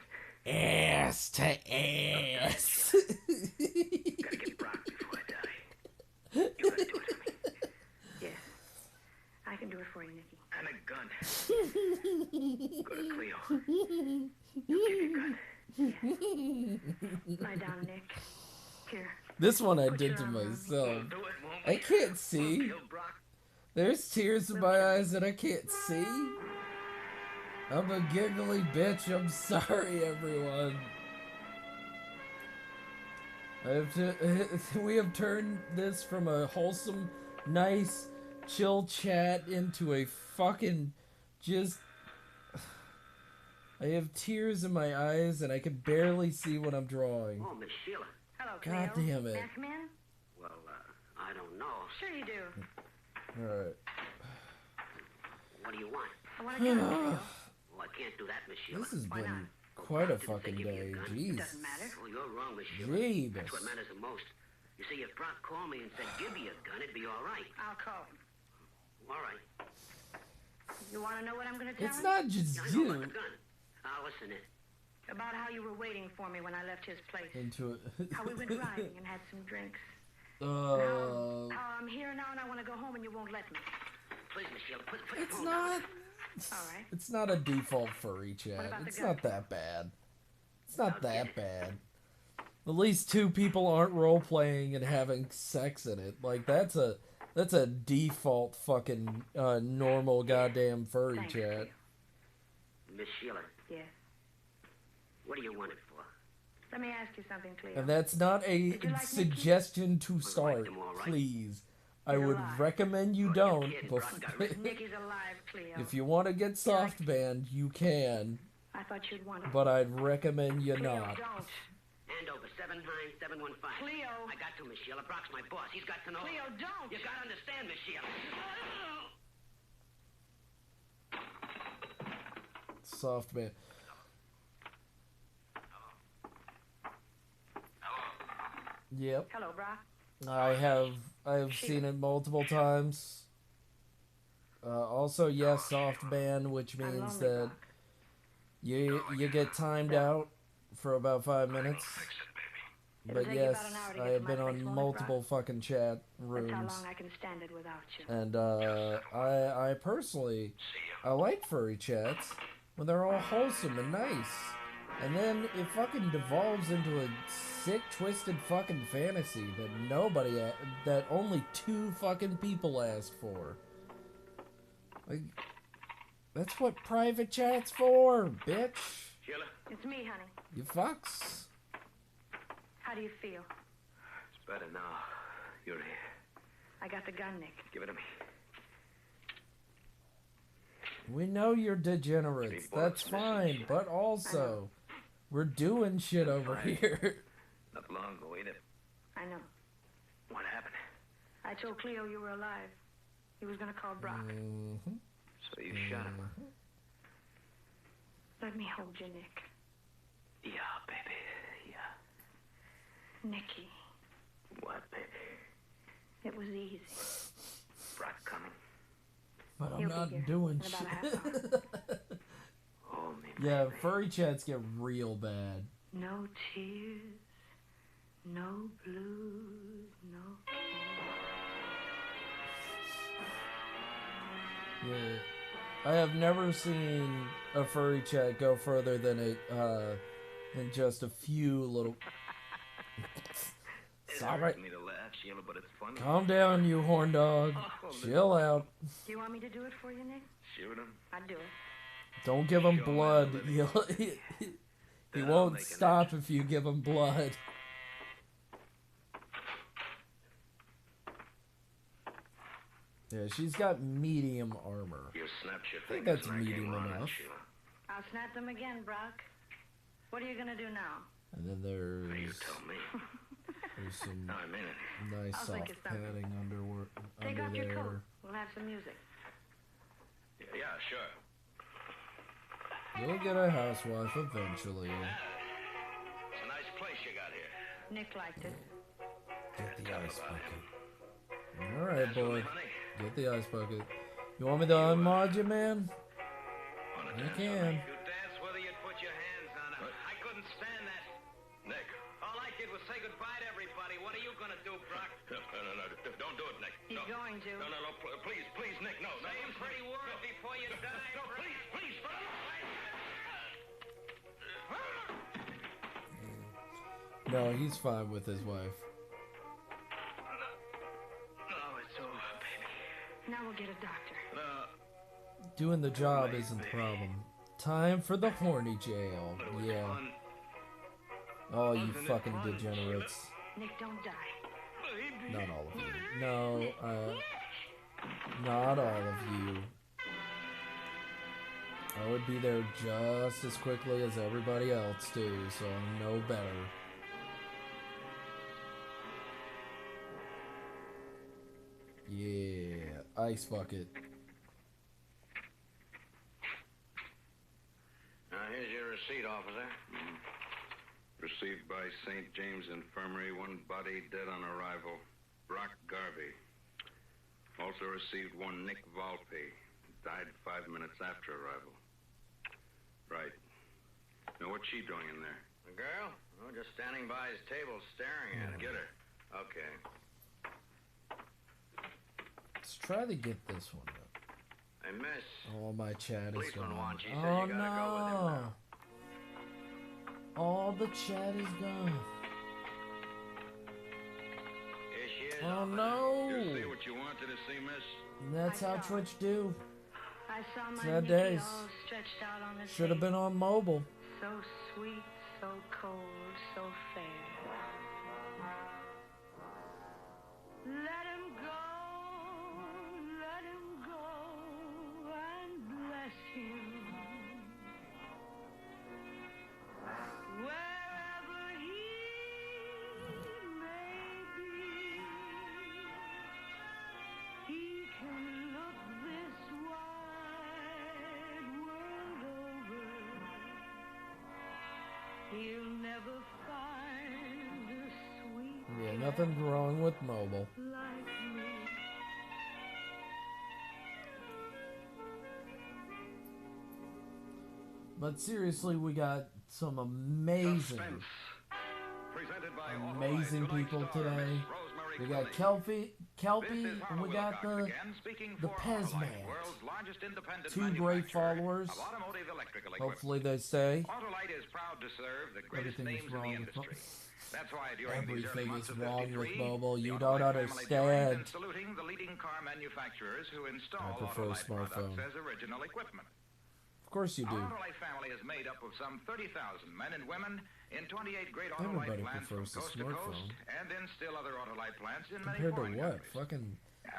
Ass to ass. Gotta get Brock before I die. You gotta do it for me. Yeah. I can do it for you, Nicky. And a gun. Go to Cleo. You keep your gun. Yeah. Lie down, Nick. Here. This one I did to myself. I can't see. There's tears in my eyes that I can't see. I'm a giggly bitch. I'm sorry, everyone. We have turned this from a wholesome, nice, chill chat into a fucking just... I have tears in my eyes and I can barely see what I'm drawing. Oh, Miss Sheila. Hello, God Cleo. damn it. May I come in? Well, I don't know. Sure you do. Alright. What do you want? I want to get him, Cleo. Well, I can't do that, Miss Sheila. This has Why been not? quite a fucking day. Jeez. Doesn't matter. Well, you're wrong, Miss Sheila. Jeebus. That's what matters the most. You see, if Brock called me and said, give me a gun, it'd be all right. I'll call him. All right. You want to know what I'm going to tell It's him? not just I know about you. the gun. I'll listen in. About how you were waiting for me when I left his place. Into it. How we went riding and had some drinks. Uh, How I'm here now and I want to go home and you won't let me. Please, Miss Sheila, put the it's phone not. down. All right. It's not a default furry chat. about the It's gun? not that bad. It's not that bad. At least two people aren't role playing and having sex in it. Like that's a default fucking normal goddamn furry Thanks, chat. Miss Sheila, Yes. what do you want it for? Let me ask you something, Cleo. And that's not a Did you like suggestion to start. them all right. Please. I You're would alive. recommend you don't. Nicky's alive, Cleo. If you want to get soft banned, you can. I thought you'd want it. But I'd recommend you Cleo, not. don't. Hand over 79715. Cleo. I got to, Miss Sheila. Brock's my boss. He's got to know. Cleo, don't. You gotta understand, Miss Sheila. Soft ban. Yep. Hello, Brock. I have seen it multiple times. Also, yes, soft ban, which means that you get timed out for about 5 minutes. But take you yes, about an hour to I get have to been my place, on won't it, multiple fucking chat That's how rooms, long I can stand it without you. and I personally I like furry chats when they're all wholesome and nice, and then it fucking devolves into a sick, twisted fucking fantasy that only 2 fucking people asked for. Like, that's what private chat's for, bitch. Sheila? It's me, honey. You fucks. How do you feel? It's better now. You're here. I got the gun, Nick. Give it to me. We know you're degenerates. That's fine, but also, we're doing shit over here. Not long ago, ain't it? I know. What happened? I told Cleo you were alive. He was going to call Brock. Mm-hmm. So you shot him? Let me hold you, Nick. Yeah, baby. Yeah. Nicky, What, baby? it was easy. Brock coming. But I'm He'll be not here doing in about a shit. half hour. Hold me, Yeah, furry chats get real bad. No tears, no blues, no Yeah. I have never seen a furry chat go further than than just a few little. It Sorry. hurts me to laugh. Sheila, but it's funny. Calm down, you horn dog. Chill out. Do you want me to do it for you, Nick? Shoot him. I'd do it. Don't give him blood. He won't stop if you give him blood. Yeah, she's got medium armor. You snapped your I think fingers that's and I came medium running, enough. Sheila. I'll snap them again, Brock. What are you gonna do now? And then there's Tell me. there's some No, I mean it. nice I'll think soft of something. padding under Take off your coat. there. We'll have some music. Yeah, sure. You'll get a housewife eventually. It's a nice place you got here. Nick liked it. Get the ice bucket. All right, boy. Get the ice bucket. You want me to unmod you, man? You can. You dance whether you'd put your hands on it. I couldn't stand that. Nick. All I did was say goodbye to everybody. What are you gonna do, Brock? No, don't do it, Nick. He's going to. No, please, Nick, no. Say a pretty word before you die. No, please, for the No, he's fine with his wife. No, it's over, baby. Now we'll get a doctor. Doing the job isn't the problem. Time for the horny jail. Yeah. Oh, you fucking degenerates. Nick, don't die. Not all of you. No, not all of you. I would be there just as quickly as everybody else do, so I know better. Yeah, ice bucket. Now, here's your receipt, officer. Received by St. James Infirmary, one body dead on arrival. Brock Garvey. Also received one Nick Volpe. Died 5 minutes after arrival. Right. Now, what's she doing in there? The girl? Oh, just standing by his table staring at him. Get her. Okay. Let's try to get this one up. Hey, miss. Oh, my chat is Policeman gone. wants you, so Oh, you gotta go with him no. now. All the chat is gone. Here she is. Oh, officer. no. You see what you wanted to see, miss? That's how Twitch do. I saw my Sad Nicky days. all stretched out on the Should have been table. on mobile. So sweet, so cold, so fair. Let him go and bless him. Wherever he may be, he can look this wide world over. He'll never find a sweet Yeah, nothing wrong with mobile. like me. But seriously, we got some amazing people today. We got Kelpie, and we got the Pez Man. Two great followers. Hopefully they stay. Autolite is proud to serve the greatest Everything names is in the wrong with industry. That's why during these early Everything months is of this wrong with decree, mobile. You the don't Autolite family joins in understand. saluting the leading car manufacturers who install I prefer Autolite smartphone. products as original equipment. Of course you do. Our Autolite family is made up of some 30,000 men and women in 28 great Autolite Everybody plants from prefers the coast to coast, smartphone. and in still other Autolite plants in many Compared to foreign what? countries. Fucking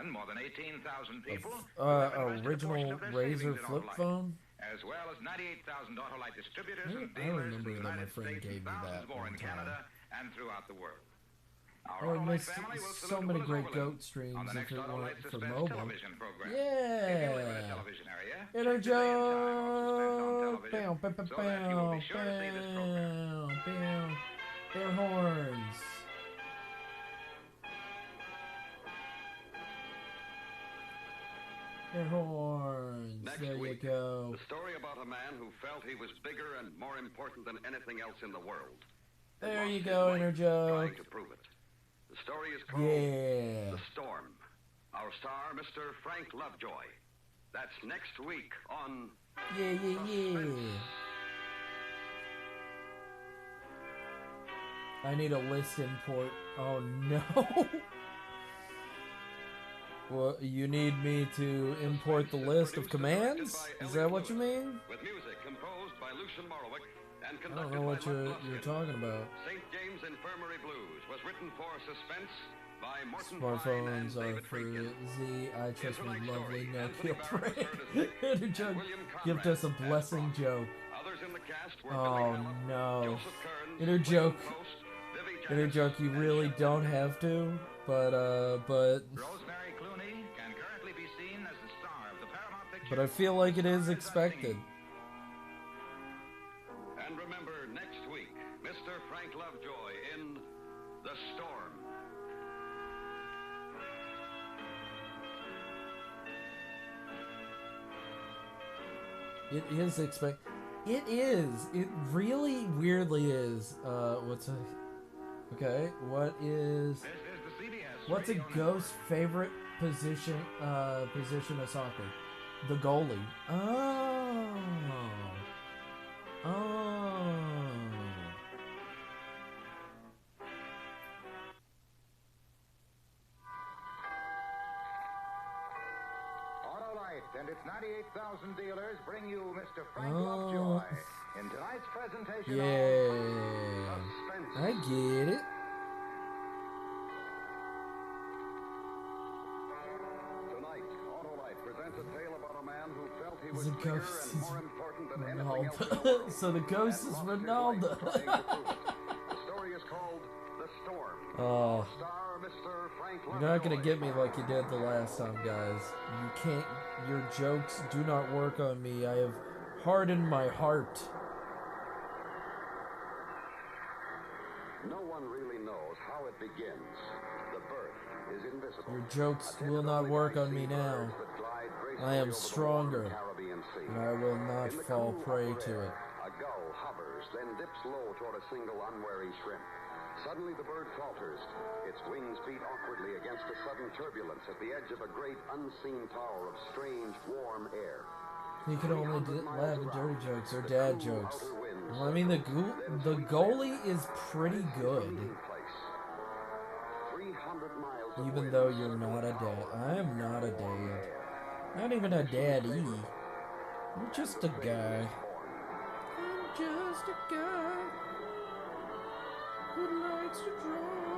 And more than 18,000 people who have invested a original portion of their Razor savings in flip Autolite, phone. as well as 98,000 Autolite distributors I and dealers in remember the that my United friend States gave and me thousands that more one in Canada time. and throughout the world. I Our would Autolite miss family will so salute many Willis great Overland goat streams on the if next it Autolite weren't for Suspense mobile. television program. If you live in the Yeah. television area, Inner it's a day and time of joke. suspense on Bam, television, bam, bam, so that you will be sure to see this program. bam, bam. Air horns. Air horns. Next There you week, go. the story about a man who felt he was bigger and more important than anything else in the world. There you go, Inner joke. Trying to prove it. The story is called Yeah. The Storm. Our star, Mr. Frank Lovejoy. That's next week on Yeah, yeah, yeah. I need a list import. Oh no. Well, you need me to import the list of commands? Is that what you mean? With music composed by Lucian Morowick and I don't conducted know by what Lud you're Gluskin. talking about. St. James Infirmary Blues was written for suspense by Morton Fine and Smartphones are David for Friedkin. Z. I trust my tonight's lovely story, neck. Anthony He'll Barrett pray. was heard as Nick, Inner and joke. William Give Conrad us a as blessing Spock. joke. Others in the cast were Oh Billy Gallup, no. Joseph Kearns, Inner William joke. Post, Vivi Inner Janice, joke. You and really Shep don't Lindsay. have to, but. Rosemary Clooney can currently be seen as the star of the Paramount picture. But I feel like it is expected. And remember, next week, Mr. Frank Lovejoy in The Storm. It is It is. It really weirdly is. Okay. What is? What's a ghost favorite position? Position of soccer? The goalie. Oh. Autolite and its 98,000 dealers bring you Mr. Frank Lovejoy in tonight's presentation Yeah. of Suspense. I get it. Tonight, Autolite presents a tale about a man who felt he was The bigger ghost and is more important than anything else in the Ronaldo. world. So the ghost is Ronaldo. Trying to prove it. The story is called The Storm. Oh. Star Mr. Frank You're not gonna get me like you did the last time, guys. You can't. Your jokes do not work on me. I have hardened my heart. No one really knows how it begins. The birth is invisible. Your jokes will not work on me now. I am stronger, and I will not fall prey to it. A gull hovers, then dips low toward a single unwary shrimp. Suddenly the bird falters. Its wings beat awkwardly against a sudden turbulence at the edge of a great unseen tower of strange, warm air. He can only laugh at dirty jokes or dad jokes. Well, I mean, the goalie is pretty good. Even though you're not a dad. I am not a dad. Not even a daddy. I'm just a guy. I'm just a guy who likes to draw.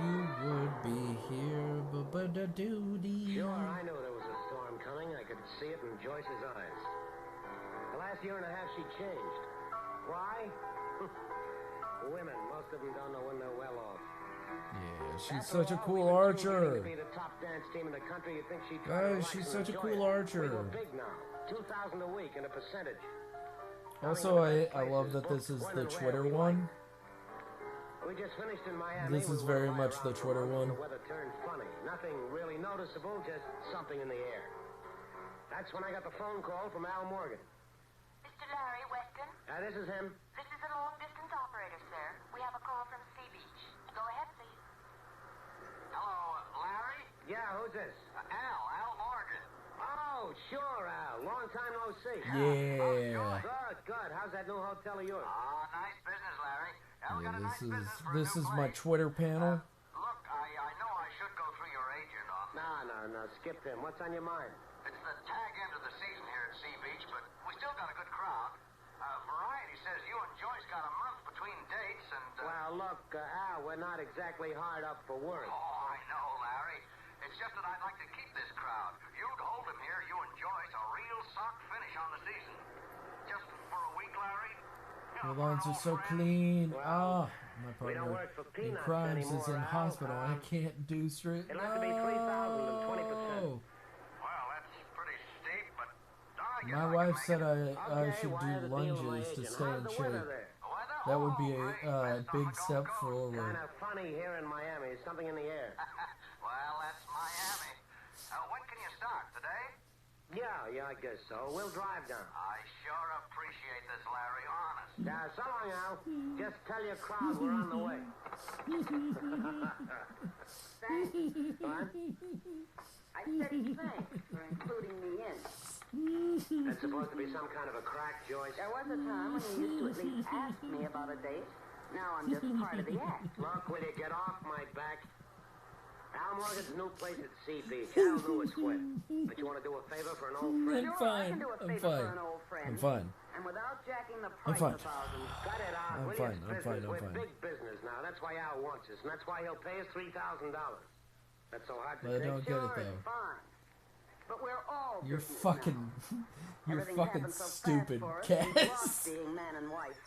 You would be here, but-but-a-doody. Sure, I knew there was a storm coming. I could see it in Joyce's eyes. The last year and a half, she changed. Why? Women. Most of them don't know when they're well off. Yeah, she's such a cool archer. To be the top dance team in the country, you'd think she'd Guys, she's such a cool archer. We go big now. 2,000 a week in a percentage. Also, I love that this is the Twitter one. We just finished in Miami. This is very much the Twitter one. The weather turned funny. Nothing really noticeable, just something in the air. That's when I got the phone call from Al Morgan. Mr. Larry Weston? This is him. This is a long-distance operator, sir. We have a call from Sea Beach. Go ahead, please. Hello, Larry? Yeah, who's this? Al Morgan. Oh, sure, Al. Long time no see. Yeah. Good. How's that new hotel of yours? Nice business, Larry. Yeah, this is my Twitter panel. Look, I know I should go through your agent office. No. Skip him. What's on your mind? It's the tag end of the season here at Sea Beach, but we still got a good crowd. Variety says you and Joyce got a month between dates and... Well, look, Al, we're not exactly hard up for work. Oh, I know, Larry. It's just that I'd like to keep this crowd. You'd hold them here, you and Joyce, a real sock finish on the season. Just for a week, Larry. Your lines are so clean. My partner in crimes is in hospital. I can't do straight. It'll have to be 3,000 and 20%. Well, that's pretty steep, but... My wife said I should do lunges to stay in shape. That would be a big step forward. Kind of funny here in Miami. There's something in the air. Well, that's Miami. When can you start? Today? Yeah, I guess so. We'll drive down. I sure appreciate this, Larry. Honest. So long, Al. Just tell your crowd we're on the way. Thanks. What? I said thanks for including me in. That's supposed to be some kind of a crack, Joyce. There was a time when you used to at least ask me about a date. Now I'm just part of the act. Look, will you get off my back? Al Morgan's new place at Sea Beach. Al knew it's quit. But you want to do a favor for an old friend? I'm fine. I can do a I'm favor fine. for an old friend. I'm fine. And without jacking the I'm price fine. a thousand, cut it out. I'm will fine. you? I'm It's fine. business. I'm We're fine. big business now. That's why Al wants us, and that's why he'll pay us $3,000. That's so hard to But I take. don't get it, Sure, though. it's fine. But we're all You're business fucking, now. you're Everything fucking happened so fast stupid, for us, Cass. we lost being man and wife.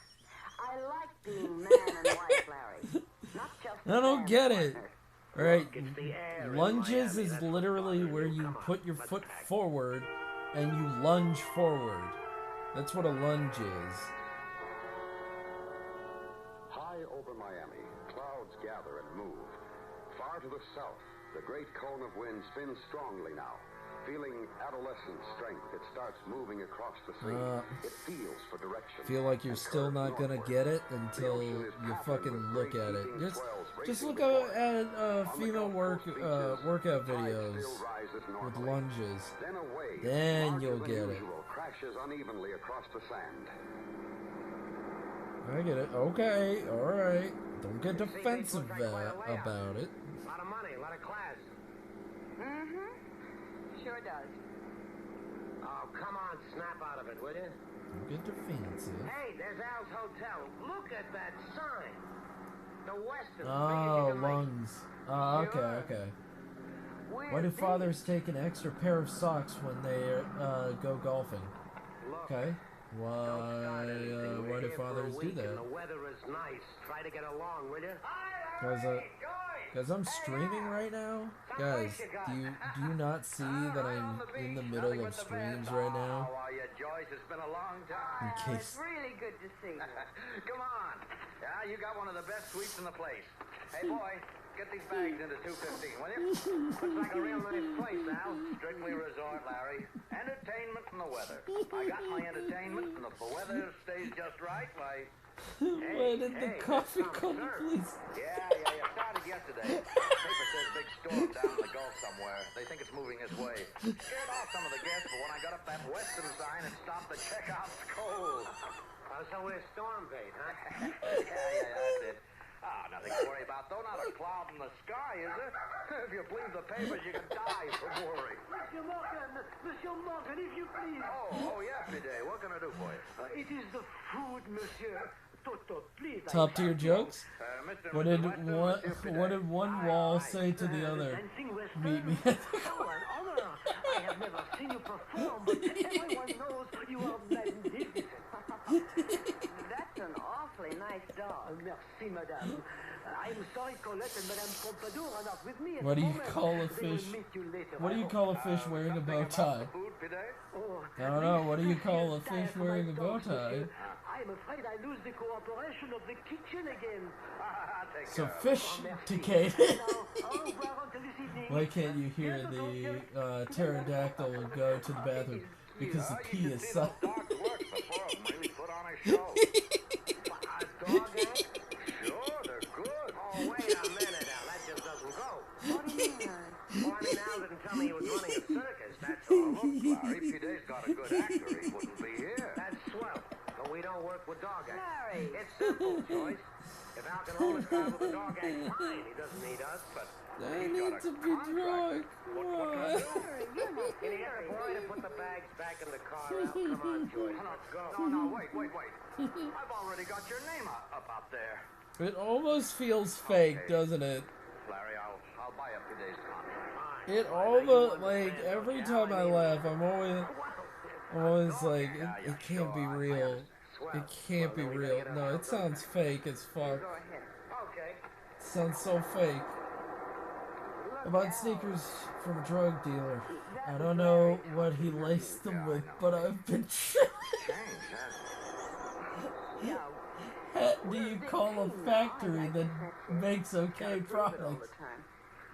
I like being man and wife, Larry. Not just I don't band get it. partners. All right, Look, it's the air in lunges Miami. is That's what's literally bothering where you Come on, put your let's foot pack. forward and you lunge forward. That's what a lunge is. High over Miami, clouds gather and move. Far to the south, the great cone of wind spins strongly now. Feeling adolescent strength, it starts moving across the sea. It feels for direction. Feel like you're still not gonna get it until you fucking look at it. Just look at female workout videos with lunges. Then you'll get it. Crashes unevenly across the sand. I get it. Okay, all right. Don't get defensive about it. A lot of money, a lot of class. Mm-hmm. Sure does. Oh, come on, snap out of it, will you? Don't get defensive. Hey, there's Al's Hotel. Look at that sign. The Western. Oh, lungs. Oh, okay, okay. Why do fathers take an extra pair of socks when they go golfing? Okay. Why do fathers do that? The weather is nice. Try to get along, will you? Because I'm streaming right now? Guys, do you not see that I'm in the middle of streams right now? How are you, Joyce? It's been a long time. In case. It's really good to see you. Come on. Yeah, you got one of the best suites in the place. Hey, boy, get these bags into 215, will you? Looks like a real nice place, Al. Strictly resort, Larry. Entertainment and the weather. I got my entertainment, and if the weather stays just right, why... Why did the coffee come, please? Yeah. Started yesterday. Paper says big storm down in the Gulf somewhere. They think it's moving this way. Scared off some of the guests, but when I got up that western sign, it stopped the checkouts cold. So we're storm bait, huh? yeah, that's it. Nothing to worry about, though. Not a cloud in the sky, is there? If you believe the papers, you can die from worry. Monsieur Morgan, if you please. Oh, yes, Bidet. What can I do for you? It is the food, monsieur. Toto, please. Top tier jokes? Mr. What did one wall say to the other? Meet me at the honor. I have never seen you perform, but everyone knows you are magnificent. That's an awfully nice dog. Merci, madame. I'm sorry Colette and Madame Pompadour are not with me at What do the you moment. call a They will fish? meet you later, What do I you hope. call a fish wearing a bow tie? I don't know. What do you call a fish wearing a bow tie? I'm afraid I lose the cooperation of the kitchen again. Sophisticated. Why can't you hear the pterodactyl go to the bathroom? Because the pee is silent. Sure, they're good. Oh, wait a minute, Al. That just doesn't go. What do you mean, Well, I mean, Al didn't tell me he was running a circus, that's all. Look, Larry, Pidet's got a good actor. He wouldn't be here. That's swell. But we don't work with dog acts. Larry. It's simple, Joyce. If Al can hold his crowd with a dog act, fine. He doesn't need us, but I need to be drunk. Why? Can you get the boy to put the bags back in the car, Al? Come on, Joyce. Let's go. No, wait. I've already got your name up out there. It almost feels fake, doesn't it? Larry, I'll buy up Pidet's contract. It almost, like, every time I laugh, I'm always like, it can't be real. It can't be real. No, it sounds fake as fuck. Go ahead. Okay. It sounds so fake. I bought sneakers from a drug dealer. I don't know what he laced them with, but I've been What do you call a factory that makes okay products?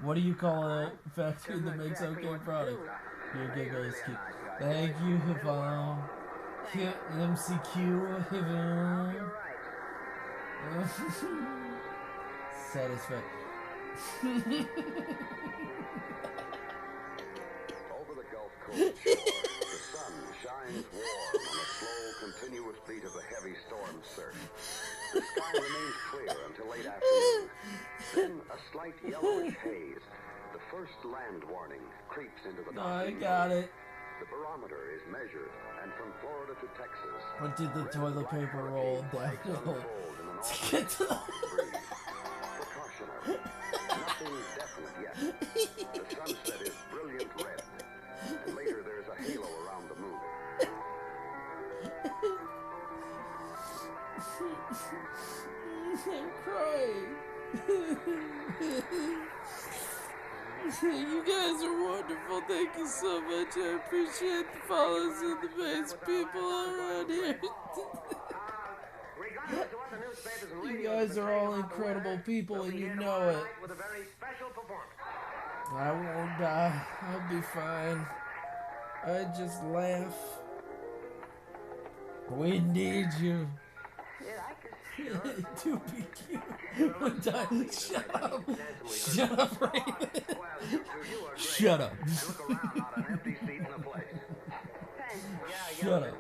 What do you call a factory that makes okay products? Your giggles keep. Thank you, Yvonne. MCQ, Yvonne. Satisfaction. Over the Gulf Coast shore, the sun shines warm on the slow, continuous beat of the heavy storm surge. The sky remains clear until late afternoon. Then a slight yellowish haze. The first land warning creeps into the I mountain. got it. The barometer is measured, and from Florida to Texas. What did the toilet paper roll downhill to get to the... Precautionary. Nothing definite yet. The sunset is brilliant red, and later there's a halo around the moon. I'm crying. You guys are wonderful. Thank you so much. I appreciate the follows and the base people around here. You guys are all incredible people, and you know it. I won't die. I'll be fine. I just laugh. We need you. To be cute. One time. Shut up. Shut up, Raven. Shut up. Shut up.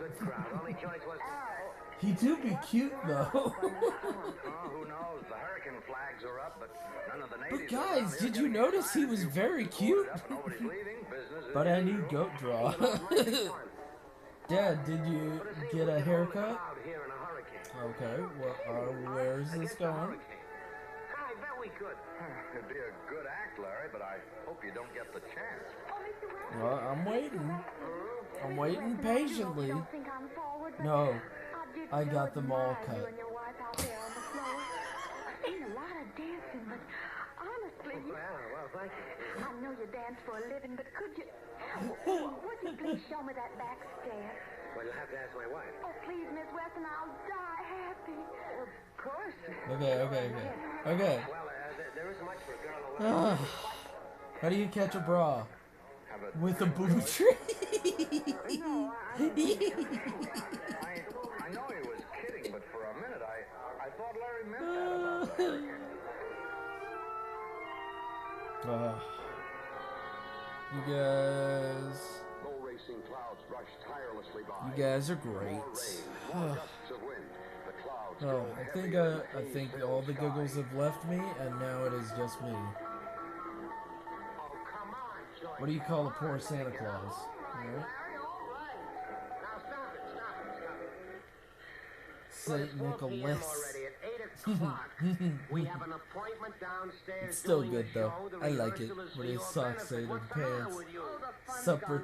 He do be cute though. Who knows? The hurricane flags are up, but none of the natives. But guys, did you notice he was very cute? But I need goat draw. Dad, did you get a haircut? Okay, well, where is this going? I bet we could. It'd be a good act, Larry, but I hope you don't get the chance. Well, I'm waiting. I'm waiting patiently. No, I got them all cut. Ain't a lot of dancing, but honestly, Well, thank you. I know you dance for a living, but could you? Would you please show me that back step? Well, you'll have to ask my wife. Oh, please, Miss Weston, I'll die happy. Of course. Okay. Well, there isn't much for a girl. How do you catch a bra? With a boob tree? I know he was kidding, but for a minute I thought Larry meant that about the hurricane. You guys... Low racing clouds brush tirelessly by. You guys are great. Oh, I think all the giggles have left me, and now it is just me. What do you call a poor Santa Claus? Right? Saint Nicholas. We have an appointment downstairs. It's still good though. I like it when his socks say to pants. Supper.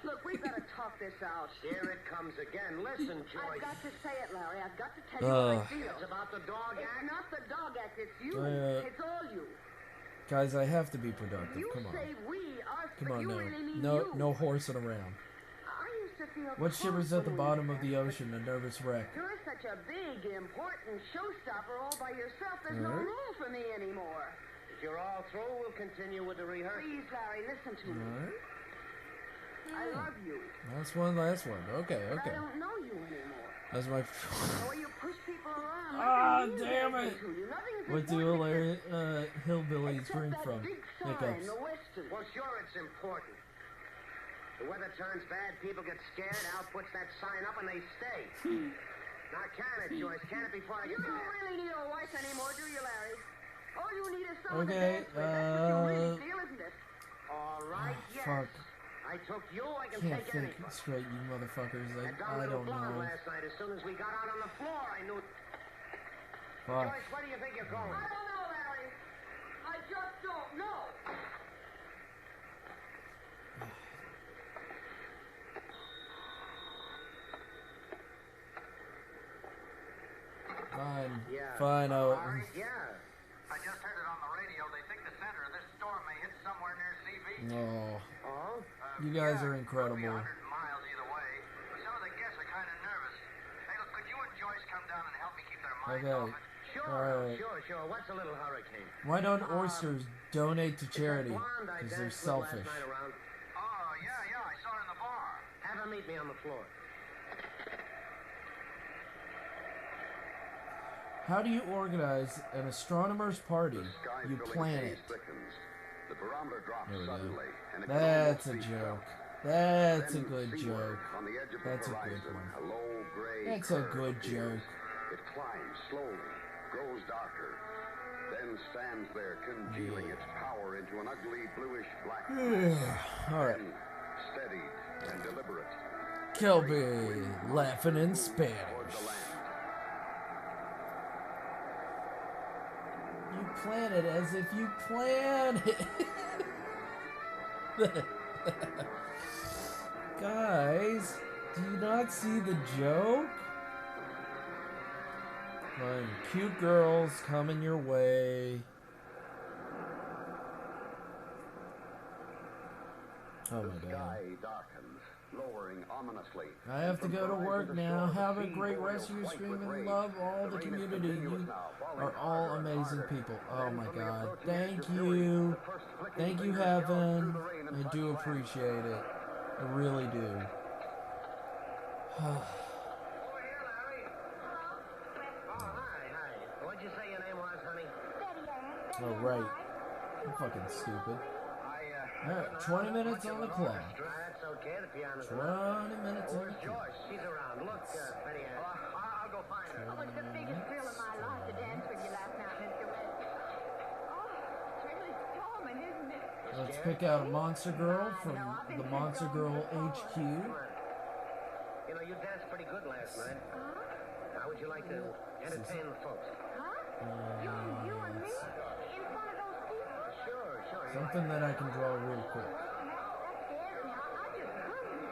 Look, we better talk this out. Here it comes again. Listen, Joyce. I've got to say it, Larry. I've got to tell you what I feel. It's about the dog act. It's not the dog act. It's you. It's all you. Guys, I have to be productive. Come on. Come on now. No horsing around. What shivers at the bottom of the ocean? A nervous wreck. You're such a big, important showstopper all by yourself. There's no room for me anymore. If you're all through, we'll continue with the rehearsal. Please, Larry, listen to me. I love you. That's one last one. Okay. I don't know you anymore. That's my... Oh, you push people around. Ah, damn it! What do hillbillies drink from? Hiccups. Well, sure, it's important. The weather turns bad, people get scared, Al puts that sign up and they stay. Now, can it, Joyce? Can it before I get You don't mad? really need a wife anymore, do you, Larry? All you need is someone to Okay, dance with. That's what you really feel, isn't it? All right, yes. Fuck. I took you, I can Can't take think anything. straight, you motherfuckers. I I don't know. last night. As soon as we got out on the floor, I knew... Fuck. Joyce, where do you think you're going? I don't know, Larry. I just don't know. Fine. Yeah. Fine, Yeah. I just heard it on the radio. They think the center of this storm may hit somewhere near Sea Beach. Oh. You guys are incredible. 100 miles either way. But some of the guests are kind of nervous. Hey, look, could you and Joyce come down and help me keep their minds off it? Alright. Sure. What's a little hurricane? Why don't oysters donate to charity? Because they're selfish. Oh, yeah. I saw her in the bar. Have her meet me on the floor. How do you organize an astronomer's party? You plan it. The barometer drops suddenly, and it That's a joke. That's a good joke. on the edge of the That's a horizon, good one. a low gray That's a curve good appears. joke. It climbs slowly, grows darker, then stands there congealing its power into an ugly bluish black. Alright. Steady and deliberate. Kelby laughing in Spanish. You plan it as if you plan it. Guys, do you not see the joke? Fine, cute girls coming your way. Oh my god. Sky darkens, lowering ominously. I have to go to work now. Have a great rest of your screaming love all the community. You are all amazing people. Oh my god. Thank you. Thank you, Heaven. I do appreciate it. I really do. What'd you say your name was, honey? Oh, right. I'm fucking stupid. Alright, 20 minutes on the clock. That's okay, the piano's 20 minutes on the clock. Joyce? She's around. Look, Betty Ann. I'll go find her. Oh, it's the biggest thrill of my life to dance with you last night, Mr. Red. Oh, it's really storming, isn't it? Let's pick out a monster girl from the Monster Girl HQ. You know, you danced pretty good last night. How would you like to entertain the folks? You and me? In front of those people? Sure. Something that I can draw real quick.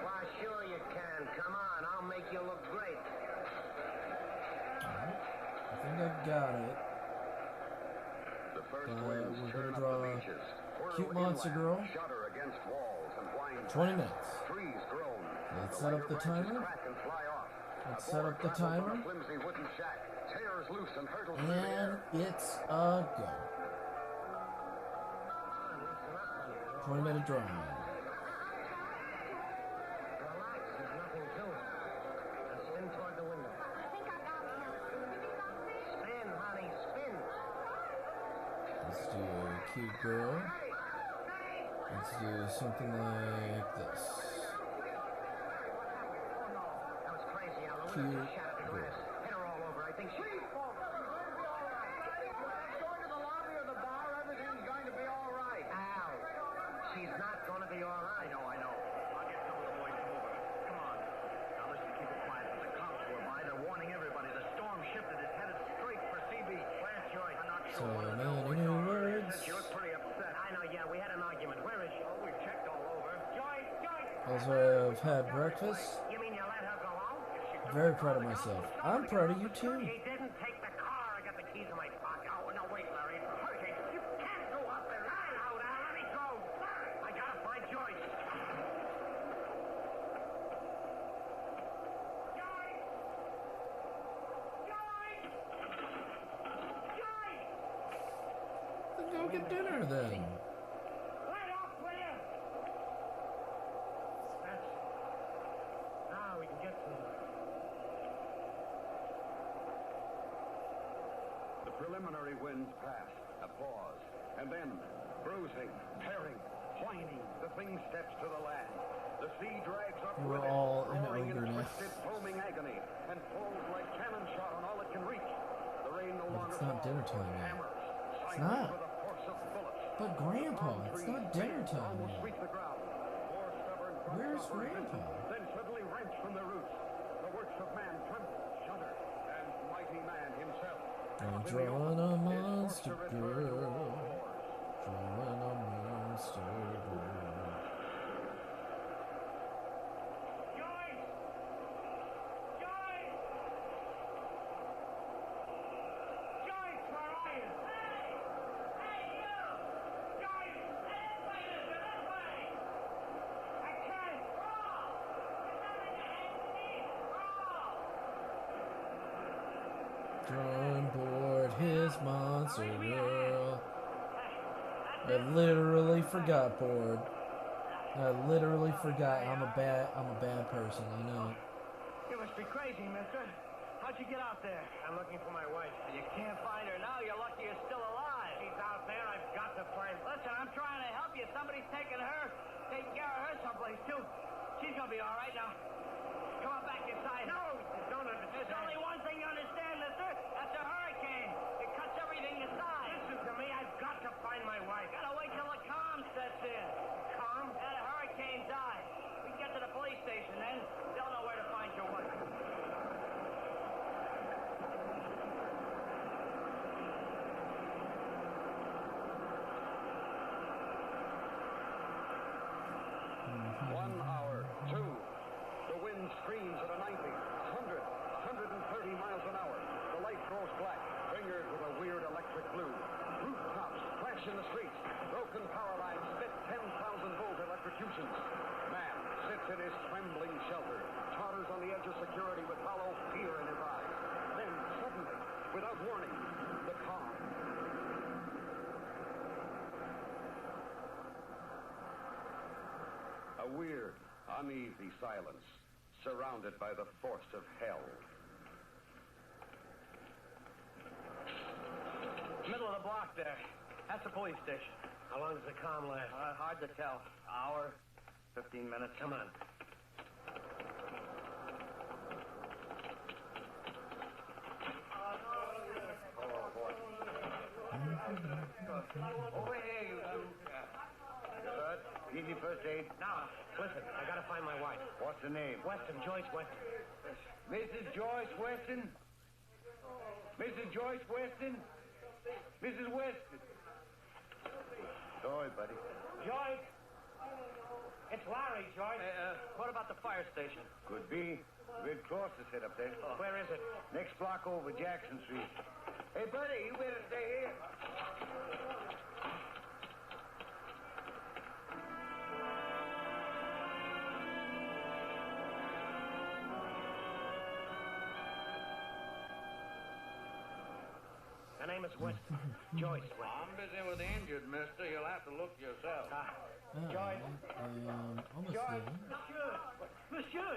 Why, sure you can. Come on, I'll make you look great. I think I got it. The first We're winds gonna turn up draw the beaches. cute monster girl. Shudder against walls and wind 20 minutes. trees groan. Let's set up the timer. Crack and fly off. Let's set up the timer. Flimsy wooden shack tears loose and hurtles And it's a go. 20-minute drawing. Relax, there's nothing to it. Now spin toward the window. Spin, honey, spin. Let's do a cute girl. Let's do something like this. That was crazy. Al. The Cute window shattered the girl. glass. Hit her all over. I think she... Going to the lobby of the bar, everything's going to be all right. Al, she's not going to be all right. I know. I'll get some of the boys to move her. Come on. Now listen, keep it quiet. The cops were by. They're warning everybody. The storm shifted. It's headed straight for Sea Beach. Where's Joyce? I'm not So sure. One of the many bellboys new saw her. words. She looked pretty upset. I know, yeah, we had an argument. Where is she? Oh, we checked all over. Joyce! Also, I've had breakfast. You mean you let her go out? Very proud of myself. I'm proud of you too. She didn't take the car. I got the keys in my pocket. Oh, no, wait, Larry. It's a hurricane. You can't go up there. Out, Al. Let me go. I gotta find Joyce. Then go get dinner then. Let up, will you? That's... Now we can get to... The preliminary winds pass, a pause, and then bruising, tearing, whining, the thing steps to the land. The sea drags up We're with it, all in roaring in ogreness. twisted, foaming agony, and falls like cannon shot on all it can reach. The rain no longer It's not dinner time yet. hammers, It's silent not. with the force of bullets. But Grandpa, it's not dinner time Almost yet. reach the ground. More stubborn Where's grasshopper Grandpa? then suddenly wrenched from their roots. The works of man tremble, shudder, and mighty man himself. I'm drawing a monster girl. Drawing a monster girl. On board his monster girl. I literally forgot, board. I literally forgot. I'm a bad person. I know. You must be crazy, mister. How'd you get out there? I'm looking for my wife. You can't find her now. You're lucky you're still alive. She's out there. I've got to find her. Listen, I'm trying to help you. Somebody's taking care of her someplace, too. She's gonna be all right now. Come on back inside. No, you don't understand. There's only one thing you understand, mister. That's a hurricane. It cuts everything aside. Listen, in the streets. Broken power lines spit 10,000-volt electrocutions. Man sits in his trembling shelter, totters on the edge of security with hollow fear in his eyes. Then, suddenly, without warning, the car. A weird, uneasy silence, surrounded by the force of hell. Middle of the block there. That's the police station. How long does the calm last? Hard to tell. Hour, 15 minutes. Come on. Over here, you two. Good. Easy first aid. Now, listen, I gotta find my wife. What's her name? Weston, Joyce Weston. Mrs. Joyce Weston? Mrs. Joyce Weston? Mrs. Weston. Sorry, buddy. Joyce! It's Larry, Joyce. What about the fire station? Could be. Red Cross is set up there. Where is it? Next block over, Jackson Street. Hey, buddy, you better stay here. Her name is Weston. Joyce Weston. I'm busy with the injured, mister. You'll have to look yourself. Joyce. Almost Joyce. there. Monsieur.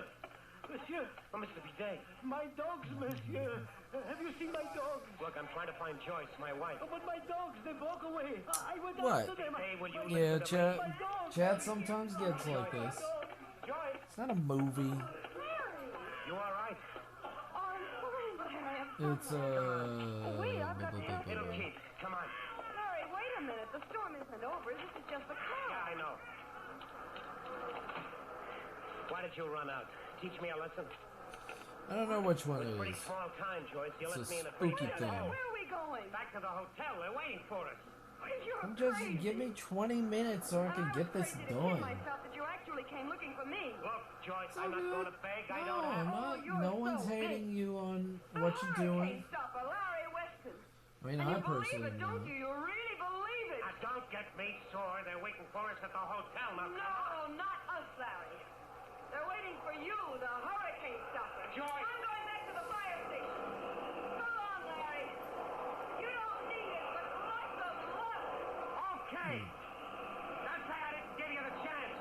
Monsieur. Oh, Mr. Bidet. My dogs, monsieur. Have you seen my dogs? Look, I'm trying to find Joyce, my wife. Oh, but my dogs, they broke away. I went What? after them. Hey, will you Yeah, listen to me? Chad sometimes gets like this. Joyce. It's not a movie. You all right? It's Wait, I've got to help you. Little kid, come on. Larry, wait a minute. The storm isn't over. This is just the car. Yeah, I know. Why did you run out? Teach me a lesson? I don't know which one it Pretty is. small time, Joyce. You It's left a me in the spooky creek. thing. Oh, Where are we going? back to the hotel. They're waiting for us. I'm just give me 20 minutes so I can get this done. myself that you actually came looking for me. Look, Joyce, I'm not going to beg. I No, don't have... I'm not. No one's hating you on what you're doing. Stopper, Larry Weston. I mean, I personally Don't know. you? You really believe it? Now, don't get me sore. They're waiting for us at the hotel. Now, No, not us, Larry. They're waiting for you, the hurricane stopper. Joyce. I'm going back to the fire station. So long, Larry. You don't need it, but lots of luck. Okay. Don't say I didn't give you the chance.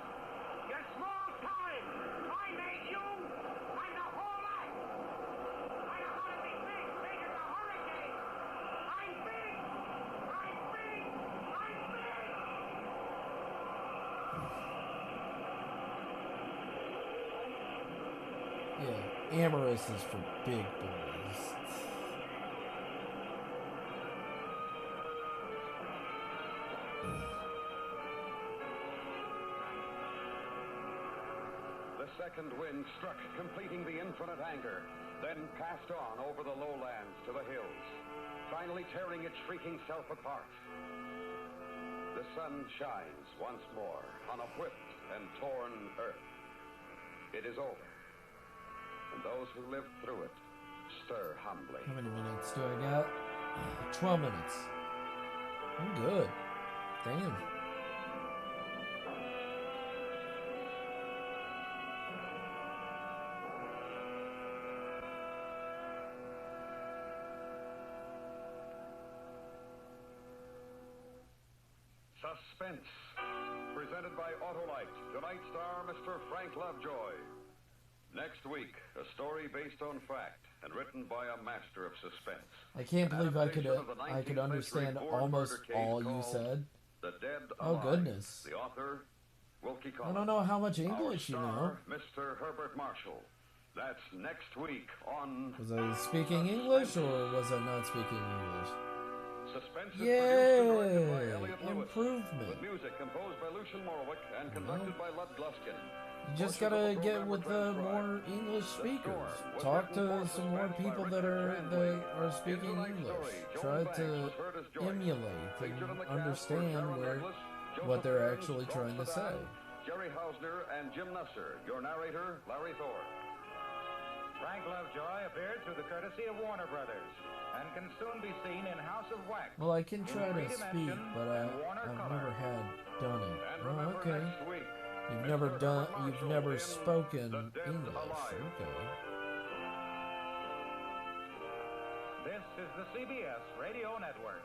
You're small time. I made you. I'm the whole lot. I know how to be big. Big as a hurricane. I'm big. I'm big. I'm big. Yeah, amorous is for big boys. The second wind struck, completing the infinite anger, then passed on over the lowlands to the hills, finally tearing its shrieking self apart. The sun shines once more on a whipped and torn earth. It is over, and those who lived through it stir humbly. How many minutes do I got? 12 minutes. I'm good. Damn. Suspense, presented by Autolite. Tonight's star, Mr. Frank Lovejoy. Next week, a story based on fact and written by a master of suspense. I can't believe I could Adaptation of the 19th understand century Ford almost murder case all you called said. The Dead Oh Alive. goodness. The author, Wilkie I Collins. don't know how much Our English you know. star, Mr. Herbert Marshall. That's next week on Was I speaking English or was I not speaking English? Suspense is produced and directed by Yay! Elliot Lewis. Improvement. With music composed by Lucian Morwick and conducted by Lud Gluskin. You just gotta get with the more English speakers. Talk to some more people that are speaking English. Try to emulate and understand what they're actually trying to say. Jerry Hausner and Jim Nusser. Your narrator, Larry Thorne. Frank Lovejoy appeared through the courtesy of Warner Brothers and can soon be seen in House of Wax. Well, I can try to speak, but I've Watercolor. never done it. And Oh, remember, okay. next week, You've Mr. never Herbert Marshall you've never in spoken The Dead English. Alive. Okay. This is the CBS Radio Network.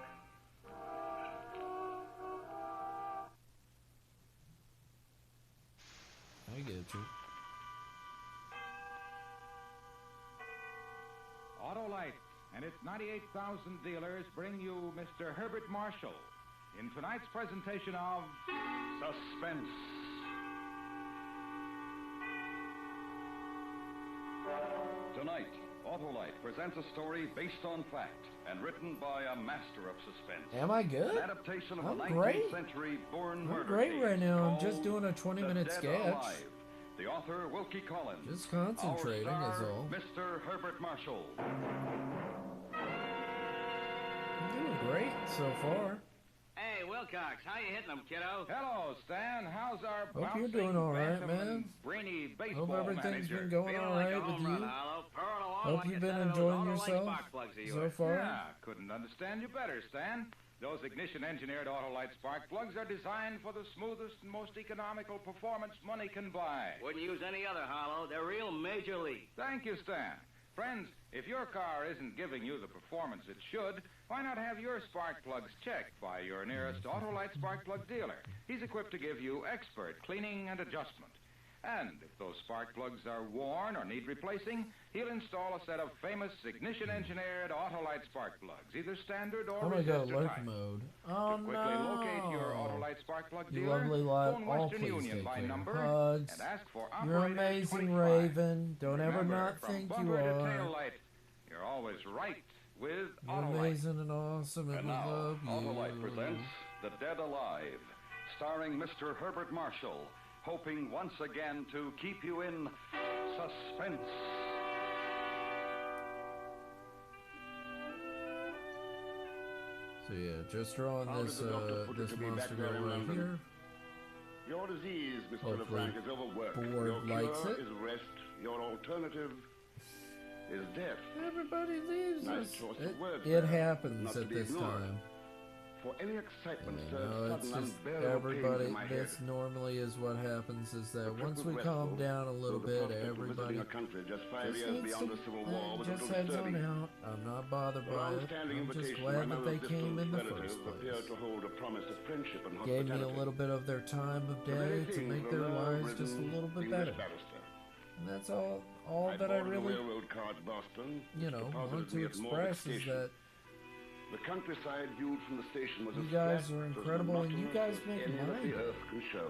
I get you. Autolite and its 98,000 dealers bring you Mr. Herbert Marshall in tonight's presentation of Suspense. Tonight, Autolite presents a story based on fact and written by a master of suspense. Am I good? An adaptation of I'm a 19th great. century born I'm murder great case right now. I'm called just doing a 20-minute The Dead sketch. Alive. The author, Wilkie Collins. Just concentrating Our is star, all. Mr. Herbert Marshall. I'm doing great so far. Hey, Wilcox, how you hitting them, kiddo? Hello, Stan. How's our Hope you're bouncing doing all right, bantam man. and brainy baseball Hope everything's manager? been going all right with you. Hope you've been enjoying yourself so far. Yeah, couldn't understand you better, Stan. Those ignition-engineered Autolite spark plugs are designed for the smoothest and most economical performance money can buy. Wouldn't use any other, Hollow. They're real major league. Thank you, Stan. Friends, if your car isn't giving you the performance it should, why not have your spark plugs checked by your nearest Autolite spark plug dealer? He's equipped to give you expert cleaning and adjustment. And if those spark plugs are worn or need replacing, he'll install a set of famous ignition-engineered Autolite spark plugs, either standard or I'm gonna go resistor lurk type. mode. Oh To quickly locate your no! Autolite spark plug You dealer, lovely lot. phone All Western please Union take by care. number Hugs. and ask for You're operator amazing, 25. Raven. Don't ever Remember, not from think bumper you to are. tail light, you're always right with You're Autolite. amazing and awesome, and And we now, love you. Autolite presents The Dead Alive, starring Mr. Herbert Marshall, hoping once again to keep you in suspense. So yeah, just drawing How this did the doctor put it this to me back monster there in right London? here. Your disease, Mr. Hopefully LeFranc, is overwork. Board Your likes cure it. is rest. Your alternative is death. Everybody leaves Nice us. choice of words It there, happens not to at be this ignored. time. For any excitement You stirs know, it's sudden just unbearable pains everybody. in my This head. normally is what happens. Is that The once trip we was calm restful, down a little though the bit, prospect of everybody visiting a country just 5 just years needs beyond to the Civil War was a just little heads on disturbing. out. I'm not bothered Your by it. outstanding I'm just invitation glad by that they those came in distant the relatives first appeared place. to hold a promise of friendship and Gave me a hospitality. little bit of their time of The day very to thing make for their a lives just a love-ridden little bit English better. barrister. And that's all I that I boarded a really, railroad car at Boston, you which know, deposited want to me at Morgan express is Station. that The countryside viewed from the station was you as guys flat, are as incredible, and you monotonous guys as make any that mine. the earth can show.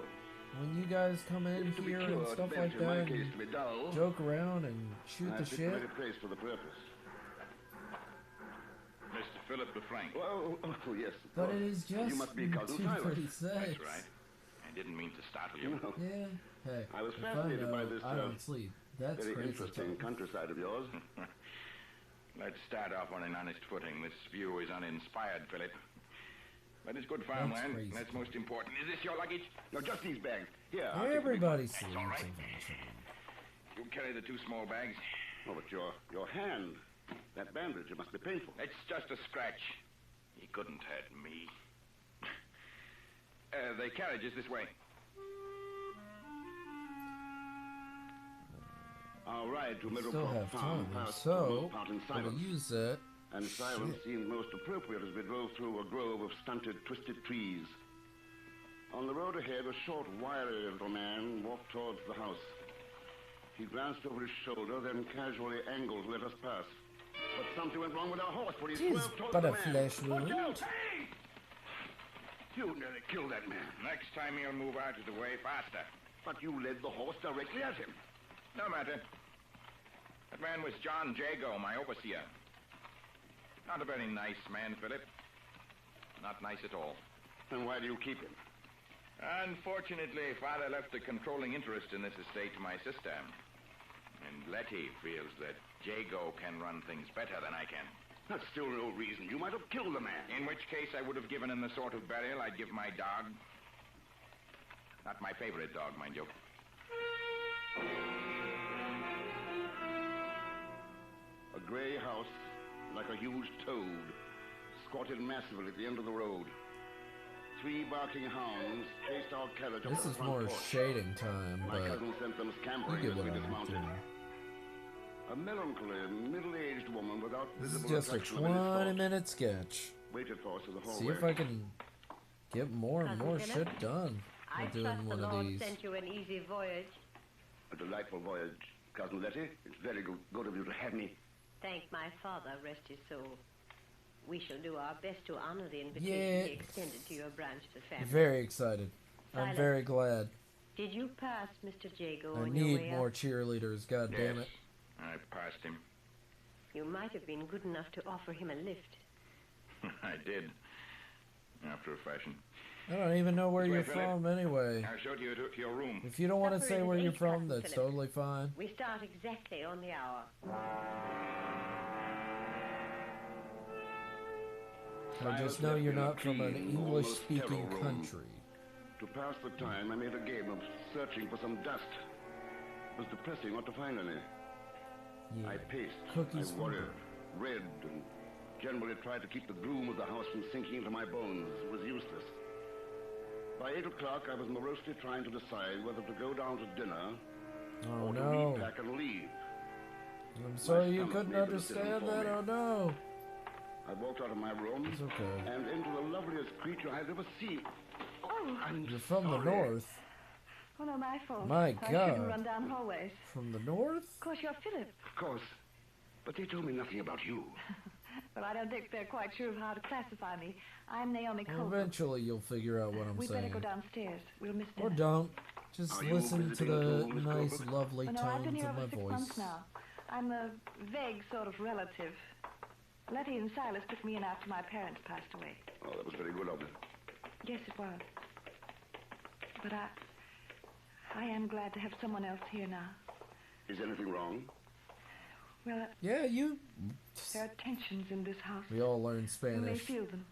When you guys come in If to be here and cured, stuff meant like in my that, case and to be dull, joke around and shoot I the picked shit. the very place for the purpose. Mr. Philip LeFranc. Oh, yes. of But course. it is just You must be Cousin Silas. 2:36. That's right. I didn't mean to startle you. No. Yeah. Hey, I was if I fascinated by know, this I don't sleep. That's very crazy. interesting talk. countryside of yours. Let's start off on an honest footing. This view is uninspired, Philip. But it's good farmland. crazy. That's most important. Is this your luggage? No, just these bags. Here, I'll take the big Everybody one. sleeps all right. eventually. You carry the two small bags. Oh, but your hand, that bandage, it must be painful. It's just a scratch. He couldn't hurt me. The carriage is this way. Our ride to We still Middleport have Farm time, passed so for the most part in I'm gonna silence. use that. And silence Shit. seemed most appropriate as we drove through a grove of stunted, twisted trees. On the road ahead, a short, wiry little man walked towards the house. He glanced over his shoulder, then casually angled to let us pass. But something went wrong with our horse, for he Tis swerved towards but the a man. flesh Watch wound. out! Hey! You nearly killed that man. Next time he'll move out of the way faster. But you led the horse directly at him. No matter. That man was John Jago, my overseer. Not a very nice man, Philip. Not nice at all. Then why do you keep him? Unfortunately, Father left a controlling interest in this estate to my sister. And Letty feels that Jago can run things better than I can. That's still no reason. You might have killed the man. In which case, I would have given him the sort of burial I'd give my dog. Not my favorite dog, mind you. grey house, like a huge toad, squatted massively at the end of the road. 3 barking hounds chased our carriage up This the is front more porch. shading time, My but cousin sent them you scampering get as what we I'm dismounted. doing. A melancholy, middle-aged woman without This is visible just a attraction of any sort 20-minute sketch. waited for us in the hallway. See if I can get more and Cousin more Philip? shit done I by doing trust the one of Lord these. sent you an easy voyage. A delightful voyage, Cousin Letty. It's very good of you to have me. Thank my father, rest his soul. We shall do our best to honor the invitation Yeah. he extended to your branch of the family. Very excited. I'm Silas, very glad. Did you pass Mr. Jago I on your need way more up? cheerleaders, god damn it. I passed him. You might have been good enough to offer him a lift. I did. After a fashion. I don't even know where This way, you're Philip. from anyway. I'll show you to your room. If you don't want to Supper say is where at you're 8, from, Cousin that's Philip. totally fine. We start exactly on the hour. I just know you're not from an English-speaking country. To pass the time, I made a game of searching for some dust. It was depressing not to find any. Yeah. I paced, Cookies I from worried, read, and generally tried to keep the gloom of the house from sinking into my bones. It was useless. By 8 o'clock, I was morosely trying to decide whether to go down to dinner Oh or to no. repack and leave. I'm sorry you stomach couldn't made the decision understand for that. me. Oh no. I walked out of my room It's okay. and into the loveliest creature I've ever seen. Oh, You're from the north. oh no, my fault. My I God. shouldn't run down hallways. From the north? Of course, you're Philip. Of course. But they told me nothing about you. Well, I don't think they're quite sure of how to classify me. I'm Naomi Well, Colton. eventually you'll figure out what I'm We'd better saying. go downstairs. We'll miss Or dinner. don't. Just Are you listen to visiting the too, Miss nice, Colbert? lovely Oh, no, I've been tones here of over my 6 voice. months now. I'm a vague sort of relative. Letty and Silas took me in after my parents passed away. Oh, that was very good of them. Yes, it was. But I am glad to have someone else here now. Is anything wrong? Well, Yeah, you... there are tensions in this house. We all learn You may Spanish. feel them.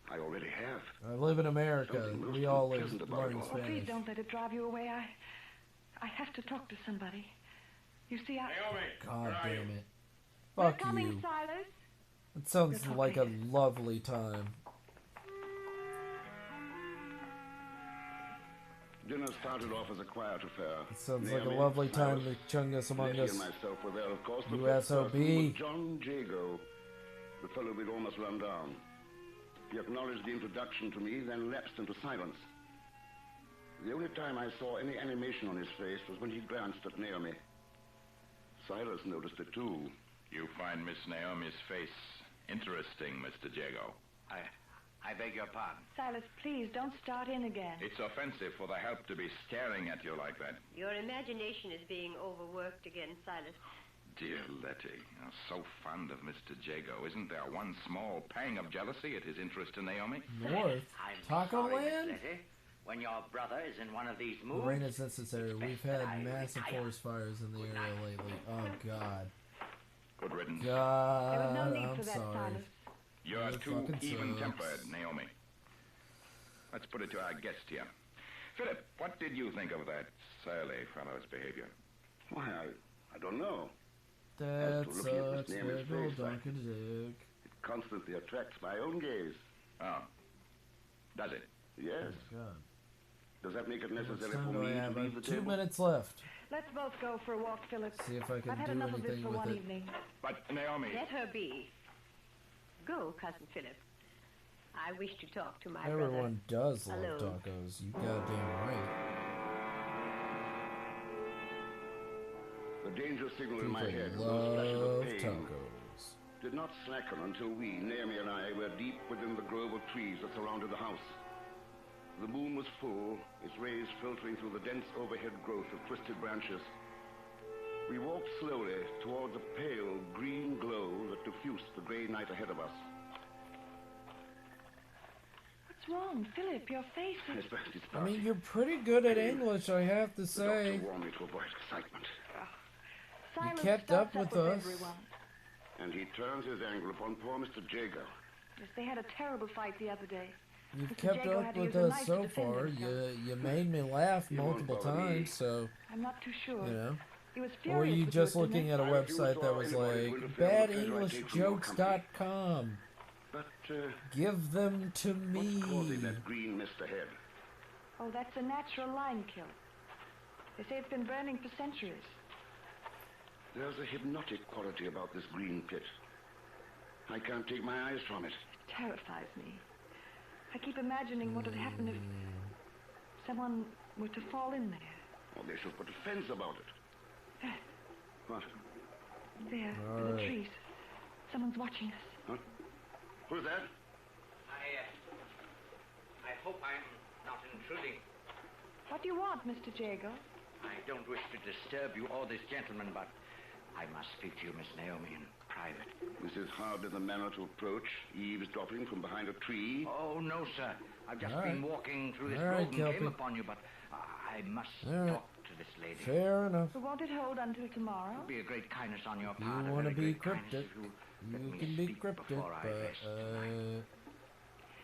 I already have. I live in America. Something most We all unpleasant about learn it all. Oh, please Spanish. don't let it drive you away. I have to talk to somebody. You see, God damn it. We're Fuck coming, you. Silas. It sounds We'll talk like a later. lovely time. Dinner started off as a quiet affair. It sounds like a Naomi, lovely time Silas, to Chungus Among Letty Us. and myself were there, of course. The You first SOB. person was John Jago, the fellow we'd almost run down. He acknowledged the introduction to me, then lapsed into silence. The only time I saw any animation on his face was when he glanced at Naomi. Silas noticed it too. You find Miss Naomi's face interesting, Mr. Jago. I beg your pardon. Silas, please don't start in again. It's offensive for the help to be staring at you like that. Your imagination is being overworked again, Silas. Dear Letty, you're so fond of Mr. Jago. Isn't there one small pang of jealousy at his interest in Naomi? North? I'm Taco sorry, Miss Land? Letty. When your brother is in one of these moods, Rain is necessary. it's We've best that had I massive retire. forest fires in the area lately. Oh, God. Good riddance. God, There was no need I'm for that, sorry. Silas. You're That too fucking even-tempered, sucks. Naomi. Let's put it to our guest here. Philip, what did you think of that surly fellow's behavior? Why, I don't know. That As to looking at sucks, Miss Naomi's big old face, donkey dick. It constantly attracts my own gaze. Oh. Does it? Yes. God. Does that make it How much necessary time for do me I to have? I leave the have 2 table? minutes left. Let's both go for a walk, Philip. See if I can I've had do enough of this anything for with one it. evening. But, Naomi... Let her be. Go, Cousin Philip. I wish to talk to my Everyone brother. does love alone. tacos. You goddamn right. The danger signal in my People head, those flashes love of pain, tacos. did not slacken until we, Naomi and I, were deep within the grove of trees that surrounded the house. The moon was full, its rays filtering through the dense overhead growth of twisted branches. We walked slowly towards a pale green glow that diffused the gray night ahead of us. What's wrong, Philip? Your face is... It's I mean, you're pretty good at English, I have to The say. doctor warned me to avoid excitement. Silas kept starts up with us. everyone. And he turns his anger upon poor Mr. Jago. Yes, they had a terrible fight the other day. You've Mr. kept Jago up had to with use a us knife to so defend far. himself. You made me laugh You won't multiple bother me. times, so, I'm not too sure. you know. He was Or were furious you with just you at dinner. looking at a website that was like badenglishjokes.com? But, Give them to me. what's causing that green mist ahead? Oh, that's a natural lime kiln. They say it's been burning for centuries. There's a hypnotic quality about this green pit. I can't take my eyes from it. It terrifies me. I keep imagining what would happen if someone were to fall in there. Well, they should put a fence about it. There, What? there, All in the right. trees. Someone's watching us. Huh? Who's that? I hope I'm not intruding. What do you want, Mr. Jago? I don't wish to disturb you or this gentleman, but I must speak to you, Miss Naomi, in private. This is hardly the manner to approach, eavesdropping from behind a tree. Oh, no, sir. I've just All been right. walking through this All right, grove and came Kelpie. upon you, but I must All right. talk to this lady. Fair enough. So won't it hold until tomorrow? It would be a great kindness on your You part. a want to very be great kindness cryptic. if you let You me can be speak cryptic, before I but rest tonight.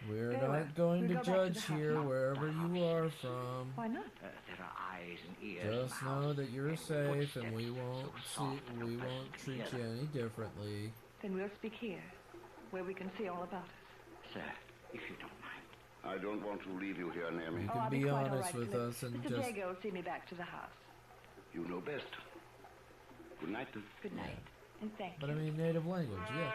we're Very well. not going We'll to go back to judge the house. here Not wherever you are from. Why not? There are eyes and ears. in the Just house, know that you're and safe, and we footsteps won't so soft and we pleasant won't to treat hear. you any differently. Then we'll speak here, where we can see all about us. Sir, if you don't mind. I don't want to leave you here, Naomi. You Oh, can I'll be quite all honest right, with Philip. us and Mr. just Jago will see me back to the house. You know best. Good night, then. Good night, and thank But you. I mean native language, yeah.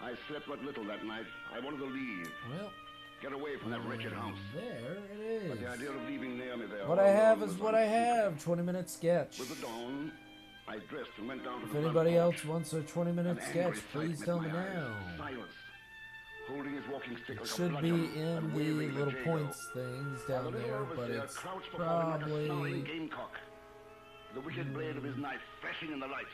I slept but little that night. I wanted to leave. Well, Get away from that wretched house. there it But the is. idea of leaving Naomi there... What all I have alone is was what I unspeakable. have. 20-minute sketch. With the dawn, I dressed and went down to If the anybody front else porch. wants a 20-minute An sketch, angry sight please met tell my me eyes. now. Silas, holding his walking stick It like a should be bludgeon in and the waving little Jago. points things While down the little there, but overseer it's crouched before him like a snarling probably gamecock, the wicked blade of his knife flashing in the light.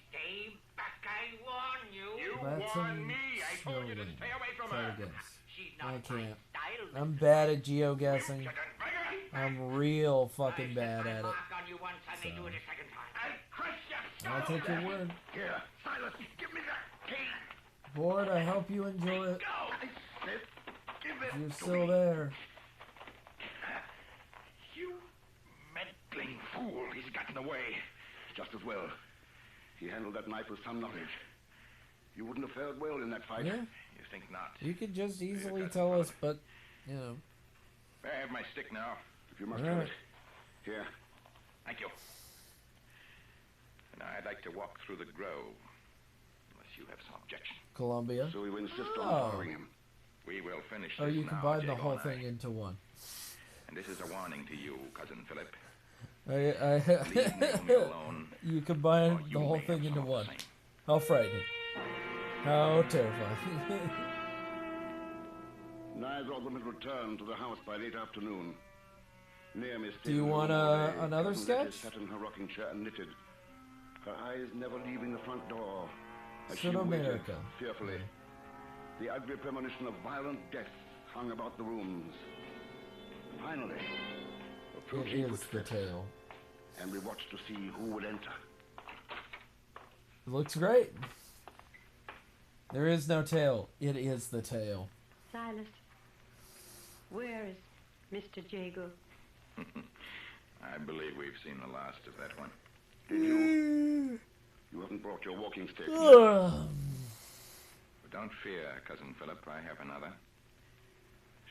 Stay back, I warn you. that's warned me. I told you to snowman. stay away from Try her. to guess. She's I not can't. style. I'm bad at geoguessing. I'm real fucking bad at it. Mark on you once, I may So. do it a second time. I'll crush your I'll take your word. Here, Silas, give me that key. Board, I hope you enjoy it. Go. I said, give it You're to still me. there. You meddling fool. He's gotten away. just as well. He handled that knife with some knowledge. You wouldn't have fared well in that fight. Yeah. You think not? You could just easily tell us, but, you know. May I have my stick now? If you must All have right. it. Here. Thank you. And I'd like to walk through the grove, unless you have some objection. Columbia. So we will insist on Oh. following him. We will finish Oh, this you now, combine the Jago whole and I. thing into one. And this is a warning to you, Cousin Philip. I Naomi alone, you combine or you the whole may thing have into solved the one. same. How frightening. How terrifying. Neither of them had returned to the house by late afternoon. Naomi stayed Do you in the want room all day. another Cousin Letty sketch? sat in her rocking chair and knitted, her eyes never leaving the front door. As she Pseudo waited America. fearfully. The ugly premonition of violent death hung about the rooms. Finally, It approaching is the footsteps, tail. and we watched to see who would enter. It looks great. There is no tail. It is the tail. Silas, where is Mr. Jago? I believe we've seen the last of that one. Did you? You haven't brought your walking stick. Ugh. But don't fear, Cousin Philip. I have another.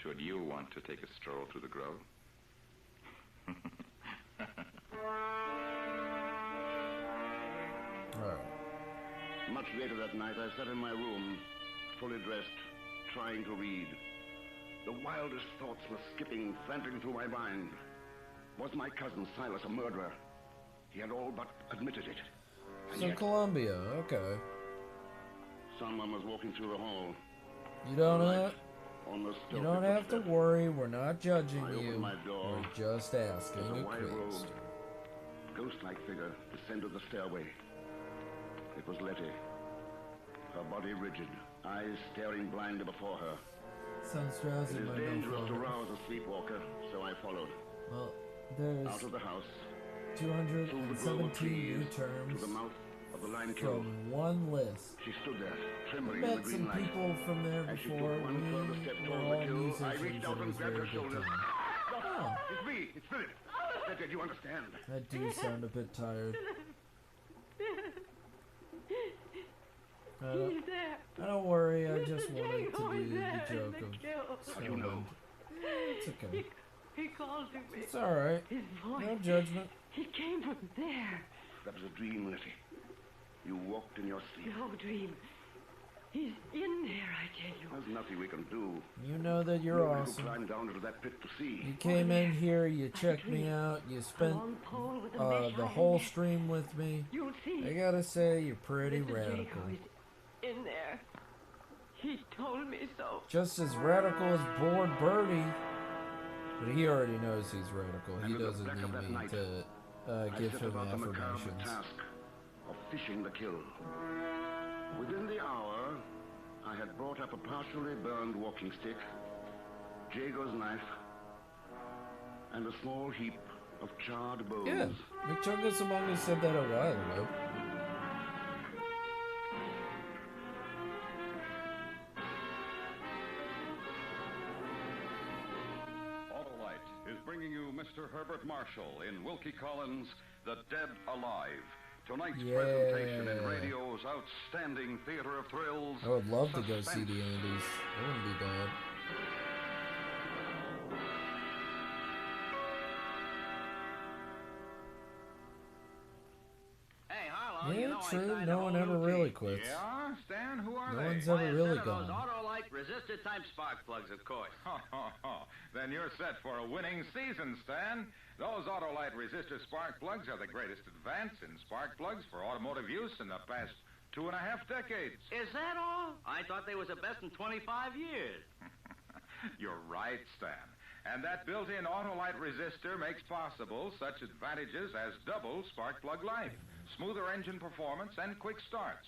Should you want to take a stroll through the grove? Alright. Much later that night, I sat in my room, fully dressed, trying to read. The wildest thoughts were skipping, frantic through my mind. Was my cousin Silas a murderer? He had all but admitted it. And So yet, Columbia, okay. someone was walking through the hall. You don't Right. have On the you stealthy don't have to footstep. worry, we're not judging I you. opened my door. We're just asking As a a white-robed, question. ghost-like figure descended the stairway. It was Letty. Her body rigid, eyes staring blindly before her. Sounds It drowsy, is my dangerous to no rouse a sleepwalker, so I followed. Well, there's Out of the house, through the grove of 217 new trees, terms to the mouth of the lime kiln. from one list. She stood there, I trembling in the met green some light. people from there As she before. took one further step We were toward all the kill, I musicians reached out and it and was grabbed very her good shoulders. time. The on. It's me. It's Philip. Did you understand? I do sound a bit tired. He's there. Don't worry, I just wanted to do the joke of How do you know? It's okay. He called to me. It's alright. His voice. No judgment. He came from there. That was a dream, Letty. You walked in your sleep. No dream. He's in there, I tell you. There's nothing we can do. You know that you're Nobody awesome. could climb down into that pit to see. You came in here, you checked me out, you spent the whole stream with me. You'll see. I gotta say, you're pretty Mr. radical. Jaco is in there. He told me so. Just as radical as Bored Birdie. But he already knows he's radical. He doesn't need me to give him affirmations. Task of fishing the kill. Within the hour, I had brought up a partially burned walking stick, Jago's knife, and a small heap of charred bones. Yeah, McChungus Among Us said that a while ago. Autolite is bringing you Mr. Herbert Marshall in Wilkie Collins' The Dead Alive. Tonight's presentation in radio's outstanding theater of thrills. I would love to go see the Andes. That wouldn't be bad. Hey, Harlow, Yeah, you know true. I signed No a one whole ever new really team. quits. Yeah, Stan, who are No they? one's ever really Those gone. Autolite resistor-type spark plugs, of course. Then you're set for a winning season, Stan. Those Autolite resistor spark plugs are the greatest advance in spark plugs for automotive use in the past 2.5 decades. Is that all? I thought they was the best in 25 years. You're right, Stan. And that built-in Autolite resistor makes possible such advantages as double spark plug life, smoother engine performance, and quick starts.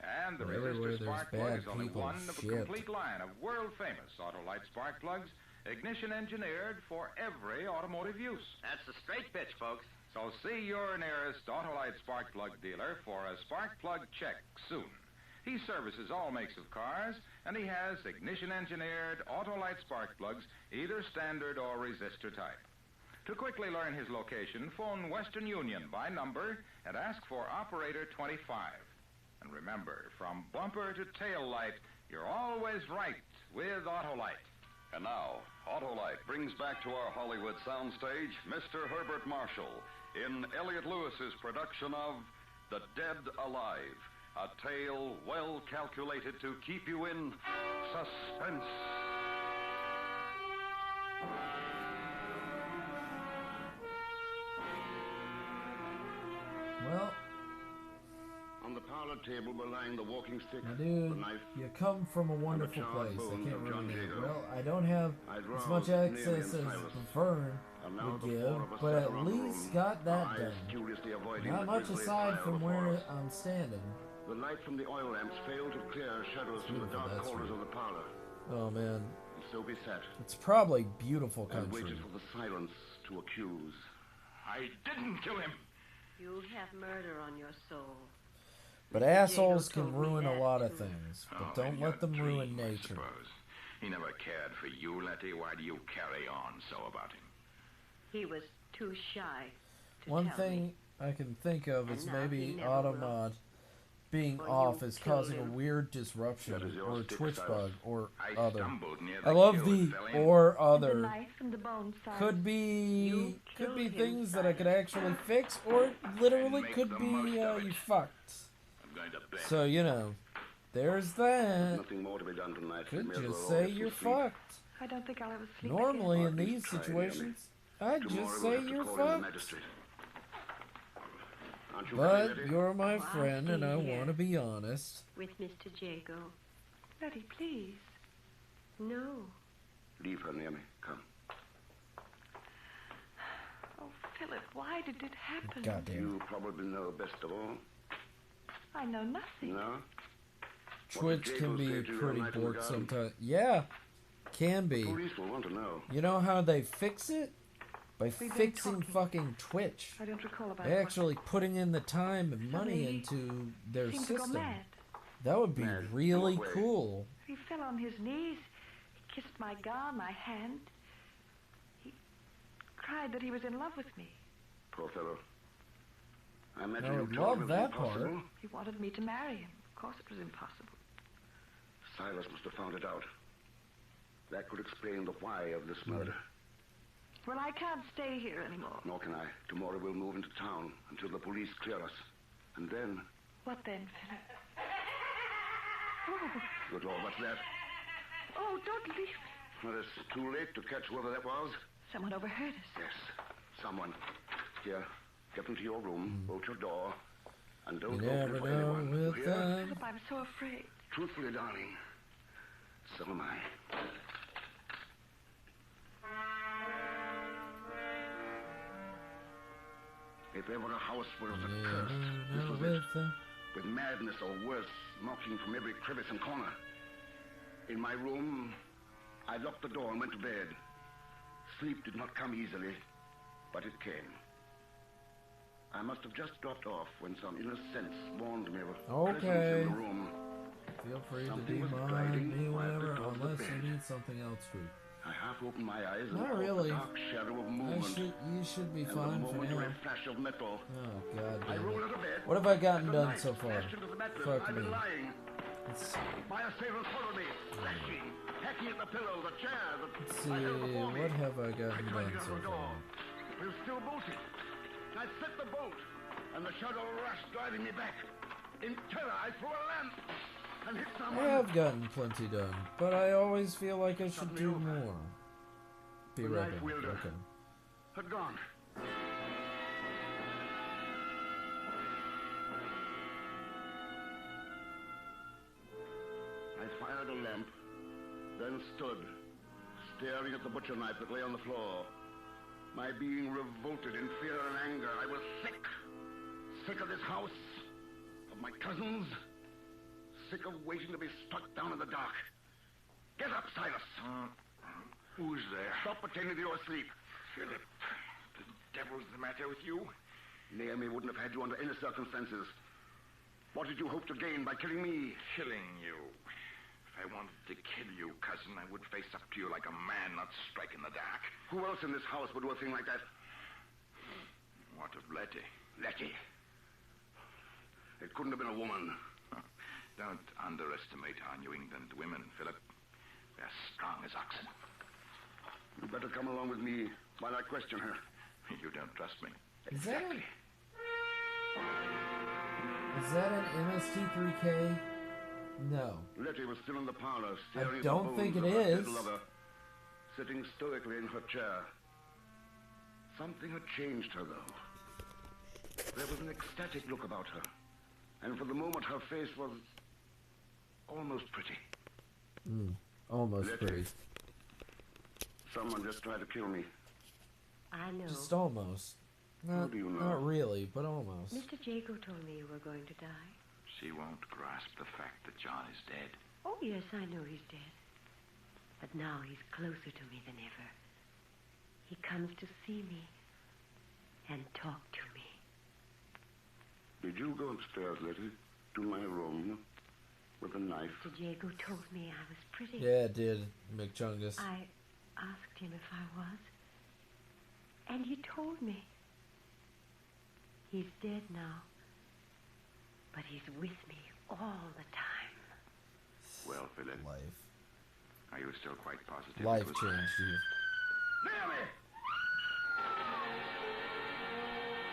And the resistor spark plug is only one of a complete line of world-famous Autolite spark plugs, ignition engineered for every automotive use. That's the straight pitch, folks. So see your nearest Autolite spark plug dealer for a spark plug check soon. He services all makes of cars, and he has ignition-engineered Autolite spark plugs, either standard or resistor type. To quickly learn his location, phone Western Union by number and ask for Operator 25. And remember, from bumper to tail light, you're always right with Autolite. And now, Autolite brings back to our Hollywood soundstage Mr. Herbert Marshall in Elliot Lewis's production of The Dead Alive, a tale well calculated to keep you in suspense. Well, on the parlor table were lying the walking stick, my dude, the knife, you come from a wonderful place. I can't remember. Well, I don't have as much access as Vern would give, but at least got that done. Not much aside from where I'm standing. The light from the oil lamps failed to clear shadows from the dark corners of the parlor. Oh man. So we sat. It's probably beautiful country. And waited for the silence to accuse. I didn't kill him. You have murder on your soul. But assholes can ruin a lot of things, but don't let them ruin nature. He never cared for you, Letty. Why do you carry on so about him? He was too shy to One tell thing me. I can think of is And now maybe he never Automod being For off you is killed causing a him. weird disruption or a Twitch bug or I other. stumbled near I the love kill the and fell in. or The other. knife and the bone size. Could be killed him, things that I Simon. could actually fix, or it literally make could the be most of you it. fucked. I'm going to bed. So you know, there's that. Nothing more to be done tonight. Could May as well just all say get some you're sleep. fucked. I don't think I'll ever sleep Normally again. in these try, situations, I'd Tomorrow just we'll say have to you're call in the fucked. magistrate. Aren't you But ready? you're my friend, and I stay here. want to be honest. With Mr. Jago. Letty, please. No. Leave her near me. Come. Oh, Philip, why did it happen? Goddamn. You probably know best of all. I know nothing. No? Twitch Jago can say be to you pretty that night in the bored garden? sometimes. Yeah, can be. Police will want to know. You know how they fix it? By We've been fixing talking. fucking Twitch. I don't recall about They what. actually putting in the time and money Suddenly, into their Seemed to go system. mad. That would be Mad. really No way. cool. He fell on his knees. He kissed my gown, my hand. cried that he was in love with me. Poor fellow. I imagine I you would told love him it was that part. impossible. He wanted me to marry him. Of course it was impossible. Silas must have found it out. That could explain the why of this murder. Well, I can't stay here anymore. Nor can I. Tomorrow we'll move into town until the police clear us. And then... What then, Philip? Oh. Good Lord, what's that? Oh, don't leave me. Well, it's too late to catch whoever that was. Someone overheard us. Yes, someone. Here, get into your room, bolt your door, and don't You open never it for know anyone. You with hear? them. Philip, I'm so afraid. Truthfully, darling, so am I. If ever a house was accursed, this was it. With madness or worse, knocking from every crevice and corner. In my room, I locked the door and went to bed. Sleep did not come easily, but it came. I must have just dropped off when some inner sense warned me of a presence in the room. Feel free Something to was demand gliding me quietly whenever, towards the unless bed. you need something else, Fruit. I half opened my eyes and Not caught really. the dark shadow of movement. You should be and fine the for momentary now. flash of metal. Oh, God I damn rolled it. out of bed. What have I gotten and done the knife so far? flashed into the mattress. Fuck I've me. been lying. Let's see. My assailant followed me, slashing, hacking at the pillow, the chair, the Let's I held see. before me. What have I gotten I tried done to get so out the door. far? It was still bolted. I set the bolt, and the shadow rushed, driving me back. In terror, I threw a lamp and hit I someone. have gotten plenty done, but I always feel like I should do more. Be The right knife back. wielder Okay. had gone. I fired a lamp, then stood, staring at the butcher knife that lay on the floor. My being revolted in fear and anger. I was sick. Sick of this house, of my cousins, sick of waiting to be struck down in the dark. Get up, Silas. Who's there? Stop pretending that you're asleep. Philip, the devil's the matter with you? Naomi wouldn't have had you under any circumstances. What did you hope to gain by killing me? Killing you. If I wanted to kill you, cousin, I would face up to you like a man, not strike in the dark. Who else in this house would do a thing like that? What of Letty? Letty. It couldn't have been a woman. Don't underestimate our New England women, Philip. They're strong as oxen. You better come along with me while I question her. You don't trust me. Exactly. Is that an MST3K? No. Letty was still in the parlor, I staring don't at the think bones it of her is. dead lover, sitting stoically in her chair. Something had changed her, though. There was an ecstatic look about her, and for the moment her face was almost pretty. Almost Letty. pretty. Someone just tried to kill me. I know. Just almost. Not, do you know? not really, but almost. Mr. Jago told me you were going to die. She won't grasp the fact that John is dead. Oh, yes, I know he's dead. But now he's closer to me than ever. He comes to see me and talk to me. Did you go upstairs, Letty, to my room with a knife? Mr. Jago told me I was pretty. Yeah, it did, McChungus. I asked him if I was. And he told me. He's dead now. But he's with me all the time. Well, Philip. Life. Are you still quite positive? Life it was- changed you. Naomi!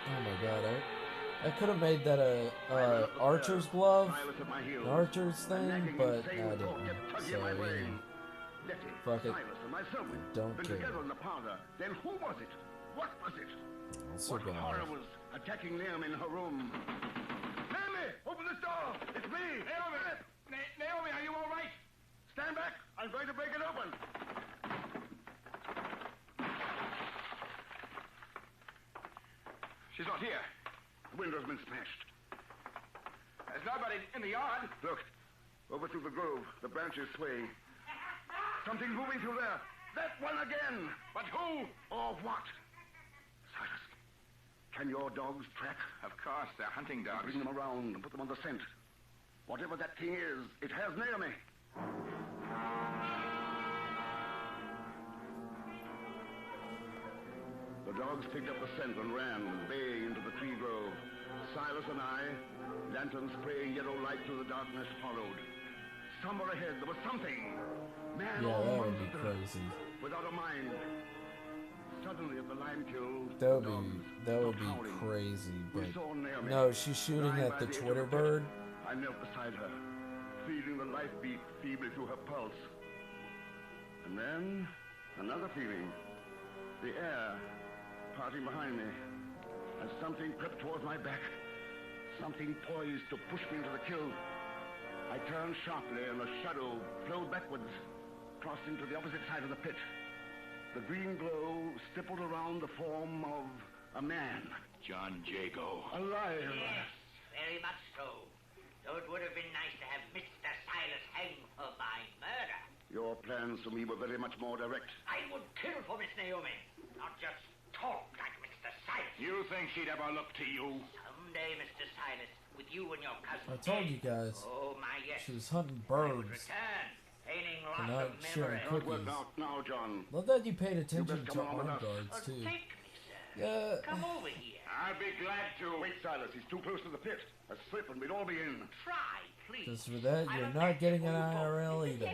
Oh my god, I could have made that a archer's glove, an archer's thing, but I didn't. So, you know, Letty, fuck it. Silas, and myself, Don't been care. together in the parlor. Then who was it? What was it? Also What gone. horror was attacking Naomi in her room? Naomi, open this door. It's me, Naomi. Naomi, are you all right? Stand back. I'm going to break it open. She's not here. The window's been smashed. There's nobody in the yard. Look, over through the grove, the branches swaying. Something's moving through there. That one again. But who? Or what? Silas, can your dogs track? Of course, they're hunting dogs. Bring them around and put them on the scent. Whatever that thing is, it has Naomi. The The dogs picked up the scent and ran, baying into the tree grove. Silas and I, lanterns spraying yellow light through the darkness, followed. Somewhere ahead, there was something. Man Yeah, or that would be monster, crazy. without a mind. Suddenly at the lime kiln, That would be crazy, but no, she's shooting at the Twitter bird. I knelt beside her, feeling the life beat feebly through her pulse. And then, another feeling. The air parting behind me, as something crept towards my back. Something poised to push me into the kiln. I turned sharply, and a shadow flowed backwards, crossing to the opposite side of the pit. The green glow stippled around the form of a man. John Jago. Alive. Yes, very much so. Though it would have been nice to have Mr. Silas hanged for my murder. Your plans for me were very much more direct. I would kill for Miss Naomi, not just talk like Mr. Silas. You think she'd ever look to you? Someday, Mr. Silas, with you and your cousin. I told you guys. Oh, my, yes. She was hunting birds. Return, gaining For lots not of sharing memory. cookies. Now, John. Love that you paid attention best to come on with armed us. guards too. Take me, sir. Yeah. Come over here. I'll be glad to. Wait, Silas. He's too close to the pit. A slip and we'd all be in. Try, please. Just for that, you're not getting an IRL either.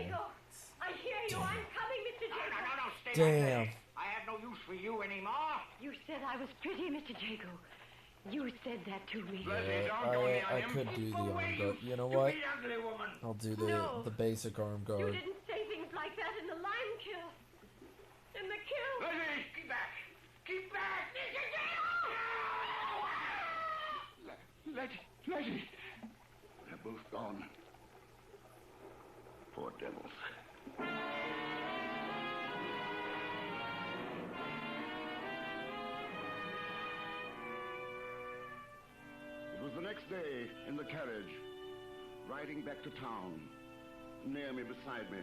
I hear you. I'm coming, Mr. Jago. No, stay Damn. back there. I have no use for you anymore. You said I was pretty, Mr. Jago. You said that to me. Yeah, I could do the arm guard. You know what? I'll do the basic arm You guard. didn't say things like that in the lime kiln. In the kiln. Lizzie, keep back. Keep back. Letty. They're both gone. Poor devils. It was the next day in the carriage, riding back to town. Naomi beside me.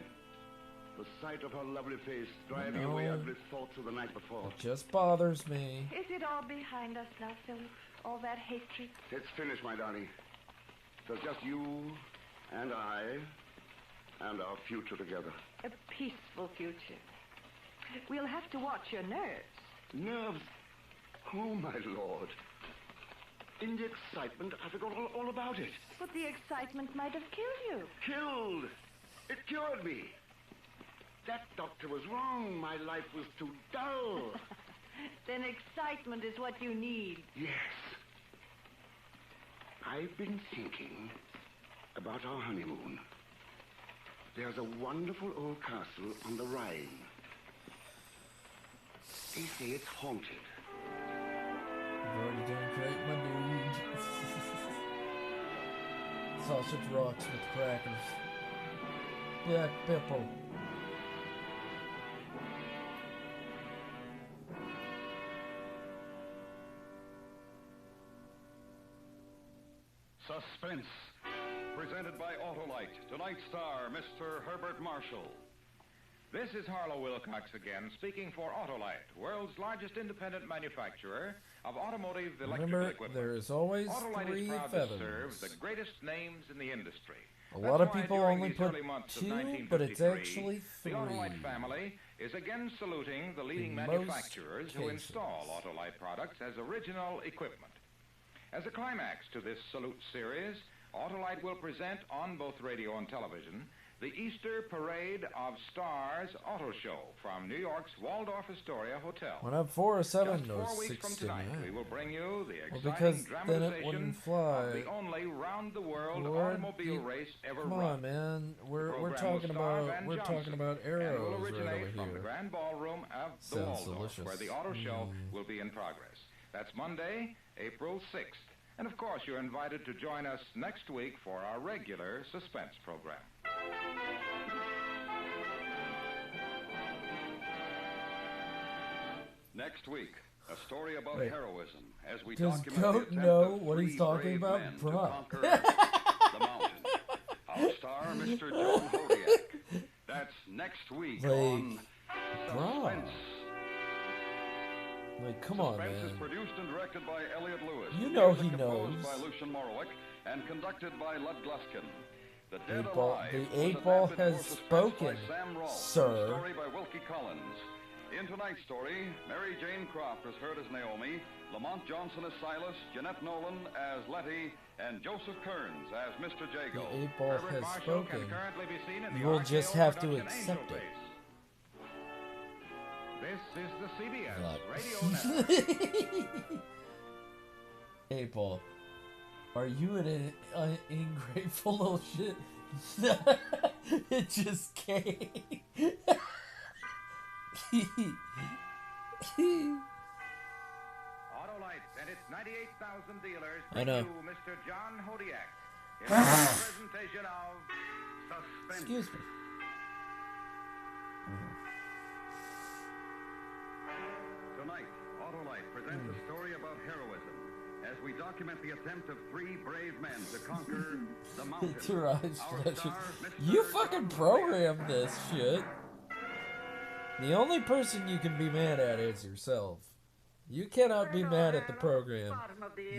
The sight of her lovely face driving away ugly thoughts of the night before. It just bothers me. Is it all behind us now, Philip? All that hatred? It's finished, my darling. There's just you and I and our future together. A peaceful future. We'll have to watch your nerves. Nerves? Oh, my lord. In the excitement, I forgot all about it. But the excitement might have killed you. Killed? It cured me. That doctor was wrong. My life was too dull. Then excitement is what you need. Yes. I've been thinking about our honeymoon. There's a wonderful old castle on the Rhine. They say it's haunted. I've already done great, my dude. Sausage rocks with crackers. Black pepper. Suspense. Presented by Autolite. Tonight's star, Mr. Herbert Marshall. This is Harlow Wilcox again, speaking for Autolite, world's largest independent manufacturer of automotive electrical Remember, equipment. there is always Autolite 3 is proud feathers. to serve the greatest names in the industry. A lot of That's why people during only these put early months of 2, 1953, but it's actually 3. The Autolite family is again saluting the leading In manufacturers most who cases. install Autolite products as original equipment. As a climax to this salute series, Autolite will present on both radio and television the Easter Parade of Stars Auto Show from New York's Waldorf Astoria Hotel. Went up 407 Just or 4 weeks from tonight, 69. we will bring you the Well, exciting because then it dramatization wouldn't fly. of the only round-the-world Lord, automobile race ever Come run. on, man. We're program talking will star about Van we're Johnson talking about and will arrows right originate over from the here. Grand Ballroom of the Sounds Waldorf, delicious. where the auto show will be in progress. That's Monday, April 6th. And of course, you're invited to join us next week for our regular suspense program. Next week, a story about Wait. heroism as we Does document the Goat attempt know of what he's 3 talking brave about? men to Bruh. conquer the mountain. Our star, Mr. John Hodiak. That's next week Like, on bruh. Suspense. Like, come on, Suspense man. is produced and directed by Elliot Lewis. You know Music he composed knows. by Lucian Morowick and conducted by Lud Gluskin. The Dead 8 Ball, Alive the was 8 Ball adapted has for suspense spoken, by Sam Rolfe. sir. Story by Wilkie Collins. In tonight's story, Mary Jane Croft is heard as Naomi, Lamont Johnson as Silas, Jeanette Nolan as Letty, and Joseph Kearns as Mr. Jago. The 8 Ball Herbert has Marshall spoken. can currently be seen in You the will just have to production accept Angel it. Face. This is the CBS God. Radio Network. 8 Ball, are you an ungrateful little shit? It just came. Autolite and its 98,000 dealers I bring know. you Mr. John Hodiak in the presentation of Suspense. Excuse me. Tonight, Autolite presents a story about heroism as we document the attempt of 3 brave men to conquer the mountain. Entourage Our pleasure. star, Mr. You fucking programmed this shit. The only person you can be mad at is yourself. You cannot be mad at the program.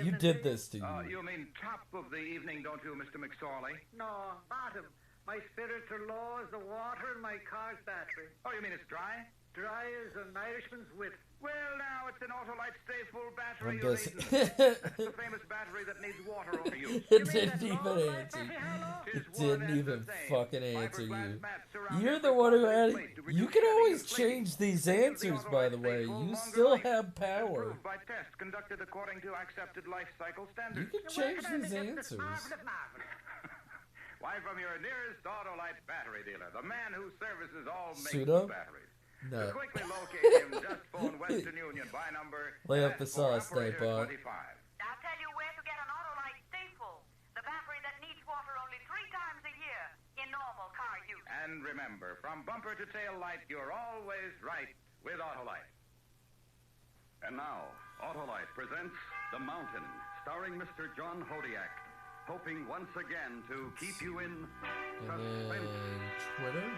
You did this to you. You mean top of the evening, don't you, Mr. McSorley? No, bottom. My spirits are low as the water in my car's battery. Oh, you mean it's dry? Dry as an Irishman's wit. Well, now, it's an Autolite Stay Full battery I'm you're busy. needing. That's the famous battery that needs water overuse. It didn't even answer. It didn't even fucking answer you. You're the one who had it. You can always change these answers, by the way. You still have power. Approved by tests conducted according to accepted life cycle standards. You can change these answers. Why, from your nearest Autolite battery dealer, the man who services all makes Pseudo? of batteries. No. To quickly locate him, just phone Western Union by number. Lay up the sauce, operator Nightbot. 25. I'll tell you where to get an Autolite Stay Full, the battery that needs water only 3 times a year in normal car use. And remember, from bumper to tail light, you're always right with Autolite. And now, Autolite presents The Mountain, starring Mr. John Hodiak, hoping once again to keep you in suspense. Twitter?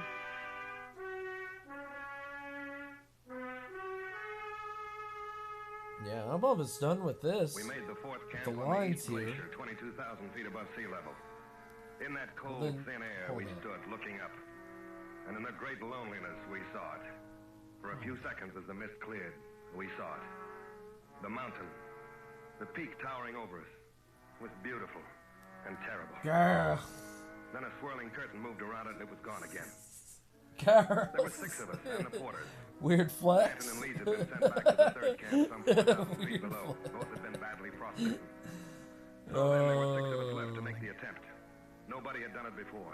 Yeah, I'm almost done with this. We made the fourth camp The on the lines East here. Glacier, 22,000 feet above sea level. In that cold, Then- thin air, hold we on. stood looking up. And in the great loneliness, we saw it. For a few seconds as the mist cleared, we saw it. The mountain, the peak towering over us, was beautiful and terrible. Girl. Then a swirling curtain moved around it and it was gone again. Girl. There were 6 of us and the porters. Weird flex. Anton and Leeds had been sent back to the third camp some 4,000 feet below. Both had been badly frostbitten. So then there were 6 of us left to make the attempt. Nobody had done it before.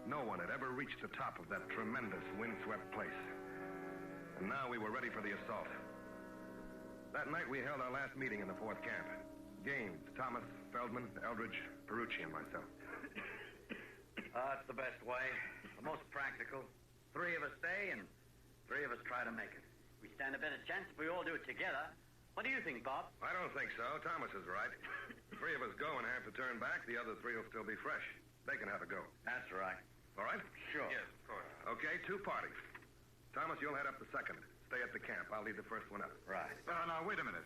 No one had ever reached the top of that tremendous windswept place. And now we were ready for the assault. That night we held our last meeting in the fourth camp. Gaines, Thomas, Feldman, Eldridge, Perucci, and myself. That's the best way. The most practical. 3 of us stay and 3 of us try to make it. We stand a better chance if we all do it together. What do you think, Bob? I don't think so. Thomas is right. 3 of us go and have to turn back. The other 3 will still be fresh. They can have a go. That's right. All right? Sure. Yes, of course. Okay, 2 parties. Thomas, you'll head up the second. Stay at the camp. I'll lead the first one up. Right. Now, wait a minute.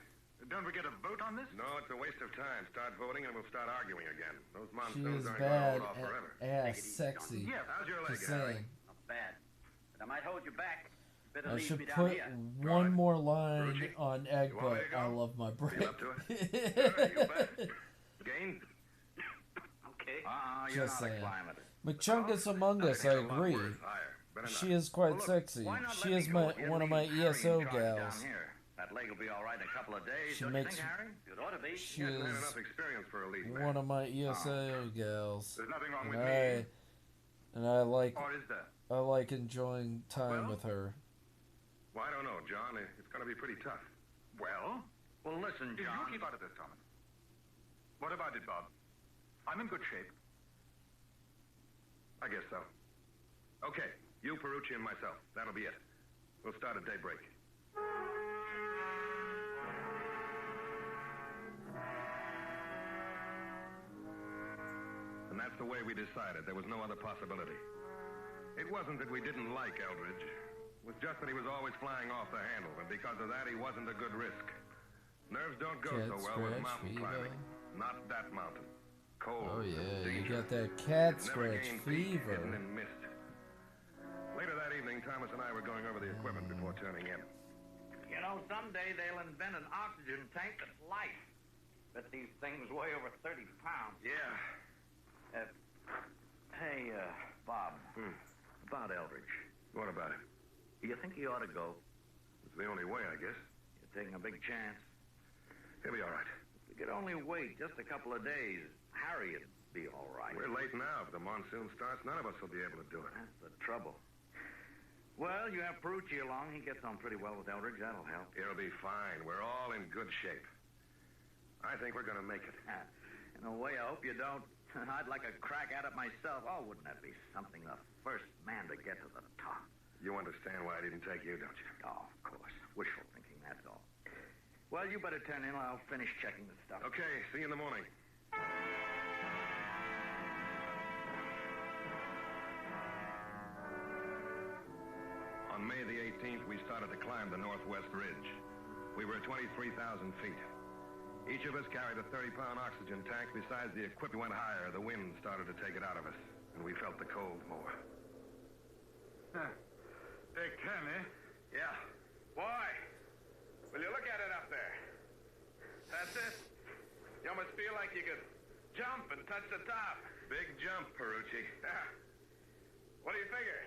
Don't we get a vote on this? No, it's a waste of time. Start voting and we'll start arguing again. Those She monsoons is aren't going to bad hold off forever. ass sexy. Yeah, how's your leg, Just Harry? saying. Not bad. But I might hold you back. Better I leave should me down put here. one more line on egg, You want me but to go? I love my break. You up to it? Sure, you bet. Gaines? Okay. You're Just not a saying. climber. McChungus Among Us, I agree. She is quite sexy. She is one of my ESO gals. That leg will be all right in a couple of days. She Don't makes- you think, Harry? It ought to be. She hasn't had is enough experience for a lead man. one of my ESO gals. There's nothing wrong And with me. And I like Or is there? I like enjoying time with her. Well, I don't know, John. It's going to be pretty tough. Well, listen, John. You keep out of this, Thomas. What about it, Bob? I'm in good shape. I guess so. Okay, you, Perucci, and myself. That'll be it. We'll start at daybreak. And that's the way we decided. There was no other possibility. It wasn't that we didn't like Eldridge. It was just that he was always flying off the handle, and because of that, he wasn't a good risk. Nerves don't go Cat so well with scratch mountain fever. climbing. Not that mountain. Cold. Oh yeah, you dangerous. got that cat Never scratch gained feet, fever. hidden in mist. Later that evening, evening, Thomas and I were going over the equipment before turning in. You know, someday they'll invent an oxygen tank that's light. Bet these things weigh over 30 pounds. Yeah. Hey, Bob. About Eldridge. What about him? You think he ought to go? It's the only way, I guess. You're taking a big chance. He'll be all right. If you could only wait just a couple of days, Harry'd be all right. We're late now. If the monsoon starts, none of us will be able to do it. That's the trouble. Well, you have Perucci along. He gets on pretty well with Eldridge. That'll help. He'll be fine. We're all in good shape. I think we're going to make it. In a way, I hope you don't. I'd like a crack at it myself. Oh, wouldn't that be something? The first man to get to the top. You understand why I didn't take you, don't you? Oh, of course. Wishful thinking, that's all. Well, you better turn in. I'll finish checking the stuff. Okay, see you in the morning. On May the 18th, we started to climb the Northwest Ridge. We were at 23,000 feet. Each of us carried a 30-pound oxygen tank. Besides, the equipment went higher. The wind started to take it out of us, and we felt the cold more. They can, eh? Yeah. Boy, will you look at it up there? That's it. You almost feel like you could jump and touch the top. Big jump, Perucci. Yeah. What do you figure?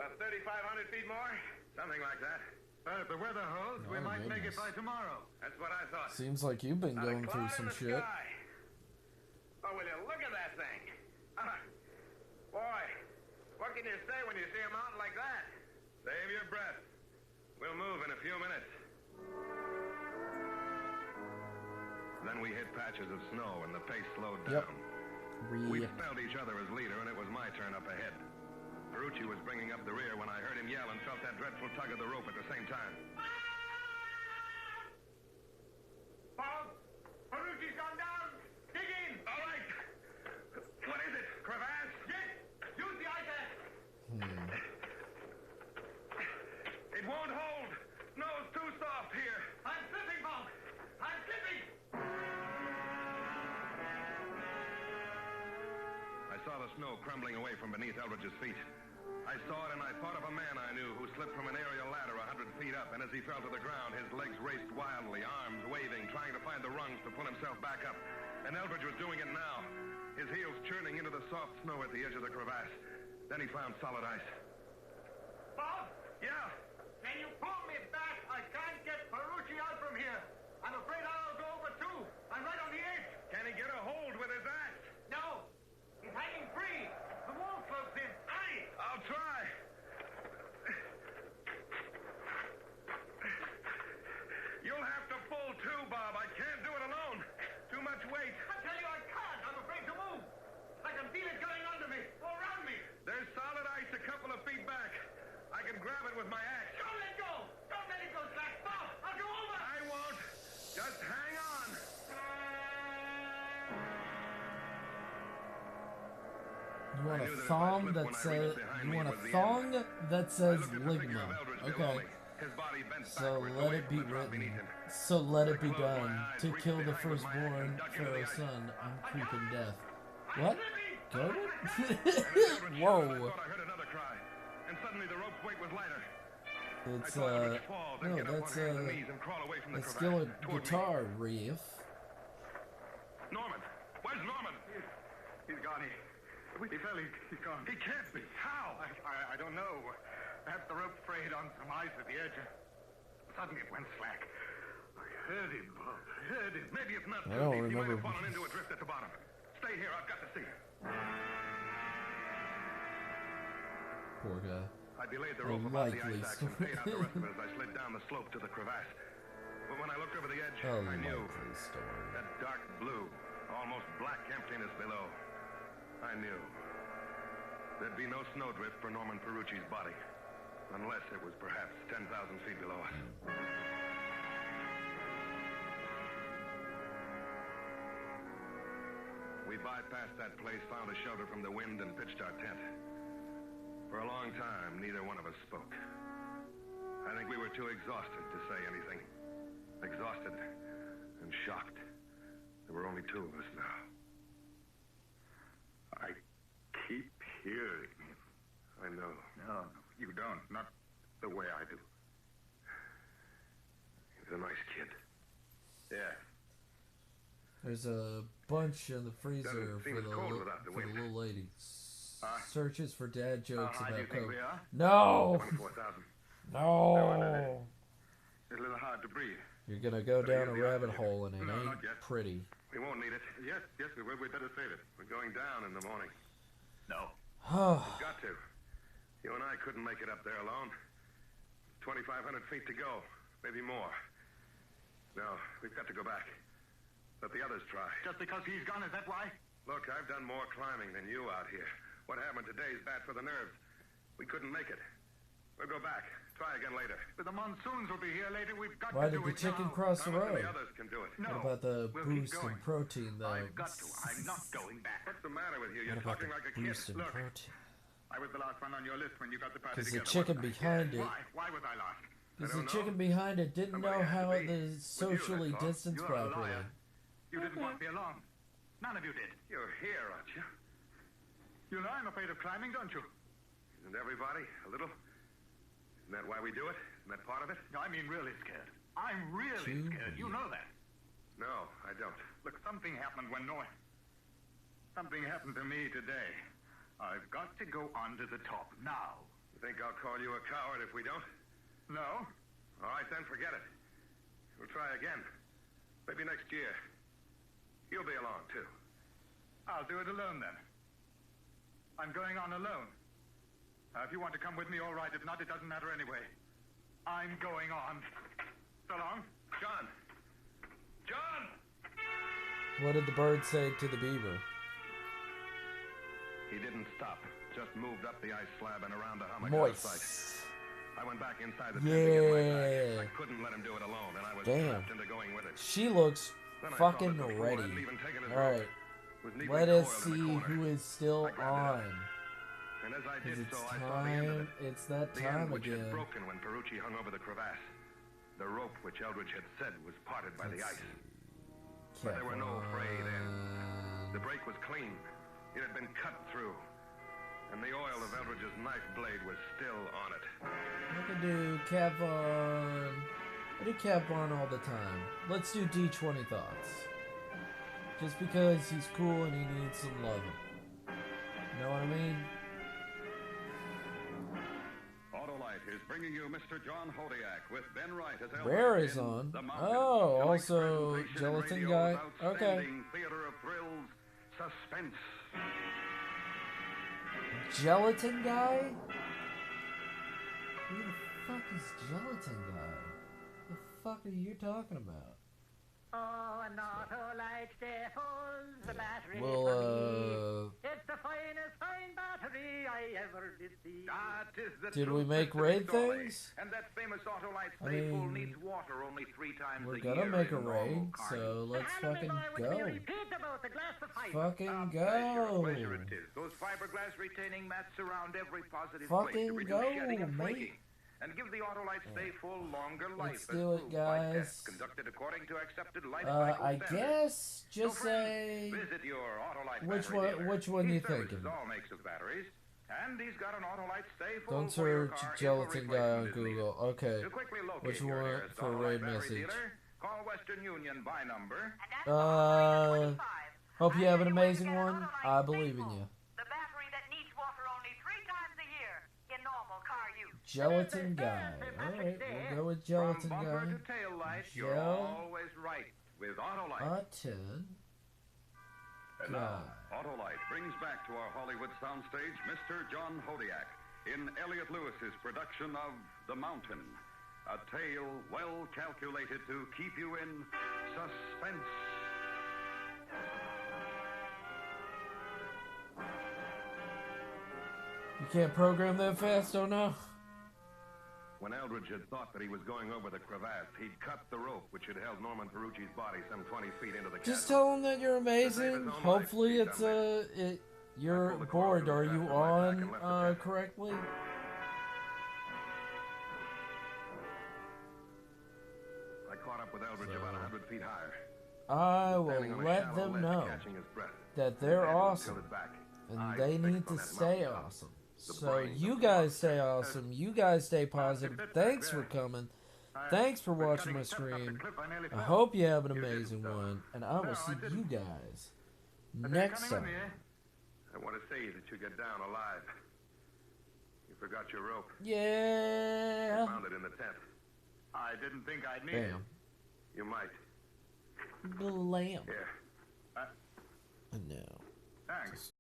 About 3,500 feet more? Something like that. But if the weather holds, we might make it by tomorrow. That's what I thought. Seems like you've been going through some shit. Sky. Oh, will you look at that thing? Boy, what can you say when you see a mountain like that? Save your breath. We'll move in a few minutes. Then we hit patches of snow and the pace slowed down. We spelled each other as leader, and it was my turn up ahead. Perucci was bringing up the rear when I heard him yell and felt that dreadful tug of the rope at the same time. Bob, Perucci's gone down. Dig in. All right. What is it? Crevasse? Yes. Use the ice axe. It won't hold. Snow's too soft here. I'm slipping, Bob. I'm slipping. I saw the snow crumbling away from beneath Eldridge's feet. I saw it, and I thought of a man I knew who slipped from an aerial ladder 100 feet up, and as he fell to the ground, his legs raced wildly, arms waving, trying to find the rungs to pull himself back up. And Eldridge was doing it now, his heels churning into the soft snow at the edge of the crevasse. Then he found solid ice. Bob? Yeah? Can you pull me back? I can't get Perucci out from here. I'm afraid I'll go over too. I'm right on the edge. Can he get a hold with his axe? No. He's hanging free. The wall closed in. Hurry! I'll try. You'll have to pull too, Bob. I can't do it alone. Too much weight. I tell you I can't. I'm afraid to move. I can feel it going under me, all around me. There's solid ice a couple of feet back. I can grab it with my axe. Don't let go. Don't let it go, Slack. Bob, I'll go over. I won't. Just hang on. You want a thong that says ligma. Okay. So let it be written. So let it be done. To kill the firstborn Pharaoh's son, I'm creeping death. What? Go? Whoa. I heard another cry, and suddenly the rope's weight was lighter. It's no, that's still a guitar riff. Norman, where's Norman? He's gone. He fell. He's gone. He can't be. How? I don't know. Perhaps the rope frayed on some ice at the edge. Suddenly it went slack. I heard him, Bob. I heard him. Maybe it's not I don't too deep. He might remember. have fallen into a drift at the bottom. Stay here. I've got to see. Poor guy. I delayed the rope above the ice axe and paid out the rest of it as I slid down the slope to the crevasse. But when I looked over the edge, I knew that dark blue, almost black emptiness below. I knew there'd be no snowdrift for Norman Perucci's body, unless it was perhaps 10,000 feet below us. We bypassed that place, found a shelter from the wind, and pitched our tent. For a long time, neither one of us spoke. I think we were too exhausted to say anything. Exhausted and shocked. There were only two of us now. I keep hearing him. I know. No, You don't. Not the way I do. He's a nice kid. Yeah. There's a bunch in the freezer Doesn't for seem as the, cold without the for the wind. little lady. Searches for dad jokes How high do you about think Coke. we are? No! 24,000. No! It's a little hard to breathe. You're gonna go Better down a use the rabbit oxygen. hole and it No, ain't not yet. pretty. We won't need it. Yes, we will. We better save it. We're going down in the morning. No. We've got to. You and I couldn't make it up there alone. 2,500 feet to go. Maybe more. No, we've got to go back. Let the others try. Just because he's gone, is that why? Look, I've done more climbing than you out here. What happened today is bad for the nerves. We couldn't make it. We'll go back. Try again later. But the monsoons will be here later. We've got Why to did do the it chicken now. cross the How much of road? the others can do it? What about the we'll keep boost in going. protein, though? I've got to. I'm not going back. What's the matter with you? You're What about talking the like a kid. boost in Look, protein? I was the last one on your list when you got the party Because the together. chicken wasn't I? behind it... Why was I last? Because the chicken behind it didn't know how to socially distance You're a properly. liar. You didn't want me along. None of you did. You're here, aren't you? You know I'm afraid of climbing, don't you? Isn't everybody a little? Isn't that why we do it? Isn't that part of it? No, I mean really scared. I'm really scared. You know that. No, I don't. Look, something happened when something happened to me today. I've got to go on to the top now. You think I'll call you a coward if we don't? No. All right, then forget it. We'll try again. Maybe next year. You'll be along, too. I'll do it alone, then. I'm going on alone. If you want to come with me, all right. If not, it doesn't matter anyway. I'm going on. So long. John! John! What did the bird say to the beaver? He didn't stop. Just moved up the ice slab and around a hummock out of sight. Moist. I went back inside the tent to get my Yeah. back. I couldn't let him do it alone, and I was Damn. trapped into going with it. She looks Then I saw fucking that the fool ready. hadn't even taken his Alright. rope. Was neatly Let us coiled in the see corner. who is still I grabbed it on. up. And as I Because did it's so, I saw the end of time. it. It's that The time end which again. had broken when Perucci hung over the crevasse. The rope which Eldridge had said was parted by the ice. But there were no frayed ends. The break was clean. It had been cut through. And the oil of Eldridge's knife blade was still on it. I can do Cap on. I do Cap on all the time. Let's do D20 thoughts. Just because he's cool and he needs some loving. Know what I mean? Autolite is bringing you Mr. John Hodiak with Ben Wright as Eldridge Rare is in on. The Mountain. Oh, Tonight's also presentation in Gelatin radio's Guy. Okay. outstanding Theater of thrills, suspense. Gelatin Guy? Who the fuck is Gelatin Guy? The fuck are you talking about? Oh, an Autolite that holds the battery Well, for me. It's the finest fine battery I ever did see. Did we make raid things? And that famous Autolite I stay full mean, needs water only 3 times we're a gonna year make a in normal raid, car so use. let's fucking go. A Fucking pleasure go. it is. Those fiberglass retaining mats surround every positive Fucking place to reduce go, shedding and mate. flaking. And give the Autolite Stay Full longer life. Let's as do it, proved by tests guys. conducted according to accepted life cycle I standards. guess just So friends, say visit your Autolite which battery one. dealer. Which one He you services thinking? all makes of batteries, and he's got an Autolite Stay Full Don't for your search car if a Gelatin Guy on replacement is needed. Google. Okay. To quickly locate Which your one nearest for Autolite raid battery message? dealer, call Western Union by number. Hope you have an amazing one. I believe in you. The battery that needs water only 3 times a year in normal car use. Gelatin Guy. Alright, we'll go with Gelatin From bumper Guy. to tail light, you're always right with Autolite. Gelatin And now, Autolite brings back to our Hollywood soundstage Mr. John Hodiak in Elliot Lewis's production of The Mountain, a tale well calculated to keep you in suspense. You can't program that fast, oh no? When Eldridge had thought that he was going over the crevasse, he'd cut the rope which had held Norman Perucci's body some 20 feet into the Just chasm. tell him that you're amazing. Hopefully it's you're bored. Are you on correctly? I caught up with Eldridge about 100 feet higher. I will Standing on a let shallow them ledge, know catching his breath. that they're His head was awesome. tilted back. And Eyes they fixed need on to that stay mountain top. awesome. So you guys stay awesome. You guys stay positive. Thanks for coming. Thanks for watching my stream. I hope you have an amazing one. And I will see you guys next time. I want to say that you get down alive. You forgot your rope. Yeah. I found it in the tent. I didn't think I'd need it. Bam. You might. Blam. Here. And now. Thanks.